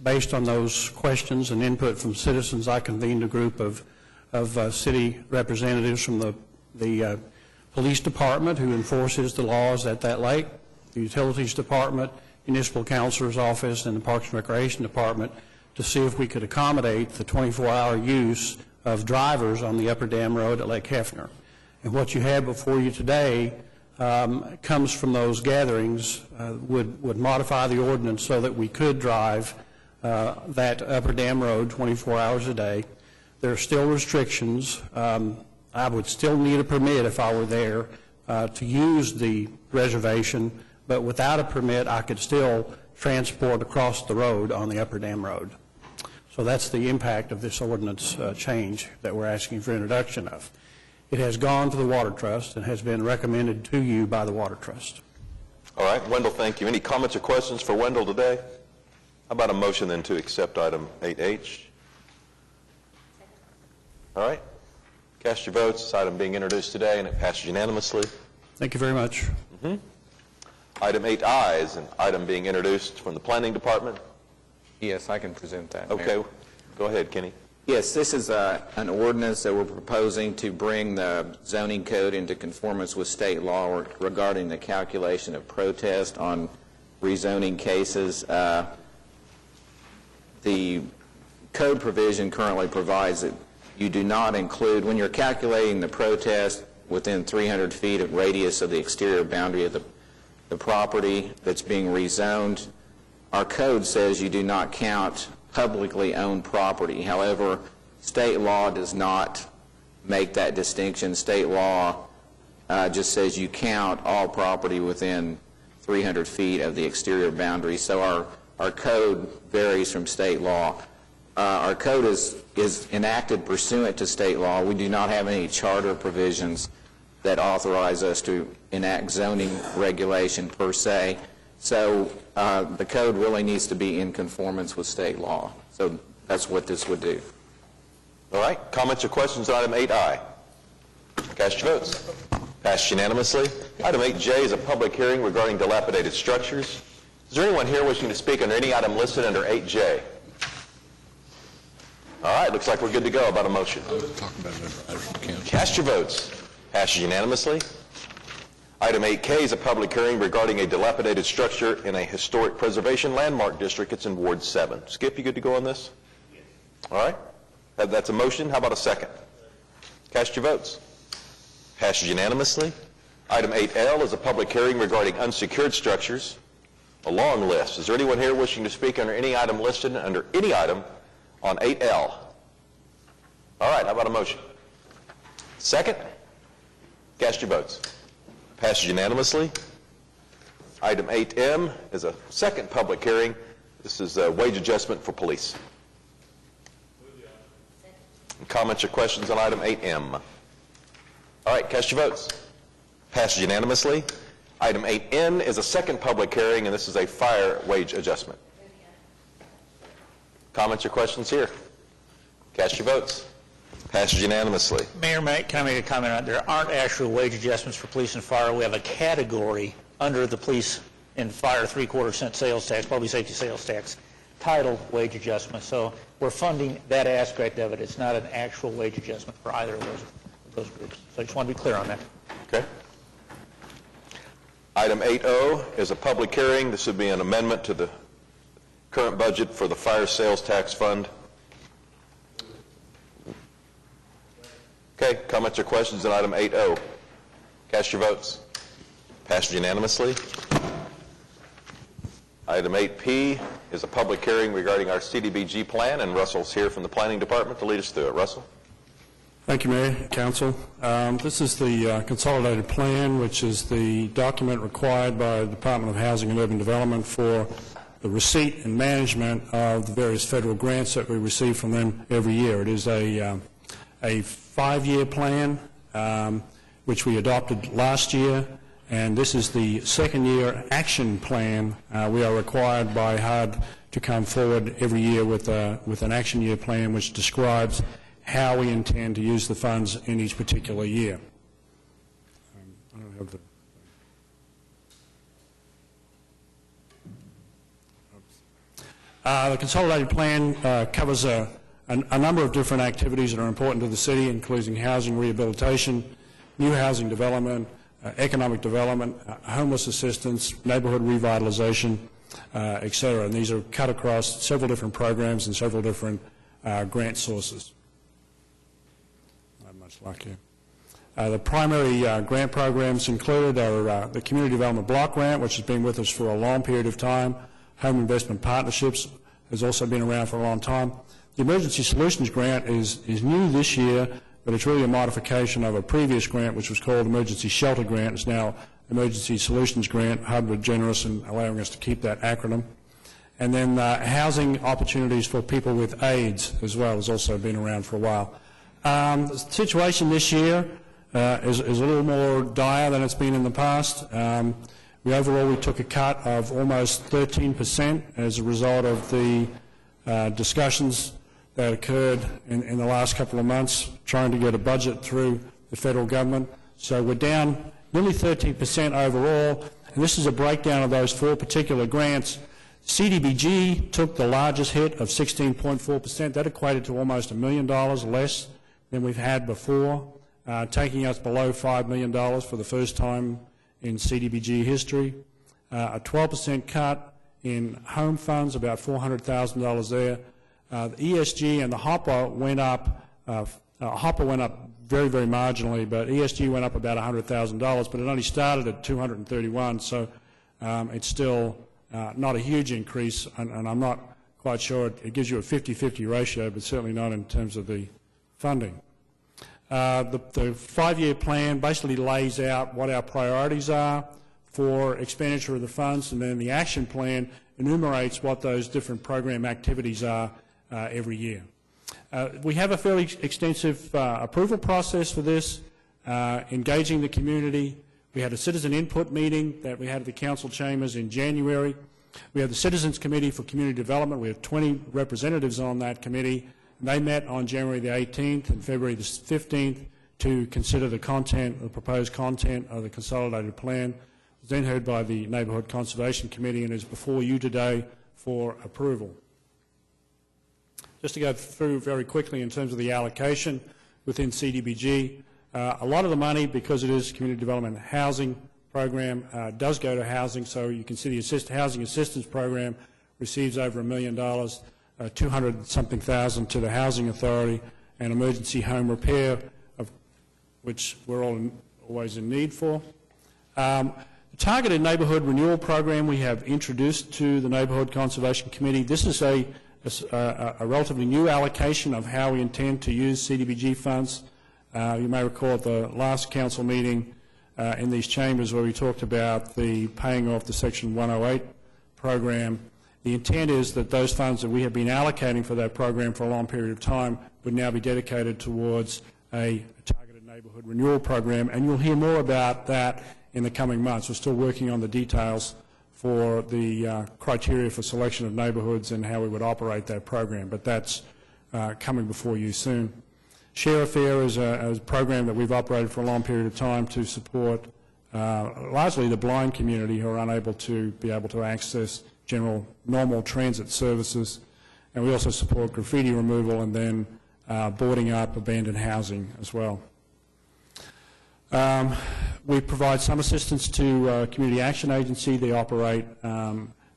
Based on those questions and input from citizens, I convened a group of city representatives from the police department who enforces the laws at that lake, the utilities department, municipal counselor's office, and the Parks and Recreation Department to see if we could accommodate the 24-hour use of drivers on the upper dam road at Lake Hefner. And what you have before you today comes from those gatherings, would modify the ordinance so that we could drive that upper dam road 24 hours a day. There are still restrictions. I would still need a permit if I were there to use the reservation, but without a permit, I could still transport across the road on the upper dam road. So that's the impact of this ordinance change that we're asking for introduction of. It has gone to the Water Trust and has been recommended to you by the Water Trust. All right, Wendell, thank you. Any comments or questions for Wendell today? How about a motion then to accept item 8H? All right. Cast your votes. This item being introduced today, and it passes unanimously. Thank you very much. Item 8I is an item being introduced from the Planning Department. Yes, I can present that, Okay. Mayor. Go ahead, Kenny. Yes, this is an ordinance that we're proposing to bring the zoning code into conformance with state law regarding the calculation of protest on rezoning cases. The code provision currently provides that you do not include, when you're calculating the protest within 300 feet of radius of the exterior boundary of the property that's being rezoned, our code says you do not count publicly owned property. However, state law does not make that distinction. State law just says you count all property within 300 feet of the exterior boundary. So our code varies from state law. Our code is enacted pursuant to state law. We do not have any charter provisions that authorize us to enact zoning regulation per se. So the code really needs to be in conformance with state law. So that's what this would do. All right. Comments or questions on item 8I? Cast your votes. Passed unanimously. Item 8J is a public hearing regarding dilapidated structures. Is there anyone here wishing to speak under any item listed under 8J? All right. Looks like we're good to go. About a motion. Cast your votes. Passes unanimously. Item 8K is a public hearing regarding a dilapidated structure in a historic preservation landmark district. It's in Ward 7. Skip, you good to go on this? Yes. All right. That's a motion. How about a second? Cast your votes. Passes unanimously. Item 8L is a public hearing regarding unsecured structures. A long list. Is there anyone here wishing to speak under any item listed under any item on 8L? All right. How about a motion? Second? Cast your votes. Passes unanimously. Item 8M is a second public hearing. This is a wage adjustment for police. Comments or questions on item 8M? All right, cast your votes. Passed unanimously. Item 8N is a second public hearing, and this is a fire wage adjustment. Comments or questions here? Cast your votes. Passes unanimously. Mayor, can I make a comment on it? There aren't actual wage adjustments for police and fire. We have a category under the police and fire 3/4% sales tax, public safety sales tax, titled wage adjustment. So we're funding that aspect of it. It's not an actual wage adjustment for either of those groups. So I just want to be clear on that. Okay. Item 8O is a public hearing. This would be an amendment to the current budget for the fire sales tax fund. Okay, comments or questions on item 8O? Cast your votes. Passed unanimously. Item 8P is a public hearing regarding our CDBG plan, and Russell's here from the Planning Department to lead us through it. Russell? Thank you, Mayor, Council. This is the consolidated plan, which is the document required by the Department of Housing and Urban Development for the receipt and management of the various federal grants that we receive from them every year. It is a 5-year plan, which we adopted last year, and this is the second-year action plan. We are required by HUD to come forward every year with an action year plan which describes how we intend to use the funds in each particular year. I don't have the... The consolidated plan covers a number of different activities that are important to the city, including housing rehabilitation, new housing development, economic development, homeless assistance, neighborhood revitalization, et cetera. And these are cut across several different programs and several different grant sources. Not much luck here. The primary grant programs included are the Community Development Block Grant, which has been with us for a long period of time. Home Investment Partnerships has also been around for a long time. The Emergency Solutions Grant is new this year, but it's really a modification of a previous grant, which was called Emergency Shelter Grant. It's now Emergency Solutions Grant. HUD were generous in allowing us to keep that acronym. And then housing opportunities for people with AIDS as well has also been around for a while. The situation this year is a little more dire than it's been in the past. Overall, we took a cut of almost 13% as a result of the discussions that occurred in the last couple of months trying to get a budget through the federal government. So we're down nearly 13% overall, and this is a breakdown of those 4 particular grants. CDBG took the largest hit of 16.4%. That equated to almost $1 million less than we've had before, taking us below $5 million for the first time in CDBG history. A 12% cut in home funds, about $400,000 there. The ESG and the HOPA went up. HOPA went up very, very marginally, but ESG went up about $100,000, but it only started at $231, so it's still not a huge increase, and I'm not quite sure. It gives you a 50-50 ratio, but certainly not in terms of the funding. The 5-year plan basically lays out what our priorities are for expenditure of the funds, and then the action plan enumerates what those different program activities are every year. We have a fairly extensive approval process for this, engaging the community. We had a citizen input meeting that we had at the council chambers in January. We have the Citizens Committee for Community Development. We have 20 representatives on that committee. They met on January the 18th and February the 15th to consider the content, the proposed content of the consolidated plan. It was then heard by the Neighborhood Conservation Committee and is before you today for approval. Just to go through very quickly in terms of the allocation within CDBG, a lot of the money, because it is a community development housing program, does go to housing. So you can see the housing assistance program receives over $1 million, 200-something thousand to the Housing Authority, and emergency home repair, of which we're always in need for. The Targeted Neighborhood Renewal Program we have introduced to the Neighborhood Conservation Committee. This is a relatively new allocation of how we intend to use CDBG funds. You may recall at the last council meeting, in these chambers where we talked about the paying off the Section 108 program. The intent is that those funds that we have been allocating for that program for a long period of time would now be dedicated towards a targeted neighbourhood renewal program, and you'll hear more about that in the coming months. We're still working on the details for the criteria for selection of neighbourhoods and how we would operate that program, but that's coming before you soon. Share a Fair is a program that we've operated for a long period of time to support largely the blind community who are unable to access general normal transit services, and we also support graffiti removal and then boarding up abandoned housing as well. We provide some assistance to Community Action Agency. They operate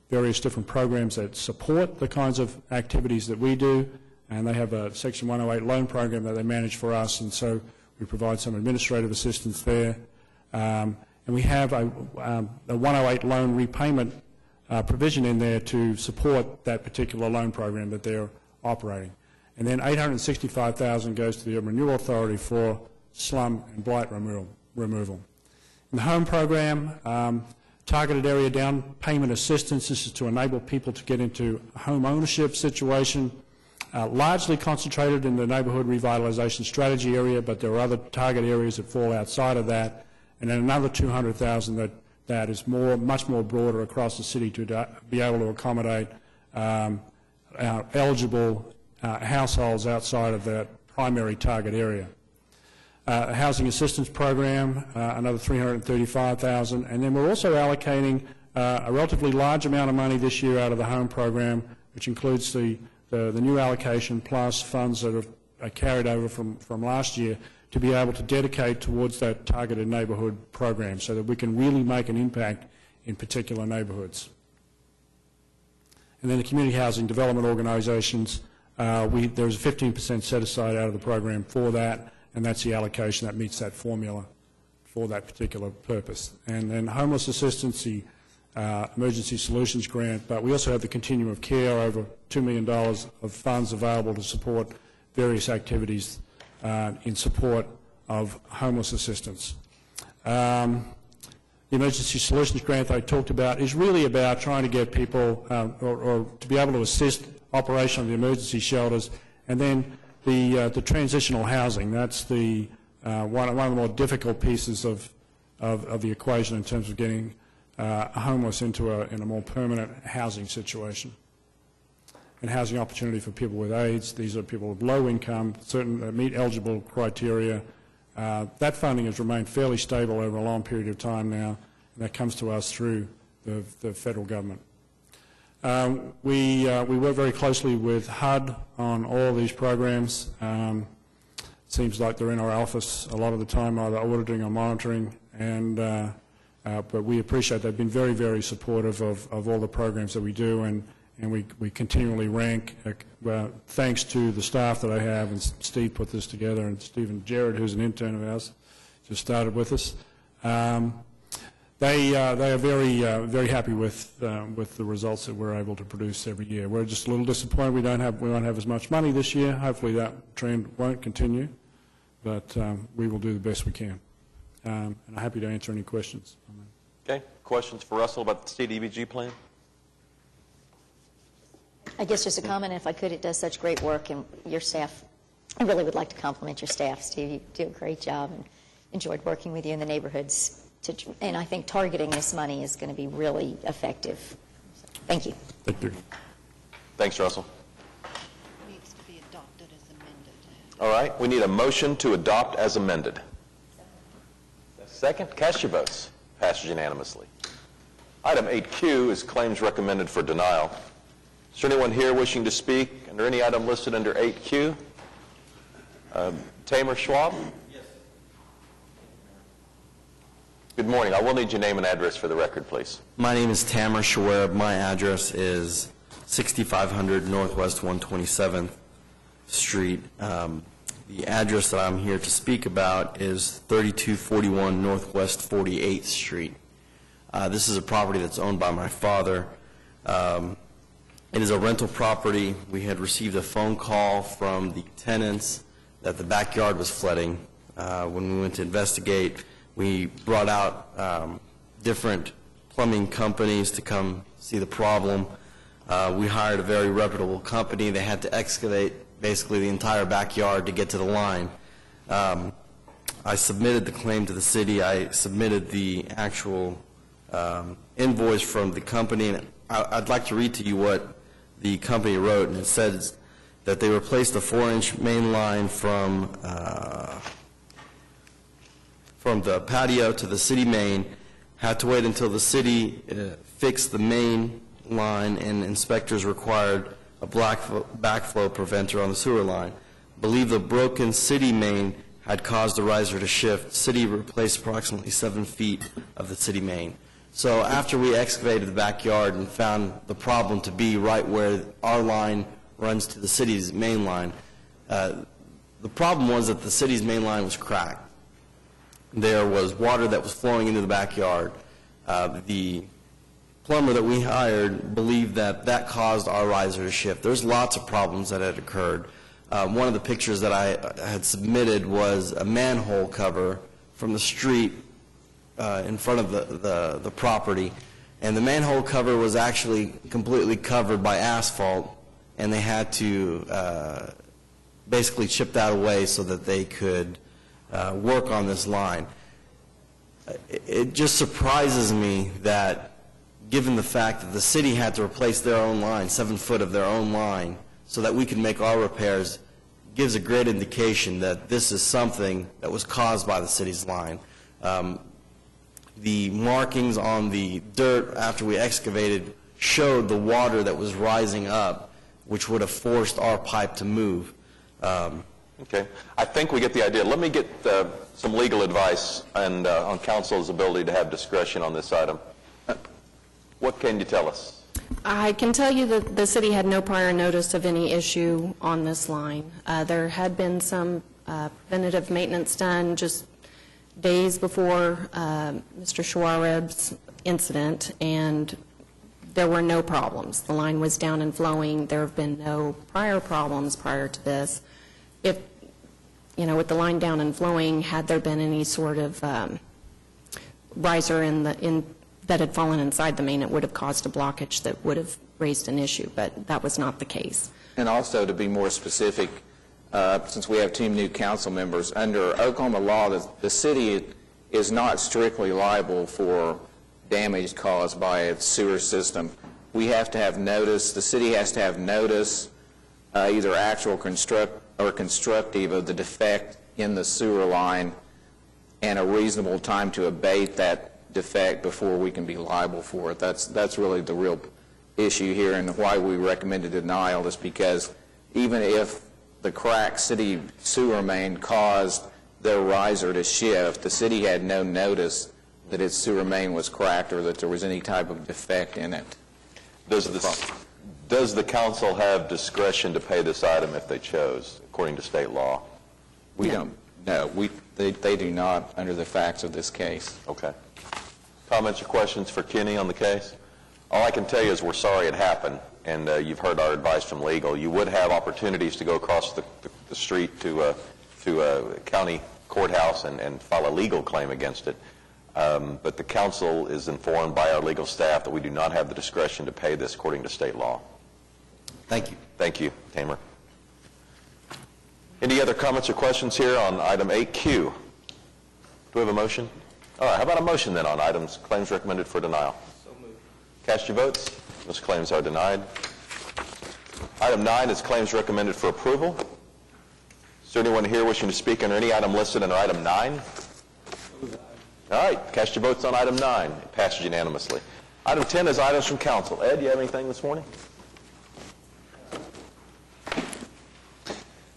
various different programs that support the kinds of activities that we do, and they have a Section 108 loan program that they manage for us, and so we provide some administrative assistance there. And we have a 108 loan repayment provision in there to support that particular loan program that they're operating. And then $865,000 goes to the Urban Renewal Authority for slum and blight removal. In the home program, targeted area down payment assistance, this is to enable people to get into a home ownership situation, largely concentrated in the neighbourhood revitalisation strategy area, but there are other target areas that fall outside of that, and then another $200,000 that is much more broader across the city to be able to accommodate eligible households outside of that primary target area. A housing assistance program, another $335,000, and then we're also allocating a relatively large amount of money this year out of the home program, which includes the new allocation plus funds that are carried over from last year to be able to dedicate towards that targeted neighbourhood program so that we can really make an impact in particular neighbourhoods. And then the community housing development organisations, there's a 15% set aside out of the program for that, and that's the allocation that meets that formula for that particular purpose. And then homeless assistance, the emergency solutions grant, but we also have the continuum of care, over $2 million of funds available to support various activities in support of homeless assistance. The emergency solutions grant I talked about is really about trying to get people or to be able to assist operation of the emergency shelters, and then the transitional housing. That's the one of the more difficult pieces of the equation in terms of getting homeless into a more permanent housing situation. And housing opportunity for people with AIDS. These are people with low income, meet eligible criteria. That funding has remained fairly stable over a long period of time now, and that comes to us through the federal government. We work very closely with HUD on all of these programs. It seems like they're in our office a lot of the time, either auditing or monitoring, and but we appreciate they've been very, very supportive of all the programs that we do, and we continually rank, thanks to the staff that I have, and Steve put this together, and Stephen Jarrett, who's an intern of ours, just started with us. They are very happy with the results that we're able to produce every year. We're just a little disappointed we won't have as much money this year. Hopefully that trend won't continue, but we will do the best we can. And I'm happy to answer any questions. Okay, questions for Russell about the CDBG plan? I guess just a comment, if I could. It does such great work, and your staff, I really would like to compliment your staff, Steve. You do a great job, and enjoyed working with you in the neighborhoods. And I think targeting this money is going to be really effective. So, thank you. Thank you. Thanks, Russell. Needs to be adopted as amended. All right, we need a motion to adopt as amended. Second, cast your votes. Passed unanimously. Item 8Q is claims recommended for denial. Is there anyone here wishing to speak under any item listed under 8Q? Tamer Schwab? Yes. Good morning. I will need your name and address for the record, please. My name is Tamer Schwab. My address is 6500 Northwest 127th Street. The address that I'm here to speak about is 3241 Northwest 48th Street. This is a property that's owned by my father. It is a rental property. We had received a phone call from the tenants that the backyard was flooding. When we went to investigate, We brought out different plumbing companies to come see the problem. We hired a very reputable company. They had to excavate basically the entire backyard to get to the line. I submitted the claim to the city. I submitted the actual invoice from the company. And I'd like to read to you what the company wrote, and it says that they replaced the 4-inch main line from the patio to the city main, had to wait until the city fixed the main line, and inspectors required a backflow preventer on the sewer line. Believe the broken city main had caused the riser to shift. City replaced approximately 7 feet of the city main. So after we excavated the backyard and found the problem to be right where our line runs to the city's main line, the problem was that the city's main line was cracked. There was water that was flowing into the backyard. The plumber that we hired believed that that caused our riser to shift. There's lots of problems that had occurred. One of the pictures that I had submitted was a manhole cover from the street in front of the property, and the manhole cover was actually completely covered by asphalt, and they had to basically chip that away so that they could work on this line. It just surprises me that, given the fact that the city had to replace their own line, 7 foot of their own line, so that we could make our repairs, gives a great indication that this is something that was caused by the city's line. The markings on the dirt after we excavated showed the water that was rising up, which would have forced our pipe to move. Okay. I think we get the idea. Let me get some legal advice and on council's ability to have discretion on this item. What can you tell us? I can tell you that the city had no prior notice of any issue on this line. There had been some preventative maintenance done just days before Mr. Shawarib's incident, and there were no problems. The line was down and flowing. There have been no prior problems prior to this. If, with the line down and flowing, had there been any sort of riser that had fallen inside the main, it would have caused a blockage that would have raised an issue, but that was not the case. And also, to be more specific, since we have 2 new council members, under Oklahoma law, the city is not strictly liable for damage caused by its sewer system. We have to have notice, the city has to have notice, either actual or constructive, of the defect in the sewer line and a reasonable time to abate that defect before we can be liable for it. That's really the real issue here, and why we recommended denial is because even if the cracked city sewer main caused their riser to shift, the city had no notice that its sewer main was cracked or that there was any type of defect in it. Does the council have discretion to pay this item if they chose, according to state law? We don't. No, they do not under the facts of this case. Okay. Comments or questions for Kenny on the case? All I can tell you is we're sorry it happened, and you've heard our advice from legal. You would have opportunities to go across the street to a county courthouse and file a legal claim against it. But the council is informed by our legal staff that we do not have the discretion to pay this according to state law. Thank you. Thank you, Tamer. Any other comments or questions here on item 8Q? Do we have a motion? All right, how about a motion then on items, claims recommended for denial? So moved. Cast your votes. Those claims are denied. Item 9 is claims recommended for approval. Is there anyone here wishing to speak on any item listed under item 9? All right, cast your votes on item 9. It passes unanimously. Item 10 is items from council. Ed, do you have anything this morning?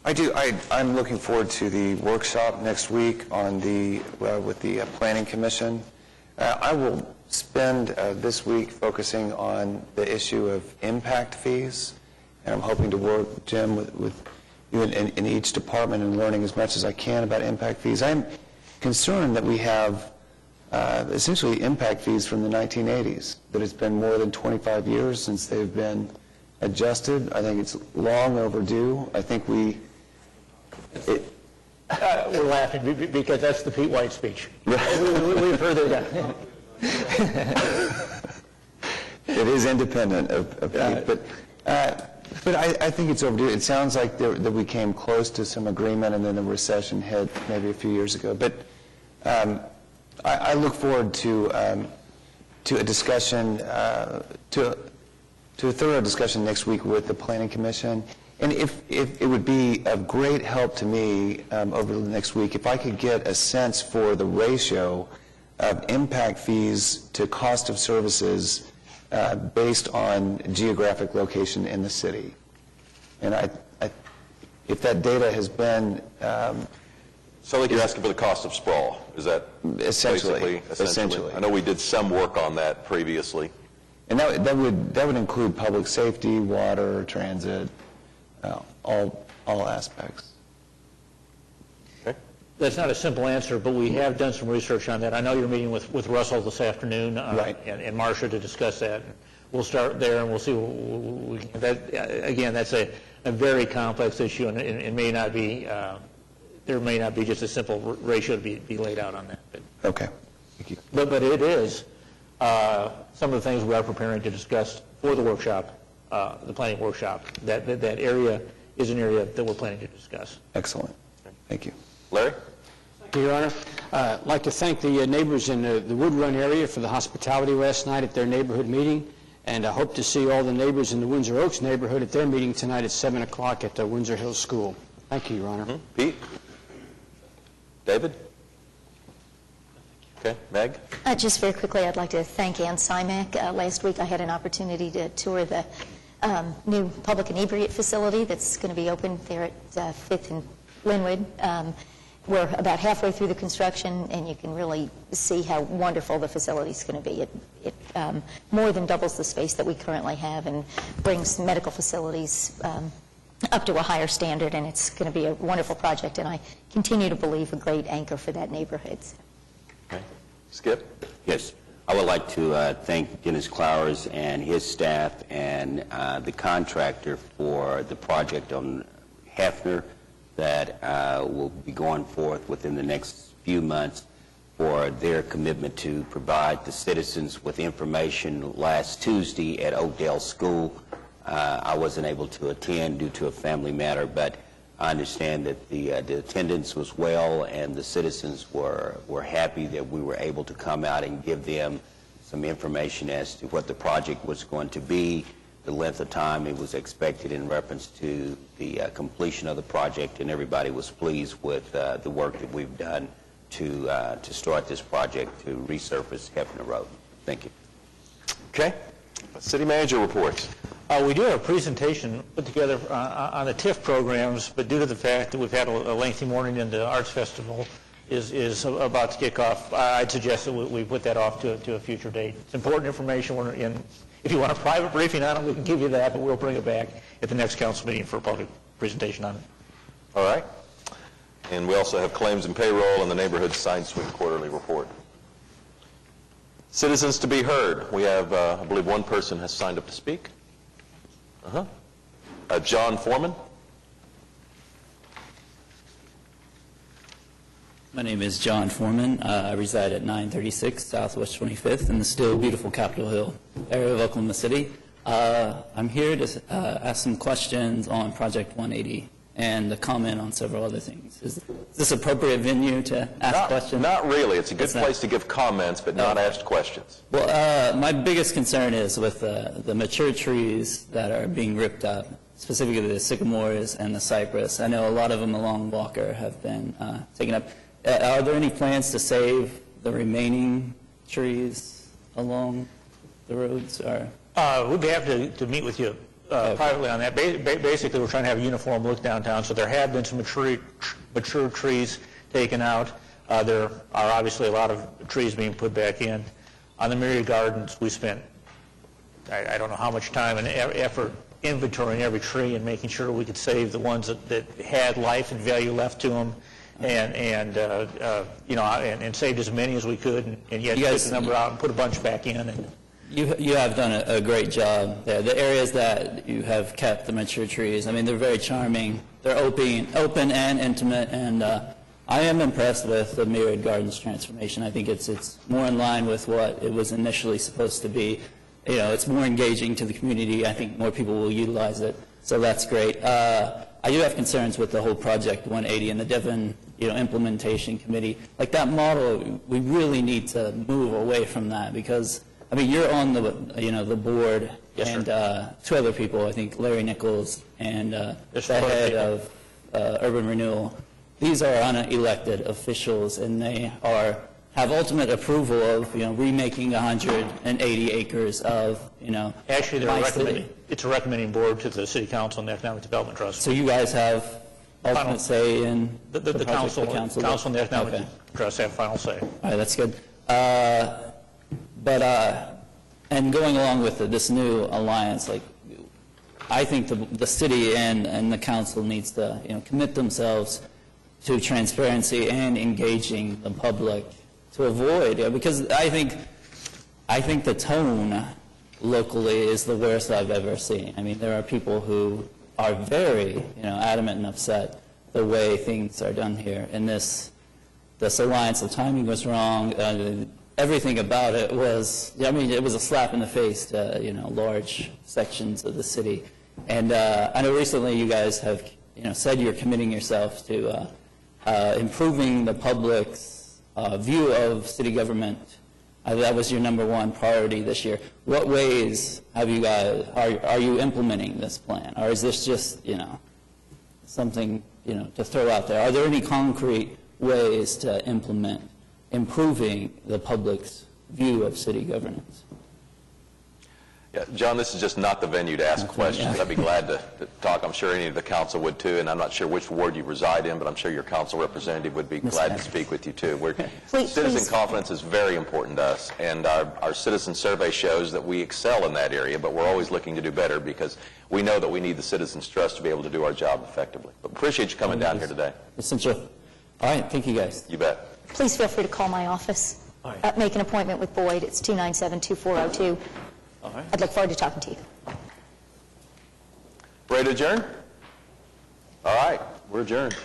I do. I'm looking forward to the workshop next week on with the Planning Commission. I will spend this week focusing on the issue of impact fees, and I'm hoping to work, Jim, with you in each department and learning as much as I can about impact fees. I'm concerned that we have essentially impact fees from the 1980s, that it's been more than 25 years since they've been adjusted. I think it's long overdue. I think We're laughing because that's the Pete White speech. We've heard that. It is independent of Pete, but I think it's overdue. It sounds like that we came close to some agreement, and then the recession hit maybe a few years ago. But I look forward to a discussion, to a thorough discussion next week with the Planning Commission. And if it would be of great help to me over the next week if I could get a sense for the ratio of impact fees to cost of services based on geographic location in the city. And if that data has been... So like you're asking for the cost of sprawl, is that essentially? I know we did some work on that previously. And that would include public safety, water, transit, all aspects. Okay. That's not a simple answer, but we have done some research on that. I know you're meeting with Russell this afternoon right. and Marcia to discuss that. We'll start there and we'll see again, that's a very complex issue and it may not be, there may not be just a simple ratio to be laid out on that. But, okay. Thank you. But it is some of the things we are preparing to discuss for the workshop, the planning workshop. That area is an area that we're planning to discuss. Excellent. Thank you. Larry? Thank you, Your Honor. I'd like to thank the neighbors in the Wood Run area for the hospitality last night at their neighborhood meeting, and I hope to see all the neighbors in the Windsor Oaks neighborhood at their meeting tonight at 7 o'clock at the Windsor Hills School. Thank you, Your Honor. Mm-hmm. Pete? David? Okay. Meg? Just very quickly, I'd like to thank Ann Simek. Last week I had an opportunity to tour the new public inebriate facility that's going to be open there at 5th and Linwood. We're about halfway through the construction, and you can really see how wonderful the facility is going to be. It more than doubles the space that we currently have and brings medical facilities up to a higher standard, and it's going to be a wonderful project, and I continue to believe a great anchor for that neighborhood. Okay. Skip? Yes. I would like to thank Dennis Clowers and his staff and the contractor for the project on Hefner that will be going forth within the next few months for their commitment to provide the citizens with information. Last Tuesday at Oakdale School, I wasn't able to attend due to a family matter, but I understand that the attendance was well and the citizens were happy that we were able to come out and give them some information as to what the project was going to be, the length of time it was expected in reference to the completion of the project, and everybody was pleased with the work that we've done to start this project to resurface Hefner Road. Thank you. Okay. City Manager reports. We do have a presentation put together on the TIF programs, but due to the fact that we've had a lengthy morning and the Arts Festival is about to kick off, I'd suggest that we put that off to a future date. It's important information. If you want a private briefing on it, we can give you that, but we'll bring it back at the next council meeting for a public presentation on it. All right. And we also have claims and payroll and the neighborhood sign suite quarterly report. Citizens to be heard. We have, I believe, one person has signed up to speak. John Foreman. My name is John Foreman. I reside at 936 Southwest 25th in the still beautiful Capitol Hill area of Oklahoma City. I'm here to ask some questions on Project 180 and to comment on several other things. Is this appropriate venue to ask questions? Not really. It's a good place to give comments, but not ask questions. Well, my biggest concern is with the mature trees that are being ripped up, specifically the sycamores and the cypress. I know a lot of them along Walker have been taken up. Are there any plans to save the remaining trees along the roads? Or? We'd be happy to meet with you privately on that. Basically, we're trying to have a uniform look downtown, so there have been some mature trees taken out. There are obviously a lot of trees being put back in. On the Myriad Gardens, we spent, I don't know how much time and effort inventorying every tree and making sure we could save the ones that had life and value left to them. And saved as many as we could, and yet took the number out and put a bunch back in. And you have done a great job there. The areas that you have kept the mature trees, I mean, they're very charming. They're open and intimate, and I am impressed with the Myriad Gardens transformation. I think it's more in line with what it was initially supposed to be. You know, it's more engaging to the community. I think more people will utilize it, so that's great. I do have concerns with the whole Project 180 and the Devon, implementation committee. Like that model, we really need to move away from that because, I mean, you're on the, the board, Yes, and sir. two other people, I think Larry Nichols and the head of Urban Renewal. These are unelected officials, and they have ultimate approval of, remaking 180 acres of, Actually, my city. it's a recommending board to the City Council and the Economic Development Trust. So you guys have ultimate say in The project, council, the council and the Economic Okay. Trust have final say. All right, that's good. And going along with this new alliance, like, I think the city and the council needs to, commit themselves to transparency and engaging the public to avoid, because I think the tone locally is the worst I've ever seen. I mean, there are people who are very, adamant and upset the way things are done here. And this alliance, the timing was wrong. Everything about it was, it was a slap in the face to, large sections of the city. And I know recently you guys have, said you're committing yourself to improving the public's view of city government. That was your number one priority this year. What ways have you guys, are you implementing this plan? Or is this just, something, to throw out there? Are there any concrete ways to implement improving the public's view of city governance? Yeah, John, this is just not the venue to ask questions. I'd be glad to talk. I'm sure any of the council would too, and I'm not sure which ward you reside in, but I'm sure your council representative would be glad to speak with you too. Citizen confidence is very important to us, and our citizen survey shows that we excel in that area, but we're always looking to do better because we know that we need the citizens' trust to be able to do our job effectively. But appreciate you coming down here today. Essential. All right, thank you guys. You bet. Please feel free to call my office. Make an appointment with Boyd. It's 297-2402. All right. I'd look forward to talking to you. Ready to adjourn? All right, we're adjourned.